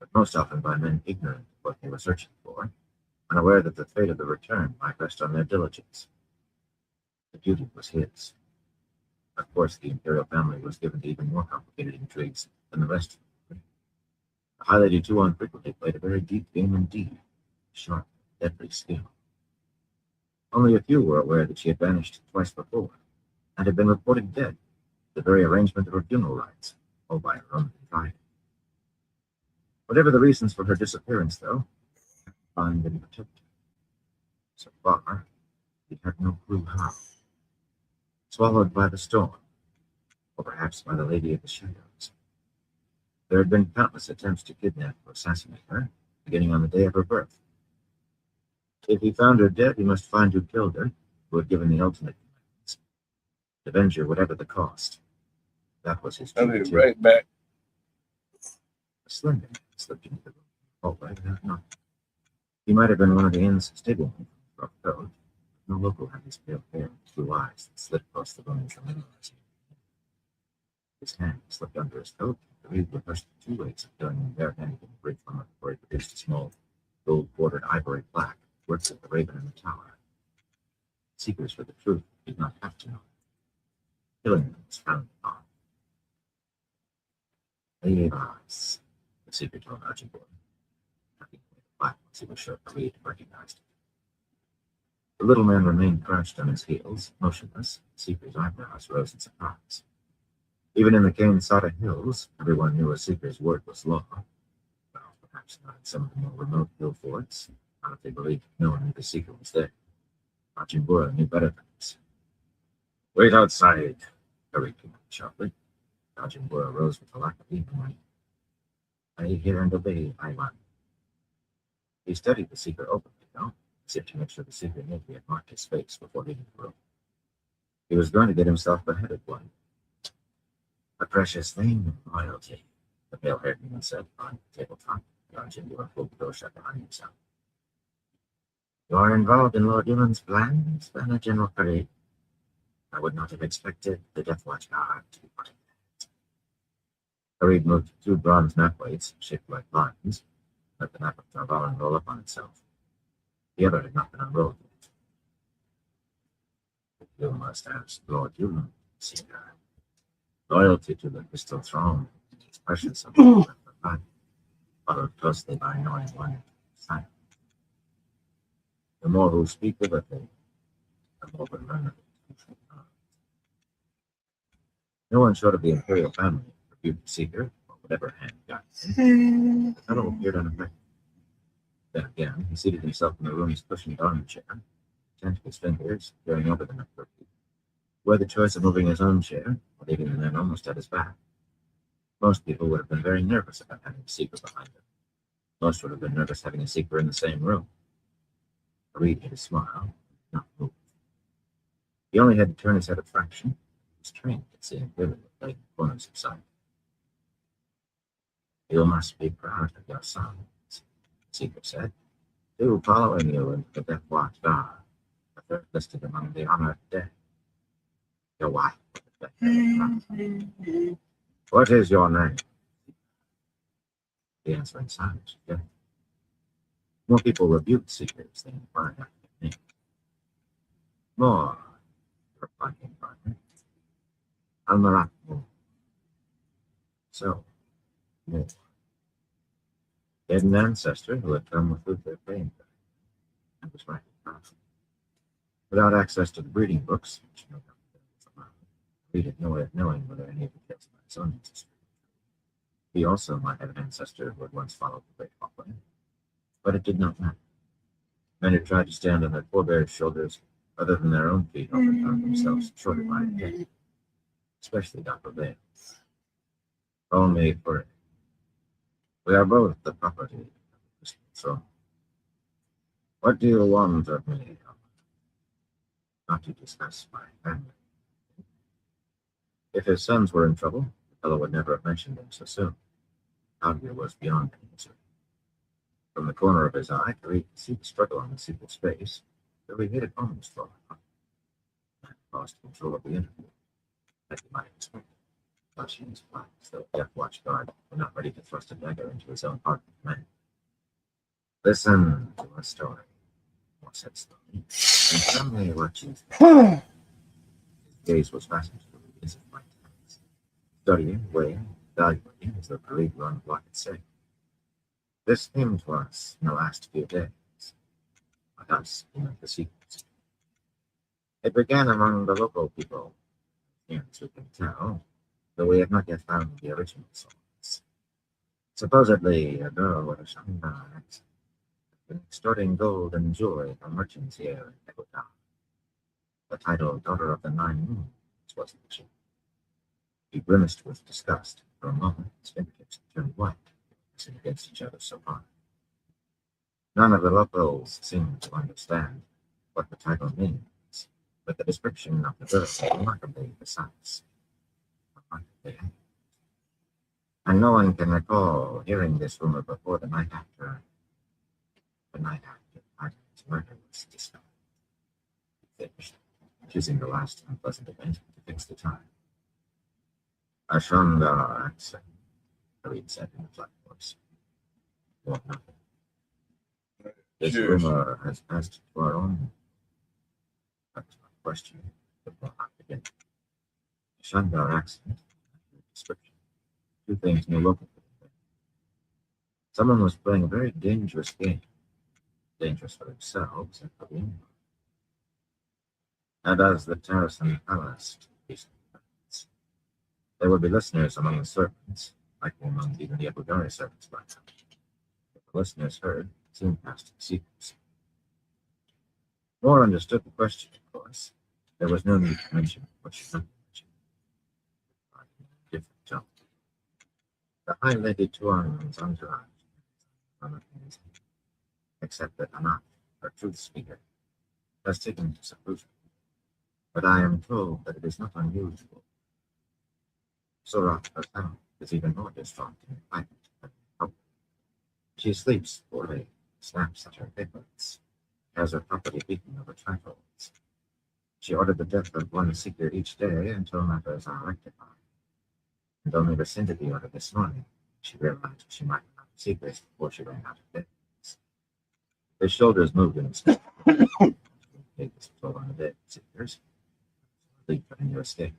but most often by men ignorant of what they were searching for, unaware that the fate of the return might rest on their diligence. The duty was his. Of course, the imperial family was given to even more complicated intrigues than the rest of them. The High Lady too unfrequently played a very deep game indeed, sharp, deadly skill. Only a few were aware that she had vanished twice before, and had been reported dead, the very arrangement of her funeral rites, all by her own contriving. Whatever the reasons for her disappearance, though, find and protect her. So far, he had no clue how. Swallowed by the storm, or perhaps by the Lady of the Shadows. There had been countless attempts to kidnap or assassinate her, beginning on the day of her birth. If he found her dead, he must find who killed her, who had given the ultimate commandments. Avenge her whatever the cost. That was his I'll duty. be right back. A slender man slipped into the room, hallway without knocking. He might have been one of the inn's stablemen from the road. No local had his pale hair and blue eyes that slipped across the room from memorizing. His hand slipped under his coat, and Reed reversed the 2 ways of filling him barehanded in the bridge from it before he produced a small, gold-bordered ivory plaque, works of the Raven in the Tower. Seekers for the truth did not have to know. Killing them was frowned upon. Levi's, the seeker told Archibald, tucking away the plaque once he was sure Reed recognized it. The little man remained crouched on his heels, motionless. The seeker's eyebrows rose in surprise. Even in the cane-sodded hills, everyone knew a seeker's word was law. Well, perhaps not in some of the more remote hill forts, not if they believed no one knew the seeker was there. Archibald knew better than this. Wait outside, Harry came sharply. Archibald rose with a lack of even. I hear and obey, Ivan. He studied the seeker openly, though, as if to make sure the seeker knew he had marked his face before leaving the room. He was going to get himself beheaded one. A precious thing, loyalty, the pale-haired man said on the tabletop, plunging into a full door shut behind himself. You are involved in Lord Ewan's plans, then a General Curry. I would not have expected the Death Watch guard to be putting that. Curry moved 2 bronze map weights, shaped like lines, let the map of Tarvalin roll up on itself. The other had not been unrolled yet. You must ask Lord Ewan, Seeker. Loyalty to the crystal throne is precious of the blood, followed closely by knowing one side. The more who speak of a thing, the more we learn of it. No one short of the imperial family rebuked the seeker, or whatever hand got him. The fellow appeared unaffected. Then again, he seated himself in the room's cushioned armchair, intent his fingers, peering over the network. Were the choice of moving his own chair, or leaving the man almost at his back. Most people would have been very nervous about having a seeker behind them. Most would have been nervous having a seeker in the same room. Reed hid a smile, not move. He only had to turn his head a fraction. He was trained at seeing clearly the plain corners of sight. You must be proud of your son, the seeker said. 2 following you into the Death Watch guard, the 3rd listed among the honored dead. Your wife. What is your name? The answer in silence. Yeah. More people rebuked seekers than inquired after their name. More, replied the inquirer. Almarak more. So, more. They had an ancestor who had come with Luther Payne and was recognized. Without access to the breeding books, which no doubt Reed had no way of knowing whether any of the tales about his own ancestry. He also might have an ancestor who had once followed the Great Hawkwind, but it did not matter. Men who tried to stand on their forebears' shoulders, other than their own feet, often found themselves shorted by a head, especially Dr. Vale. Only for it. We are both the property of the crystal throne. What do you want of me? Not to discuss my family. If his sons were in trouble, the fellow would never have mentioned them so soon. Claudia was beyond answer. From the corner of his eye, Reed could see the struggle on the sequel's face, though he hid it almost for a moment. And lost control of the interview, as he might have expected. Flashing his eyes, as though Death Watch guard were not ready to thrust a dagger into his own heart of man. Listen to a story, More said slowly. And tell me what you think. His gaze was fastened to the his white hands, studying, weighing, evaluating as the parade run block had said. This came to us in the last few days. By us, he meant the secrets. It began among the local people, as we can tell, though we have not yet found the original source. Supposedly, a girl with a shining eyes had been extorting gold and jewelry from merchants here in Ecuador. The title Daughter of the Nine Moons was mentioned. He grimaced with disgust. For a moment, his fingertips turned white, pressing against each other so hard. None of the locals seemed to understand what the title means, but the description of the girl was remarkably precise. And no one can recall hearing this rumor before the night after Ivan's murder was discovered. He finished, choosing the last unpleasant event to fix the time. Ashonda accent, Reed said in a flat voice. More nothing. This rumor has passed to our own. That's my question. But we'll not begin. Ashonda accent, description. Two things no local. Someone was playing a very dangerous game. Dangerous for themselves and for the enemy. And as the terrace and palace there would be listeners among the servants, likely among even the Ecuadorian servants by now. If the listeners heard, soon passed in secrecy. Moore understood the question, of course. There was no need to mention what she not mention. Different tone. The High Lady Tuan's entourage, except that Anat, her truth speaker, has taken disapproval. But I am told that it is not unusual. Surat herself is even more distraught in private than in public. She sleeps poorly, snaps at her favorites, has her property beaten over trifles. She ordered the death of one seeker each day until matters are rectified, and only rescinded the order this morning. She realized she might not have seekers before she ran out of days. His shoulders moved in his face. Take this toll on the dead seekers. Leave for any escape.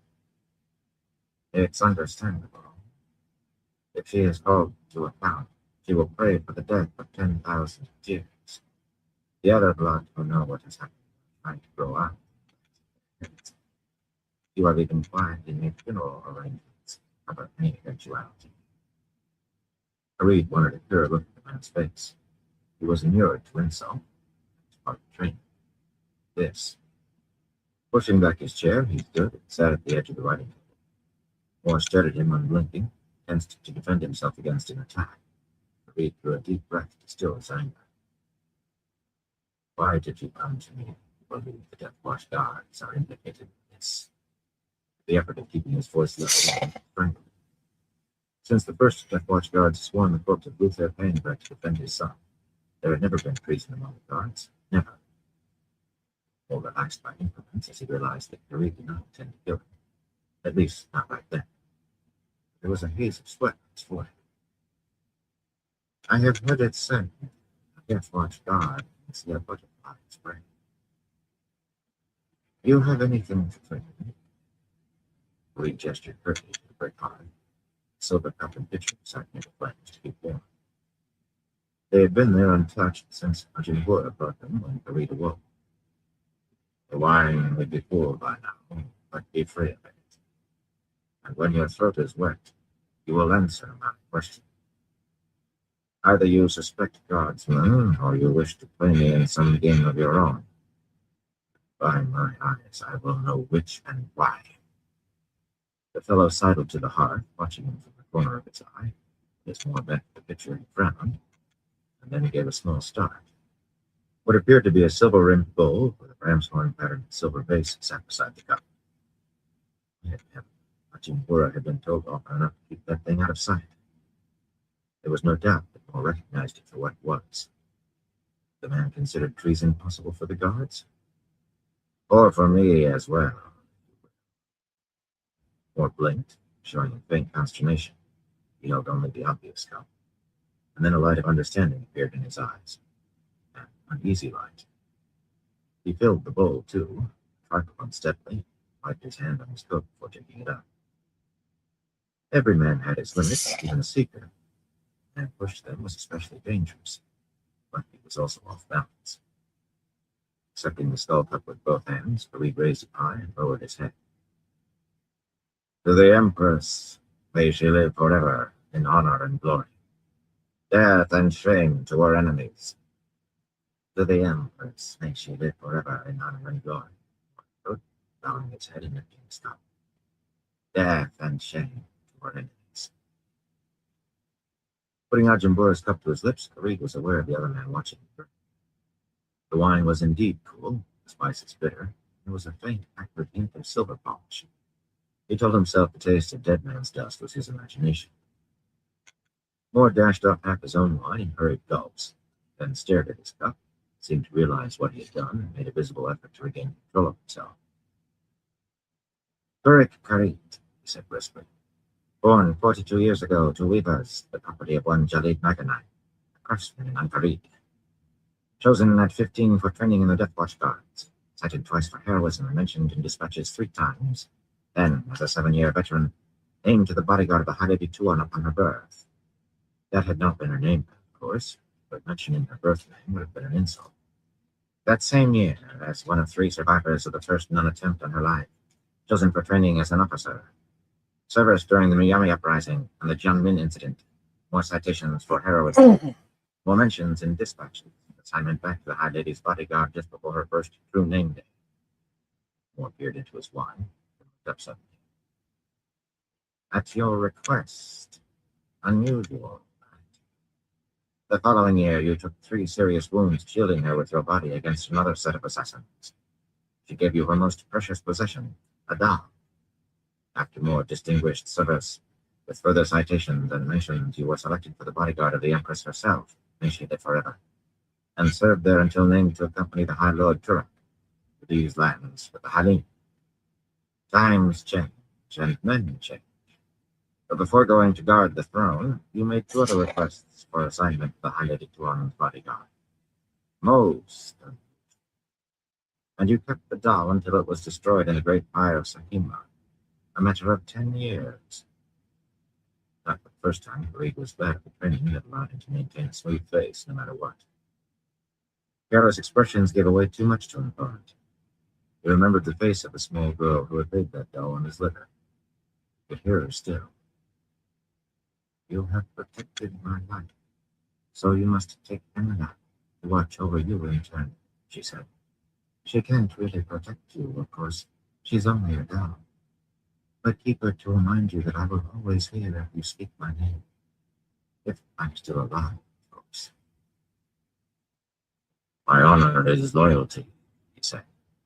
It's understandable. If she is called to account, she will pray for the death of 10,000 tears. The other blood will know what has happened, trying to grow up. You have even quietly made funeral arrangements about any eventuality. Reed wanted a clear look at the man's face. He was inured to insult. It was part of the training. This. Pushing back his chair, he stood and sat at the edge of the writing table. Moore stared at him unblinking, tensed to defend himself against an attack. Reed drew a deep breath to still his anger. Why did you come to me? Believe the Death Watch guards are implicated in this. The effort of keeping his voice level strangled. Since the first Death Watch guards sworn the corpse of Luther Painberg to defend his son, there had never been treason among the guards. Never. More relaxed by impotence as he realized that Reed did not intend to kill him. At least, not right then. There was a haze of sweat on his forehead. I have heard it said that a Death Watch guard can see a butterfly in its brain. You have anything to trade me? Reed gestured curtly to the brick hearth. Silver cup and pitcher sat near the flames to keep warm. They had been there untouched since Ajimbura brought them when Reed awoke. The wine would be full by now, but be free of it. And when your throat is wet, you will answer my question. Either you suspect guardsmen, or you wish to play me in some game of your own. By my eyes, I will know which and why. The fellow sidled to the hearth, watching him from the corner of its eye. As Moore bent the pitcher, he frowned, and then he gave a small start. What appeared to be a silver-rimmed bowl with a ram's horn patterned silver vase sat beside the cup. Ajimbura had been told often enough to keep that thing out of sight. There was no doubt that Moore recognized it for what it was. The man considered treason possible for the guards? Or for me as well. Moore blinked, showing a faint consternation. He held only the obvious cup. And then a light of understanding appeared in his eyes. An uneasy light. He filled the bowl, too, a trifle unsteadily, wiped his hand on his coat before taking it up. Every man had his limits, even a seeker, and push them was especially dangerous, but he was also off balance. Accepting the skull cup with both hands, Farid raised it high and lowered his head. To the Empress, may she live forever in honor and glory. Death and shame to her enemies. To the Empress, may she live forever in honor and glory. Bowing its head and lifting his cup. Death and shame to her enemies. Putting Ajumbura's cup to his lips, Farid was aware of the other man watching him. The wine was indeed cool, the spices bitter. There was a faint, acrid hint of silver polish. He told himself the taste of dead man's dust was his imagination. Moore dashed off half his own wine in hurried gulps, then stared at his cup, seemed to realize what he had done, and made a visible effort to regain control of himself. Turik Karit, he said briskly. Born 42 years ago to weavers, the property of one Jalid Maganai, a craftsman in Ankarid. Chosen at 15 for training in the Death Watch Guards, cited twice for heroism and mentioned in dispatches 3 times. Then, as a 7-year veteran, named to the bodyguard of the High Lady Tuan upon her birth. That had not been her name, of course, but mentioning her birth name would have been an insult. That same year, as one of 3 survivors of the first non-attempt on her life, chosen for training as an officer. Service during the Miami Uprising and the Jianmin incident. More citations for heroism. More mentions in dispatches. Assignment back to the High Lady's bodyguard just before her first true name day. Moore peered into his wine and looked up suddenly. At your request. Unusual. The following year, you took 3 serious wounds, shielding her with your body against another set of assassins. She gave you her most precious possession, a doll. After more distinguished service, with further citations and mentions, you were selected for the bodyguard of the Empress herself, may she live forever, and served there until named to accompany the High Lord Turak to these lands with the Halim. Times change, and men change. But before going to guard the throne, you made 2 other requests for assignment to the High Lady Tuan's bodyguard. Most unusual. And you kept the doll until it was destroyed in the Great Fire of Sakima. A matter of 10 years. Not the first time Farid was glad of the training that allowed him to maintain a smooth face no matter what. Kara's expressions gave away too much to him apart. He remembered the face of the small girl who had laid that doll on his litter. He could hear her still. You have protected my life, so you must take Emina to watch over you in turn, she said. She can't really protect you, of course. She's only a doll. But keep her to remind you that I will always hear if you speak my name. If I'm still alive, of course. My honor is loyalty, he said,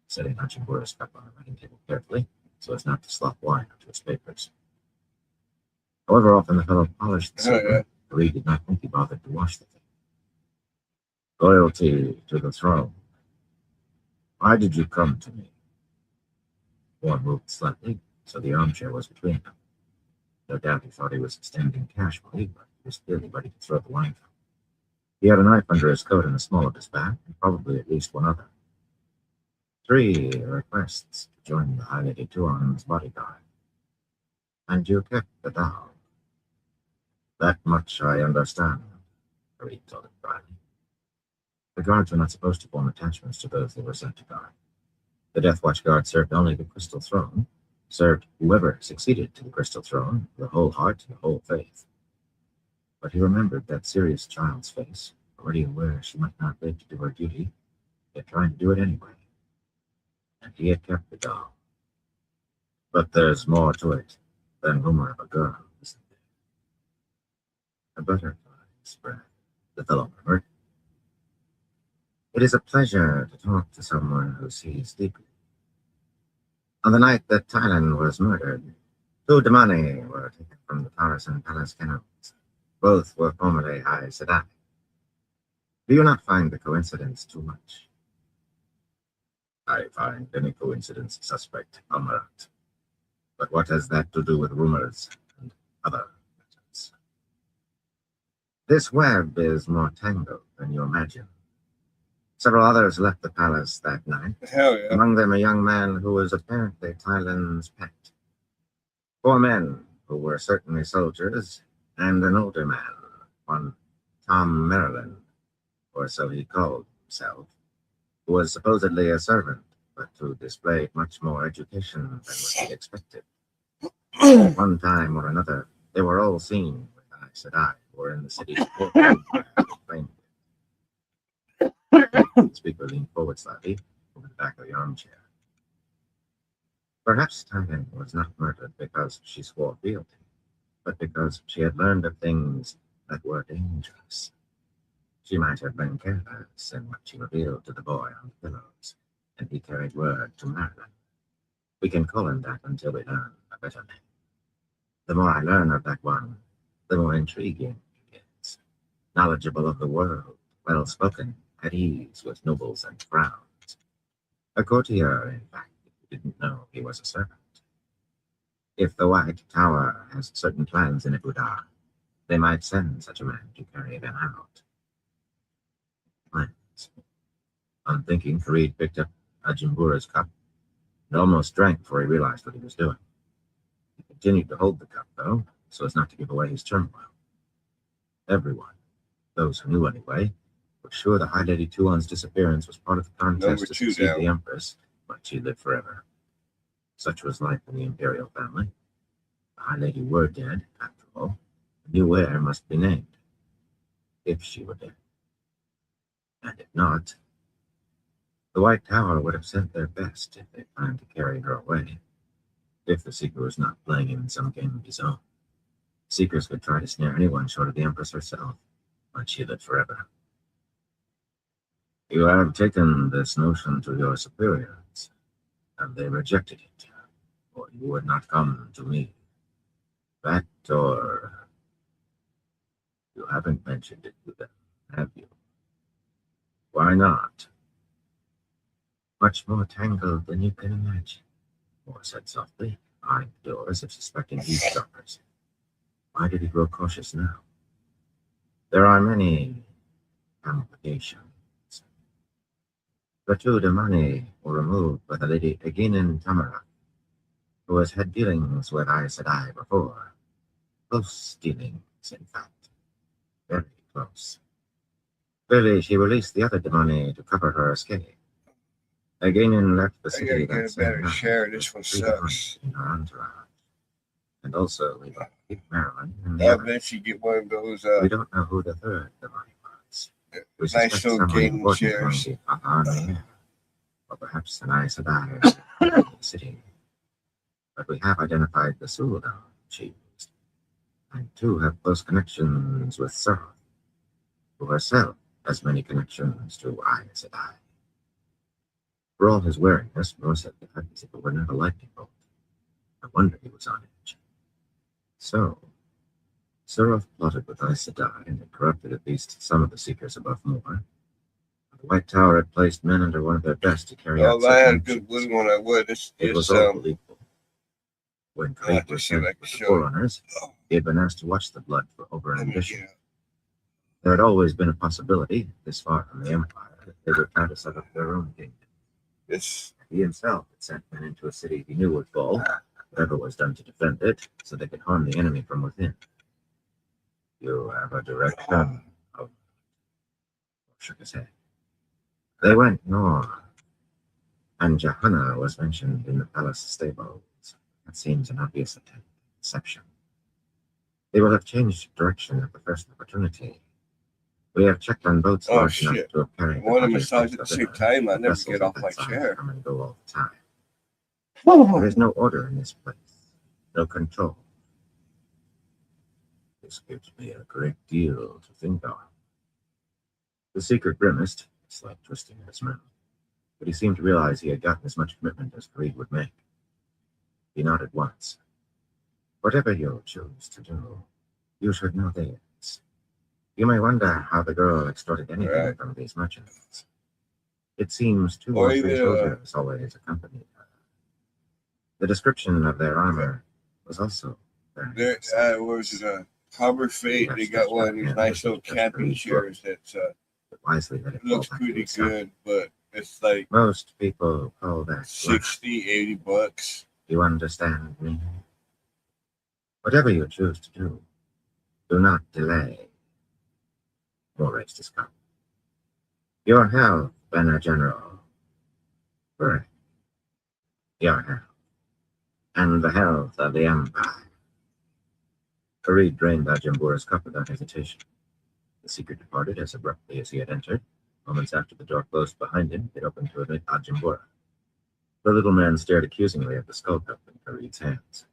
setting Ajumbura's cup on the writing table carefully, so as not to slop wine onto his papers. However often the fellow polished the silver, Farid did not think he bothered to wash the thing. Loyalty to the throne. Why did you come to me? One moved slightly, so the armchair was between them. No doubt he thought he was standing casually, but he was clearly ready to throw the wine cup. He had a knife under his coat in the small of his back, and probably at least 1 other. 3 requests to join the High Lady Tuan's bodyguard. And you kept the doll. That much I understand, Farid told him dryly. The guards were not supposed to form attachments to those they were sent to guard. The Death Watch guard served only the Crystal Throne, served whoever succeeded to the Crystal Throne, the whole heart and the whole faith. But he remembered that serious child's face, already aware she might not live to do her duty, yet trying to do it anyway. And he had kept the doll. But there's more to it than rumor of a girl, isn't there? A butterfly's breath, the fellow murmured. It is a pleasure to talk to someone who sees deeply. On the night that Thailand was murdered, 2 Damani were taken from the Tarasan Palace kennels. Both were formerly High Sadai. Do you not find the coincidence too much? I find any coincidence suspect, Amarat. But what has that to do with rumors and other matters? This web is more tangled than you imagine. Several others left the palace that night, Hell yeah. among them a young man who was apparently Tylen's pet. 4 men who were certainly soldiers, and an older man, one Tom Maryland, or so he called himself, who was supposedly a servant, but who displayed much more education than was to be expected. At one time or another, they were all seen with Aes Sedai, or in the city's port. The speaker leaned forward slightly over the back of the armchair. Perhaps Tylen was not murdered because she swore fealty, but because she had learned of things that were dangerous. She might have been careless in what she revealed to the boy on the pillows, and he carried word to Maryland. We can call him that until we learn a better name. The more I learn of that one, the more intriguing he is. Knowledgeable of the world, well-spoken, at ease with nobles and crowns. A courtier, in fact, if you didn't know he was a servant. If the White Tower has certain plans in Ibudar, they might send such a man to carry them out. Plans. Unthinking, Farid picked up Ajimbura's cup and almost drank before he realized what he was doing. He continued to hold the cup, though, so as not to give away his turmoil. Everyone, those who knew anyway, were sure the High Lady Tuon's disappearance was part of the contest to succeed the Empress, but she lived forever. Such was life in the Imperial family. The High Lady were dead, after all. The new heir must be named. If she were dead. And if not, the White Tower would have sent their best if they planned to carry her away. If the Seeker was not playing in some game of his own. Seekers could try to snare anyone short of the Empress herself, but she lived forever. You have taken this notion to your superiors, and they rejected it, or you would not come to me. That, or you haven't mentioned it to them, have you? Why not? Much more tangled than you can imagine, Moore said softly, eyeing the door as if suspecting eavesdroppers. Why did he grow cautious now? There are many ramifications. The 2 Damani were removed by the Lady Eginin Tamara, who has had dealings with Aes Sedai before. Close dealings, in fact. Very close. Clearly, she released the other Damani to cover her escape. Eginin left the city that same night. Share. This one sucks. In her entourage. And also, we got Maryland. I bet you get one of those. We don't know who the third Damani was. We Nice little gaming shares. Or perhaps an Aes Sedai in the city. But we have identified the Sul'dan she used, and 2 have close connections with Seraph, who herself has many connections to Aes Sedai. For all his wariness, Moore said that as if it were not a lightning bolt. No wonder he was on edge. So, Seraph plotted with Aes Sedai and had corrupted at least some of the Seekers above Moore. The White Tower had placed men under one of their best to carry out. I had a good one. I would. It was all believable. When Creed was sent with the Forerunners, he had been asked to watch the blood for over-ambition. There had always been a possibility, this far from the Empire, that they would try to set up their own kingdom. He himself had sent men into a city he knew would fall, whatever was done to defend it, so they could harm the enemy from within. You have a direction of... shook his head. They went north, and Jahanna was mentioned in the palace stables. That seems an obvious deception. They will have changed direction at the first opportunity. We have checked on boats large enough to have carried. I want to massage at the same time. I never get off my chair. Come and go all the time. There is no order in this place, no control. This gives me a great deal to think on. The Seeker grimaced, a slight twisting of his mouth, but he seemed to realize he had gotten as much commitment as Creed would make. He nodded once. Whatever you choose to do, you should know this. You may wonder how the girl extorted anything from these merchants. It seems 2 or 3 soldiers always accompanied her. The description of their armor was also very was it a Harbor Fate? They got one of these nice little camping chairs that's wisely let it fall Looks back to pretty its side. good, but it's like Most people call that 60, 80 bucks. You understand me? Whatever you choose to do not delay. More raised his cup. Your health, Banner General. Correct. Your health. And the health of the Empire. Farid drained Ajimbura's cup without hesitation. The seeker departed as abruptly as he had entered. Moments after the door closed behind him, it opened to admit Ajimbura. The little man stared accusingly at the skull cup in Farid's hands.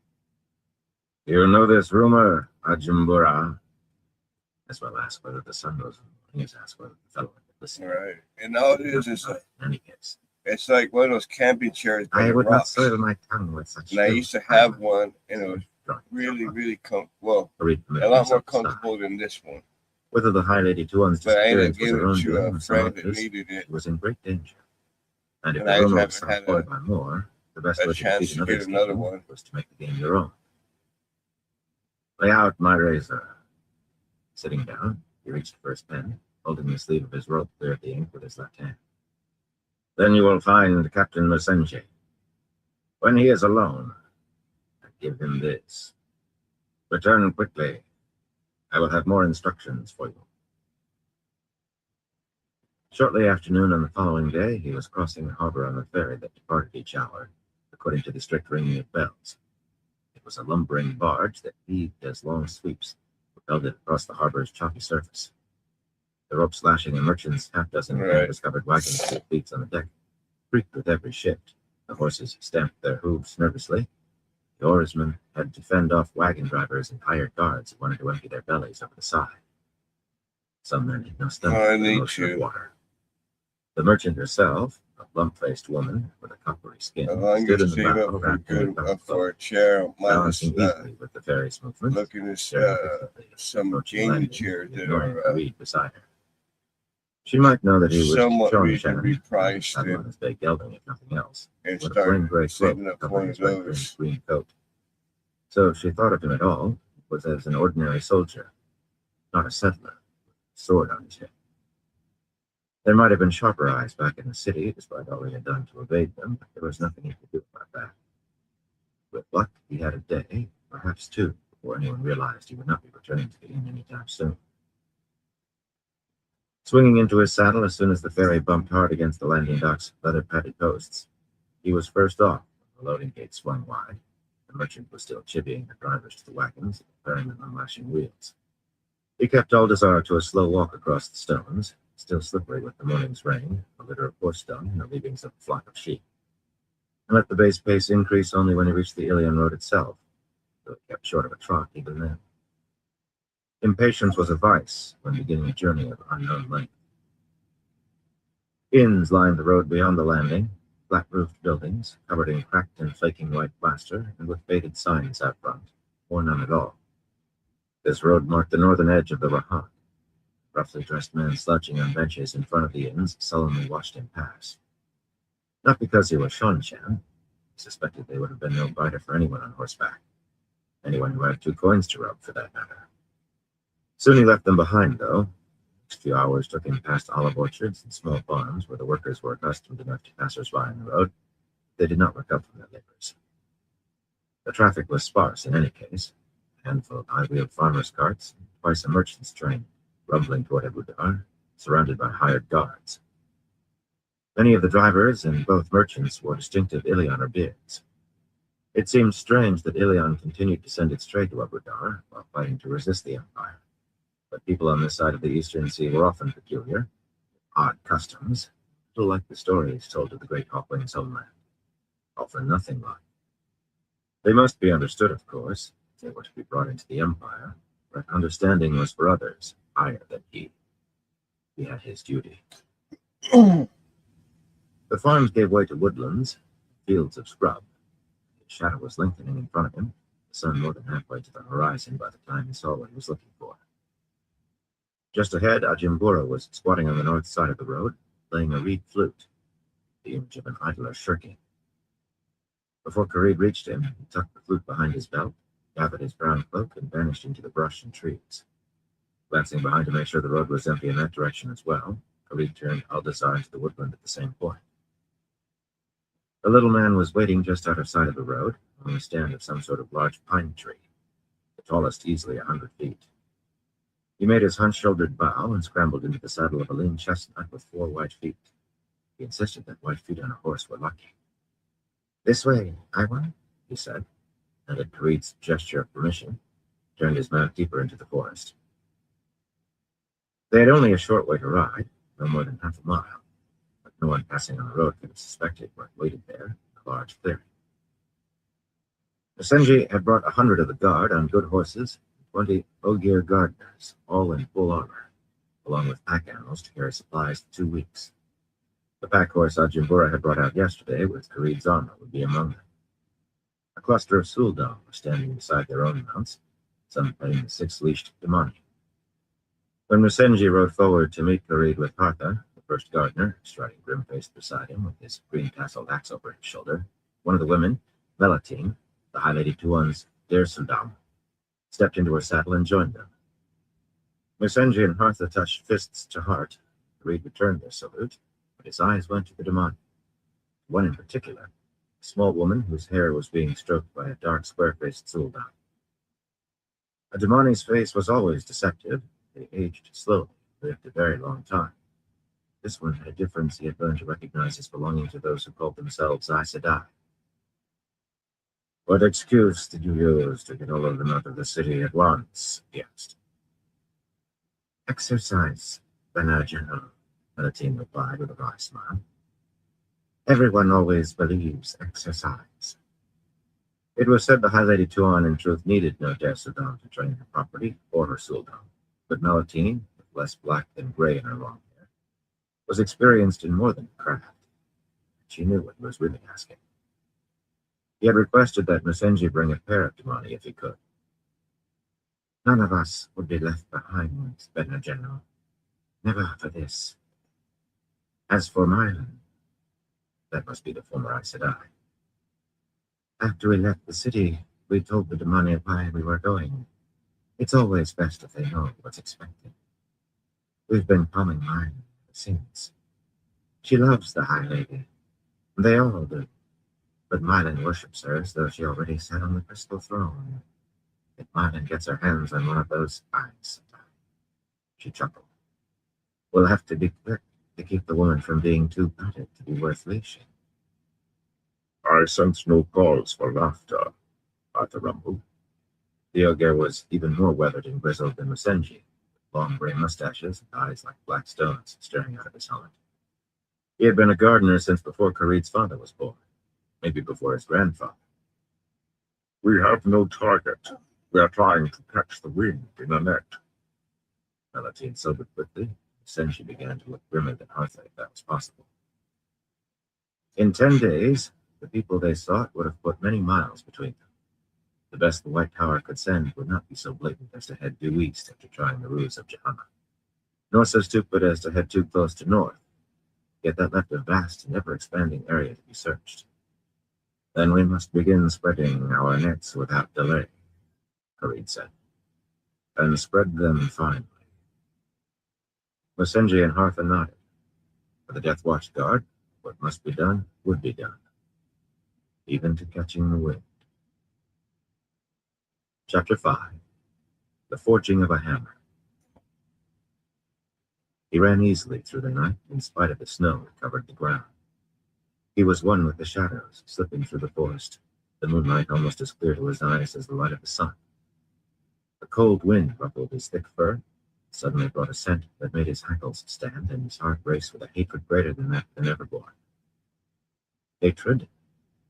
You know this rumor, Ajimbura? As well ask whether the sun rose in the morning as ask whether the fellow had listened. Right. And all it is in any case. It's like one of those camping chairs. I would rocks. not soil my tongue with such. And I used to have one, and it was really comfortable. Well, a lot more comfortable than this one. Whether the High Lady Tuan's disappearance was her own doing or friend that needed it. She was in great danger. And if And the I rumor haven't was had supported by more, the best way to chance defeat to get another one was to make the game your own. Lay out my razor. Sitting down, he reached for his pen, holding the sleeve of his robe clear of the ink with his left hand. Then you will find Captain Musenji. When he is alone, I give him this. Return quickly. I will have more instructions for you. Shortly after noon on the following day, he was crossing the harbor on the ferry that departed each hour, according to the strict ringing of bells. It was a lumbering barge that heaved as long sweeps propelled it across the harbor's choppy surface. The ropes lashing a merchant's half-dozen canvas-covered wagons to the fleets on the deck creaked with every shift. The horses stamped their hooves nervously. The oarsmen had to fend off wagon drivers and hired guards who wanted to empty their bellies over the side. Some men had no stomach for the motion of water. The merchant herself, a plump-faced woman with a coppery skin, stood in the bow, wrapped in a for a chair, balancing easily with the ferry's movement. Looking at some gaming chairs that are beside her. She might know that he was somewhat showing reasonably Shannon, priced on his big gelding, if nothing else, and with a plain gray cloak setting up covering one his of wet those. green coat. So if she thought of him at all, it was as an ordinary soldier, not a settler, with a sword on his head. There might have been sharper eyes back in the city, despite all he had done to evade them, but there was nothing he could do about that. With luck, he had a day, perhaps two, before anyone realized he would not be returning to the inn anytime soon. Swinging into his saddle as soon as the ferry bumped hard against the landing dock's leather-padded posts, he was first off when the loading gate swung wide. The merchant was still chivying the drivers to the wagons, preparing them on lashing wheels. He kept Aldazar to a slow walk across the stones, still slippery with the morning's rain, a litter of horse dung, and the leavings of a flock of sheep, and let the base pace increase only when he reached the Ilion road itself, though he kept short of a trot even then. Impatience was a vice when beginning a journey of unknown length. Inns lined the road beyond the landing, flat-roofed buildings, covered in cracked and flaking white plaster, and with faded signs out front, or none at all. This road marked the northern edge of the Rahat. Roughly dressed men slouching on benches in front of the inns sullenly watched him pass. Not because he was Shanshan. He suspected they would have been no brighter for anyone on horseback. Anyone who had 2 coins to rub, for that matter. Soon he left them behind, though. The next few hours took him past olive orchards and small farms where the workers were accustomed enough to passers-by on the road. They did not look up from their labors. The traffic was sparse in any case. A handful of high-wheeled farmers' carts, and twice a merchant's train, rumbling toward Ebudar, surrounded by hired guards. Many of the drivers and both merchants wore distinctive Ilion or beards. It seemed strange that Ilion continued to send its trade to Ebudar while fighting to resist the Empire. But people on this side of the Eastern Sea were often peculiar, odd customs, a little like the stories told of the great Hawkwing's homeland. Often nothing like. They must be understood, of course, if they were to be brought into the Empire, but understanding was for others, higher than he. He had his duty. The farms gave way to woodlands, fields of scrub. His shadow was lengthening in front of him, the sun more than halfway to the horizon by the time he saw what he was looking for. Just ahead, Ajimbura was squatting on the north side of the road, playing a reed flute, the image of an idler shirking. Before Khalid reached him, he tucked the flute behind his belt, gathered his brown cloak, and vanished into the brush and trees. Glancing behind to make sure the road was empty in that direction as well, Kareed turned Aldazar into the woodland at the same point. The little man was waiting just out of sight of the road, on the stand of some sort of large pine tree, the tallest easily 100 feet. He made his hunch-shouldered bow and scrambled into the saddle of a lean chestnut with 4 white feet. He insisted that white feet on a horse were lucky. "This way, Iwan," he said, and at Kareed's gesture of permission, turned his mount deeper into the forest. They had only a short way to ride, no more than half a mile, but no one passing on the road could have suspected what waited there in a large clearing. Musenji had brought 100 of the guard on good horses, 20 Ogier gardeners, all in full armor, along with pack animals to carry supplies for 2 weeks. The pack horse Ajimbura had brought out yesterday with Kareed's armor would be among them. A cluster of Suldam were standing beside their own mounts, some petting the 6-leashed Damani. When Musenji rode forward to meet Kareed with Partha, the first gardener, striding grim-faced beside him with his green-tasseled axe over his shoulder, one of the women, Melatine, the High Lady Tuan's dear Suldam, stepped into her saddle and joined them. Musenji and Partha touched fists to heart. Kareed returned their salute, but his eyes went to the Damani. One in particular, a small woman whose hair was being stroked by a dark, square-faced Suldam. A Damani's face was always deceptive. They aged slowly, lived a very long time. This one had a difference he had learned to recognize as belonging to those who called themselves Aes Sedai. "What excuse did you use to get all of them out of the city at once?" he asked. "Exercise, Bana General," Melatine replied with a wry smile. "Everyone always believes exercise." It was said the High Lady Tuan in truth needed no Der Sudan to train her property or her Suldam, but Melatine, with less black than gray in her long hair, was experienced in more than craft. She knew what he was really asking. He had requested that Musenji bring a pair of Damani if he could. "None of us would be left behind, Bena General. Never for this. As for Mylan," that must be the former Aes Sedai, "after we left the city, we told the Damani why we were going. It's always best if they know what's expected. We've been calling Mylan ever since. She loves the High Lady. They all do. But Mylan worships her as though she already sat on the crystal throne. If Mylan gets her hands on one of those eyes," she chuckled, "we'll have to be quick to keep the woman from being too gutted to be worth leashing." "I sense no cause for laughter," Arthur rumbled. The Ogier was even more weathered and grizzled than Musenji, with long gray mustaches and eyes like black stones staring out of his helmet. He had been a gardener since before Kareed's father was born, maybe before his grandfather. "We have no target. We are trying to catch the wind in a net." Melatine sobered quickly. Musenji began to look grimmer than Arthur, if that was possible. In 10 days, the people they sought would have put many miles between them. The best the White Tower could send would not be so blatant as to head due east after trying the ruse of Johanna, nor so stupid as to head too close to north, yet that left a vast and ever-expanding area to be searched. "Then we must begin spreading our nets without delay," Kareed said, "and spread them finely." Musenji and Hartha nodded. For the Death Watch Guard, what must be done would be done, even to catching the wind. Chapter 5. The Forging of a Hammer. He ran easily through the night, in spite of the snow that covered the ground. He was one with the shadows, slipping through the forest, the moonlight almost as clear to his eyes as the light of the sun. A cold wind ruffled his thick fur, suddenly brought a scent that made his hackles stand and his heart race with a hatred greater than that of the Neverborn. Hatred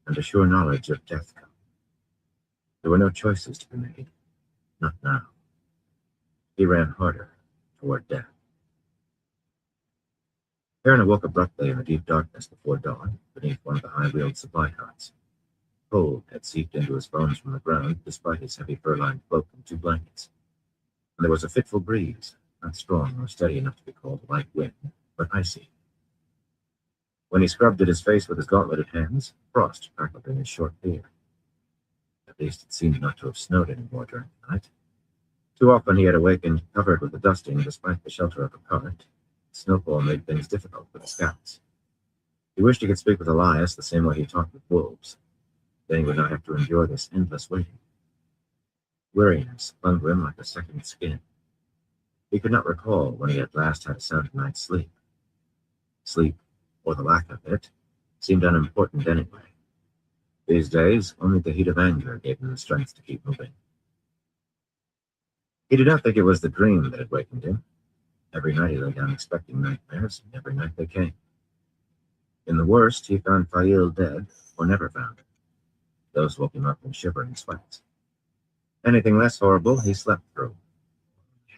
and a sure knowledge of death come. There were no choices to be made, not now. He ran harder toward death. Perrin awoke abruptly in the deep darkness before dawn, beneath one of the high-wheeled supply carts. Cold had seeped into his bones from the ground, despite his heavy fur-lined cloak and 2 blankets. And there was a fitful breeze, not strong or steady enough to be called a light wind, but icy. When he scrubbed at his face with his gauntleted hands, frost crackled in his short beard. At least it seemed not to have snowed anymore during the night. Too often he had awakened covered with the dusting despite the shelter of a cart, Snowfall made things difficult for the scouts. He wished he could speak with Elias the same way he talked with wolves. Then he would not have to endure this endless waiting. Weariness clung to him like a second skin. He could not recall when he at last had a sound night's sleep. Sleep, or the lack of it, seemed unimportant anyway. These days, only the heat of anger gave him the strength to keep moving. He did not think it was the dream that had wakened him. Every night he lay down expecting nightmares, and every night they came. In the worst, he found Fail dead, or never found him. Those woke him up in shivering sweats. Anything less horrible, he slept through.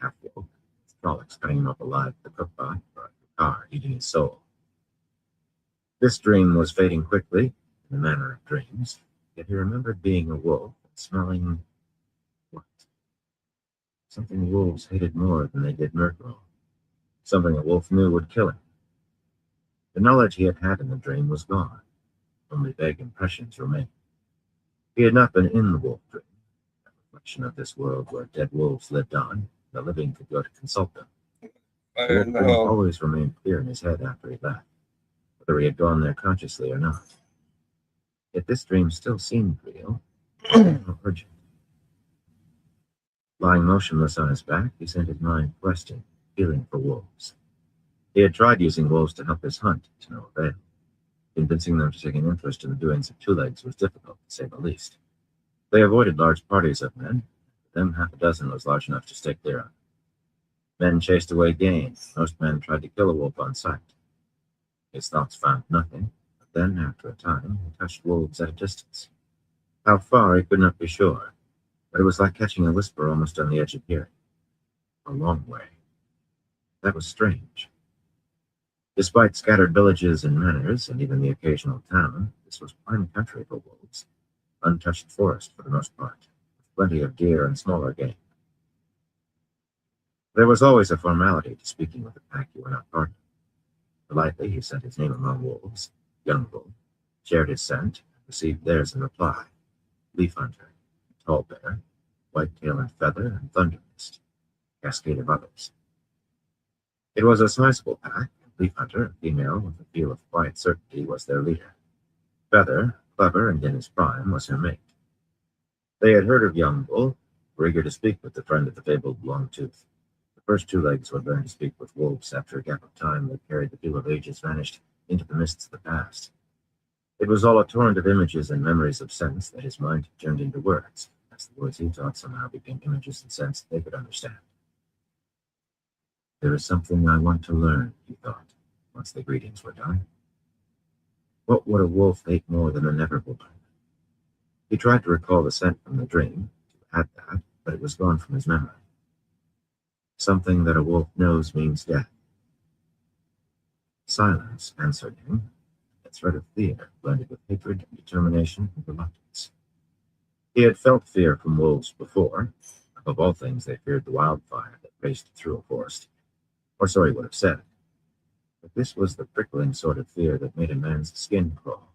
Half woke, with frolics cutting him up alive at the cookpot, or the car eating his soul. This dream was fading quickly, in the manner of dreams, yet he remembered being a wolf and smelling what? Something wolves hated more than they did Murkrow. Something a wolf knew would kill him. The knowledge he had had in the dream was gone. Only vague impressions remained. He had not been in the wolf dream, a reflection of this world where dead wolves lived on, the living could go to consult them. The wolf dream always remained clear in his head after he left, whether he had gone there consciously or not. Yet this dream still seemed real, or urgent. Lying motionless on his back, he sent his mind questing, feeling for wolves. He had tried using wolves to help his hunt, to no avail. Convincing them to take an interest in the doings of two legs was difficult, to say the least. They avoided large parties of men. For them, half a dozen was large enough to stay clear of. Men chased away game. Most men tried to kill a wolf on sight. His thoughts found nothing, but then, after a time, he touched wolves at a distance. How far, he could not be sure, but it was like catching a whisper almost on the edge of hearing. A long way. That was strange. Despite scattered villages and manors, and even the occasional town, this was prime country for wolves. Untouched forest for the most part, with plenty of deer and smaller game. There was always a formality to speaking with the pack you were not part of. Politely, he sent his name among wolves, young bull, shared his scent, and received theirs in reply. Leaf Hunter, Tall Bear, Whitetail and Feather, and Thundermist, cascade of others. It was a sizable pack. Leaf Hunter, a female with a feel of quiet certainty, was their leader. Feather, clever and in his prime, was her mate. They had heard of Young Bull, were eager to speak with the friend of the fabled Longtooth. The first two legs would learn to speak with wolves after a gap of time that carried the feel of ages vanished into the mists of the past. It was all a torrent of images and memories of sense that his mind turned into words, as the words he taught somehow became images and sense they could understand. There is something I want to learn, he thought, once the greetings were done. What would a wolf hate more than a never-woman? He tried to recall the scent from the dream, to add that, but it was gone from his memory. Something that a wolf knows means death. Silence answered him, a thread of fear blended with hatred, determination, and reluctance. He had felt fear from wolves before. Above all things, they feared the wildfire that raced through a forest. Or so he would have said. But this was the prickling sort of fear that made a man's skin crawl,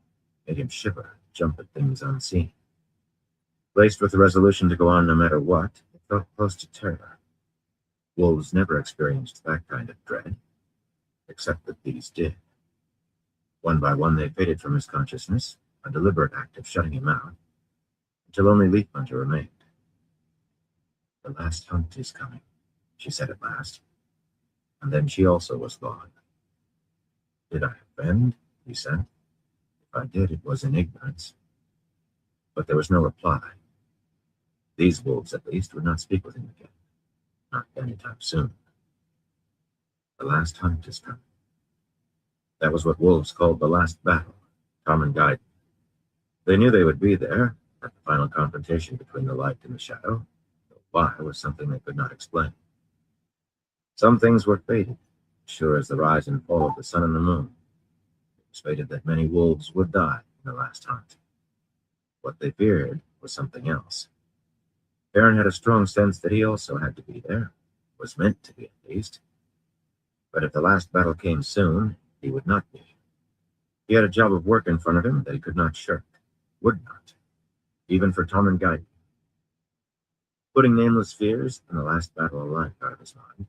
made him shiver, jump at things unseen. Laced with the resolution to go on no matter what, it felt close to terror. Wolves never experienced that kind of dread, except that these did. One by one they faded from his consciousness, a deliberate act of shutting him out, until only Leaf Hunter remained. The last hunt is coming, she said at last. And then she also was gone. Did I offend? He said. If I did, it was in ignorance. But there was no reply. These wolves, at least, would not speak with him again. Not any time soon. The last hunt is coming. That was what wolves called the last battle, common guidance. They knew they would be there, at the final confrontation between the light and the shadow, though why was something they could not explain. Some things were fated, sure as the rise and fall of the sun and the moon. It was fated that many wolves would die in the last hunt. What they feared was something else. Baron had a strong sense that he also had to be there, was meant to be at least. But if the last battle came soon, he would not be. He had a job of work in front of him that he could not shirk, would not, even for Tom and Guy. Putting nameless fears and the last battle alike out of his mind,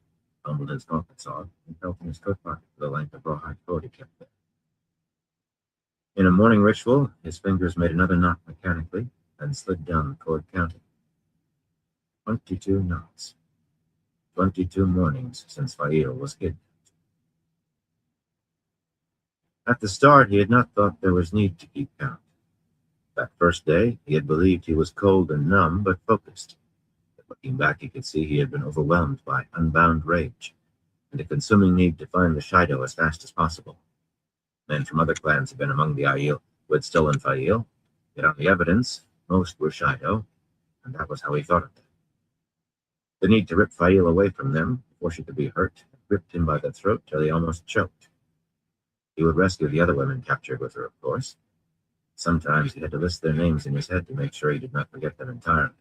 fumbled his gauntlets off, and felt in his coat pocket for the length of rawhide cord he kept there. In a morning ritual, his fingers made another knot mechanically, and slid down the cord, counting. 22 knots. 22 mornings since Fail was hidden. At the start, he had not thought there was need to keep count. That first day, he had believed he was cold and numb, but focused. But looking back, he could see he had been overwhelmed by unbound rage and a consuming need to find the Shido as fast as possible. Men from other clans had been among the Aiel who had stolen Fail, yet on the evidence, most were Shido, and that was how he thought of them. The need to rip Fail away from them before she could be hurt gripped him by the throat till he almost choked. He would rescue the other women captured with her, of course. Sometimes he had to list their names in his head to make sure he did not forget them entirely.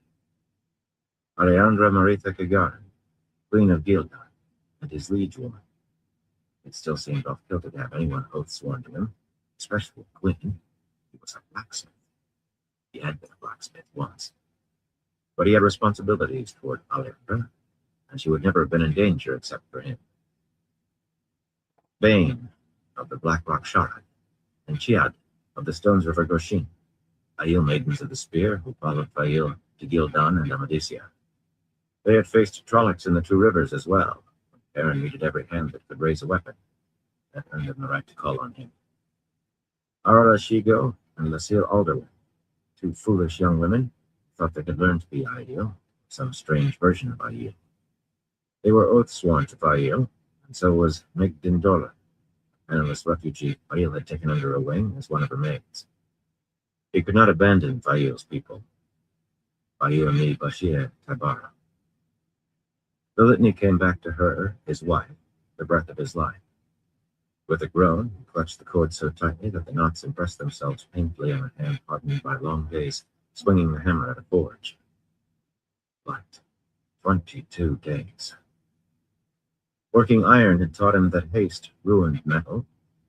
Alejandra Maritha Kagarin, Queen of Gildan, and his liege woman. It still seemed off-kilter to have anyone oath sworn to him, especially a queen. He was a blacksmith. He had been a blacksmith once. But he had responsibilities toward Alejandra, and she would never have been in danger except for him. Bane, of the Black Rock Shara, and Chiad, of the Stones River Goshin, Aiel maidens of the Spear who followed Fail to Gildan and Amadisia. They had faced Trollocs in the Two Rivers as well. Aaron needed every hand that could raise a weapon. That earned them the right to call on him. Arla Shigo and Lucille Alderwin, two foolish young women, thought they could learn to be Aiel, some strange version of Aiel. They were oath sworn to Fail, and so was Meg Dindola, a penniless refugee Fail had taken under her wing as one of her maids. He could not abandon Fail's people. Fail mi Bashir Tabara. The litany came back to her, his wife, the breath of his life. With a groan, he clutched the cord so tightly that the knots impressed themselves painfully on a hand hardened by long days, swinging the hammer at a forge. But 22 days. Working iron had taught him that haste ruined metal,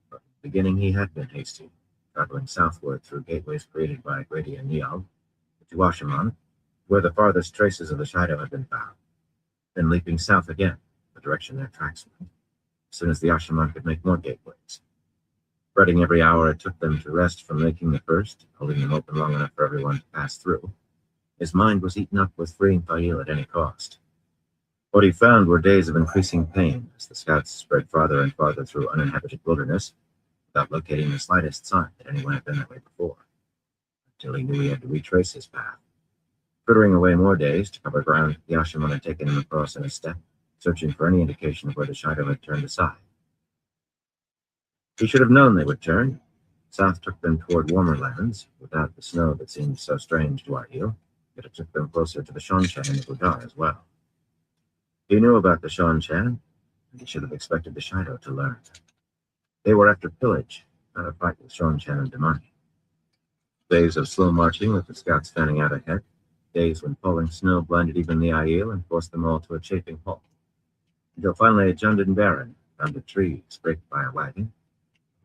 but in the beginning he had been hasty, traveling southward through gateways created by Grady and Niall, to Ashaman, where the farthest traces of the Shido had been found, then leaping south again, the direction their tracks went, as soon as the Ashaman could make more gateways. Spreading every hour it took them to rest from making the first, holding them open long enough for everyone to pass through, his mind was eaten up with freeing Fail at any cost. What he found were days of increasing pain as the scouts spread farther and farther through uninhabited wilderness without locating the slightest sign that anyone had been that way before, until he knew he had to retrace his path, frittering away more days to cover ground the Ashaman had taken him across in a step, searching for any indication of where the Shido had turned aside. He should have known they would turn. South took them toward warmer lands, without the snow that seemed so strange to Aiel, yet it took them closer to the Shanshan and the Budar as well. He knew about the Shanshan, and he should have expected the Shido to learn. They were after pillage, not a fight with Shanshan and Damani. Days of slow marching with the scouts fanning out ahead, days when falling snow blinded even the Aiel and forced them all to a chafing halt, until finally a Jundin Baron found a tree scraped by a wagon.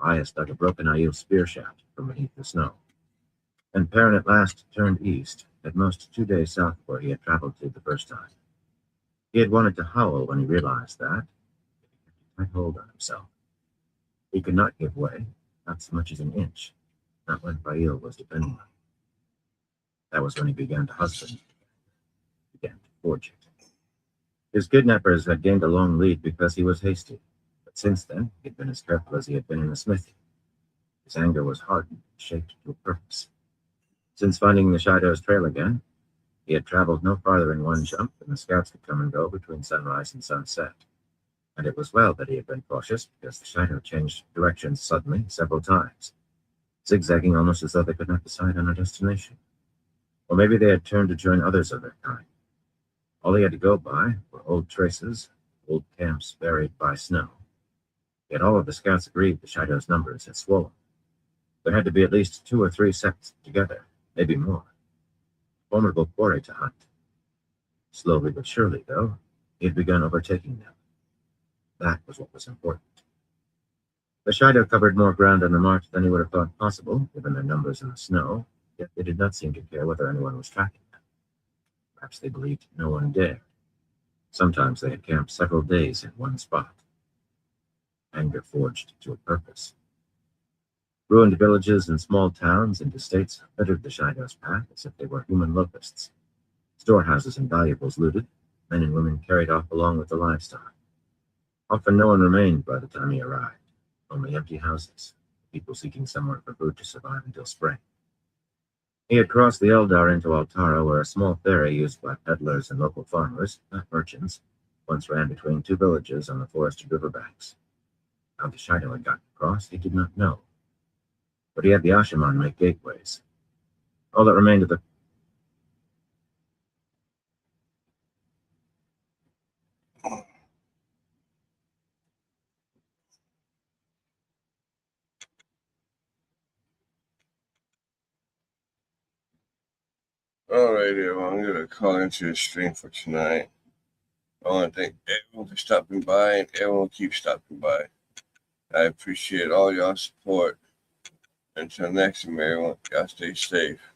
Elias dug a broken Aiel spear shaft from beneath the snow, and Perrin at last turned east, at most 2 days south of where he had traveled to the first time. He had wanted to howl when he realized that, but he kept a tight hold on himself. He could not give way, not so much as an inch, not when Fail was depending on him. That was when he began to hustle, began to forge it. His kidnappers had gained a long lead because he was hasty, but since then he had been as careful as he had been in the smithy. His anger was hardened, shaped to a purpose. Since finding the Shido's trail again, he had traveled no farther in one jump than the scouts could come and go between sunrise and sunset. And it was well that he had been cautious, because the Shido changed directions suddenly several times, zigzagging almost as though they could not decide on a destination. Or maybe they had turned to join others of their kind. All he had to go by were old traces, old camps buried by snow. Yet all of the scouts agreed the Shido's numbers had swollen. There had to be at least 2 or 3 sects together, maybe more. Formidable quarry to hunt. Slowly but surely, though, he had begun overtaking them. That was what was important. The Shido covered more ground on the march than he would have thought possible, given their numbers in the snow, yet they did not seem to care whether anyone was tracking them. Perhaps they believed no one dared. Sometimes they had camped several days in one spot. Anger forged to a purpose. Ruined villages and small towns and estates littered the Shido's path as if they were human locusts. Storehouses and valuables looted, men and women carried off along with the livestock. Often no one remained by the time he arrived, only empty houses, people seeking somewhere for food to survive until spring. He had crossed the Eldar into Altara, where a small ferry used by peddlers and local farmers, not merchants, once ran between two villages on the forested riverbanks. How the Shido had gotten across, he did not know. But he had the Ashaman make gateways. All that remained of the Alright, everyone, I'm going to call into the stream for tonight. I want to thank everyone for stopping by, and everyone keep stopping by. I appreciate all y'all support. Until next time, everyone, y'all stay safe.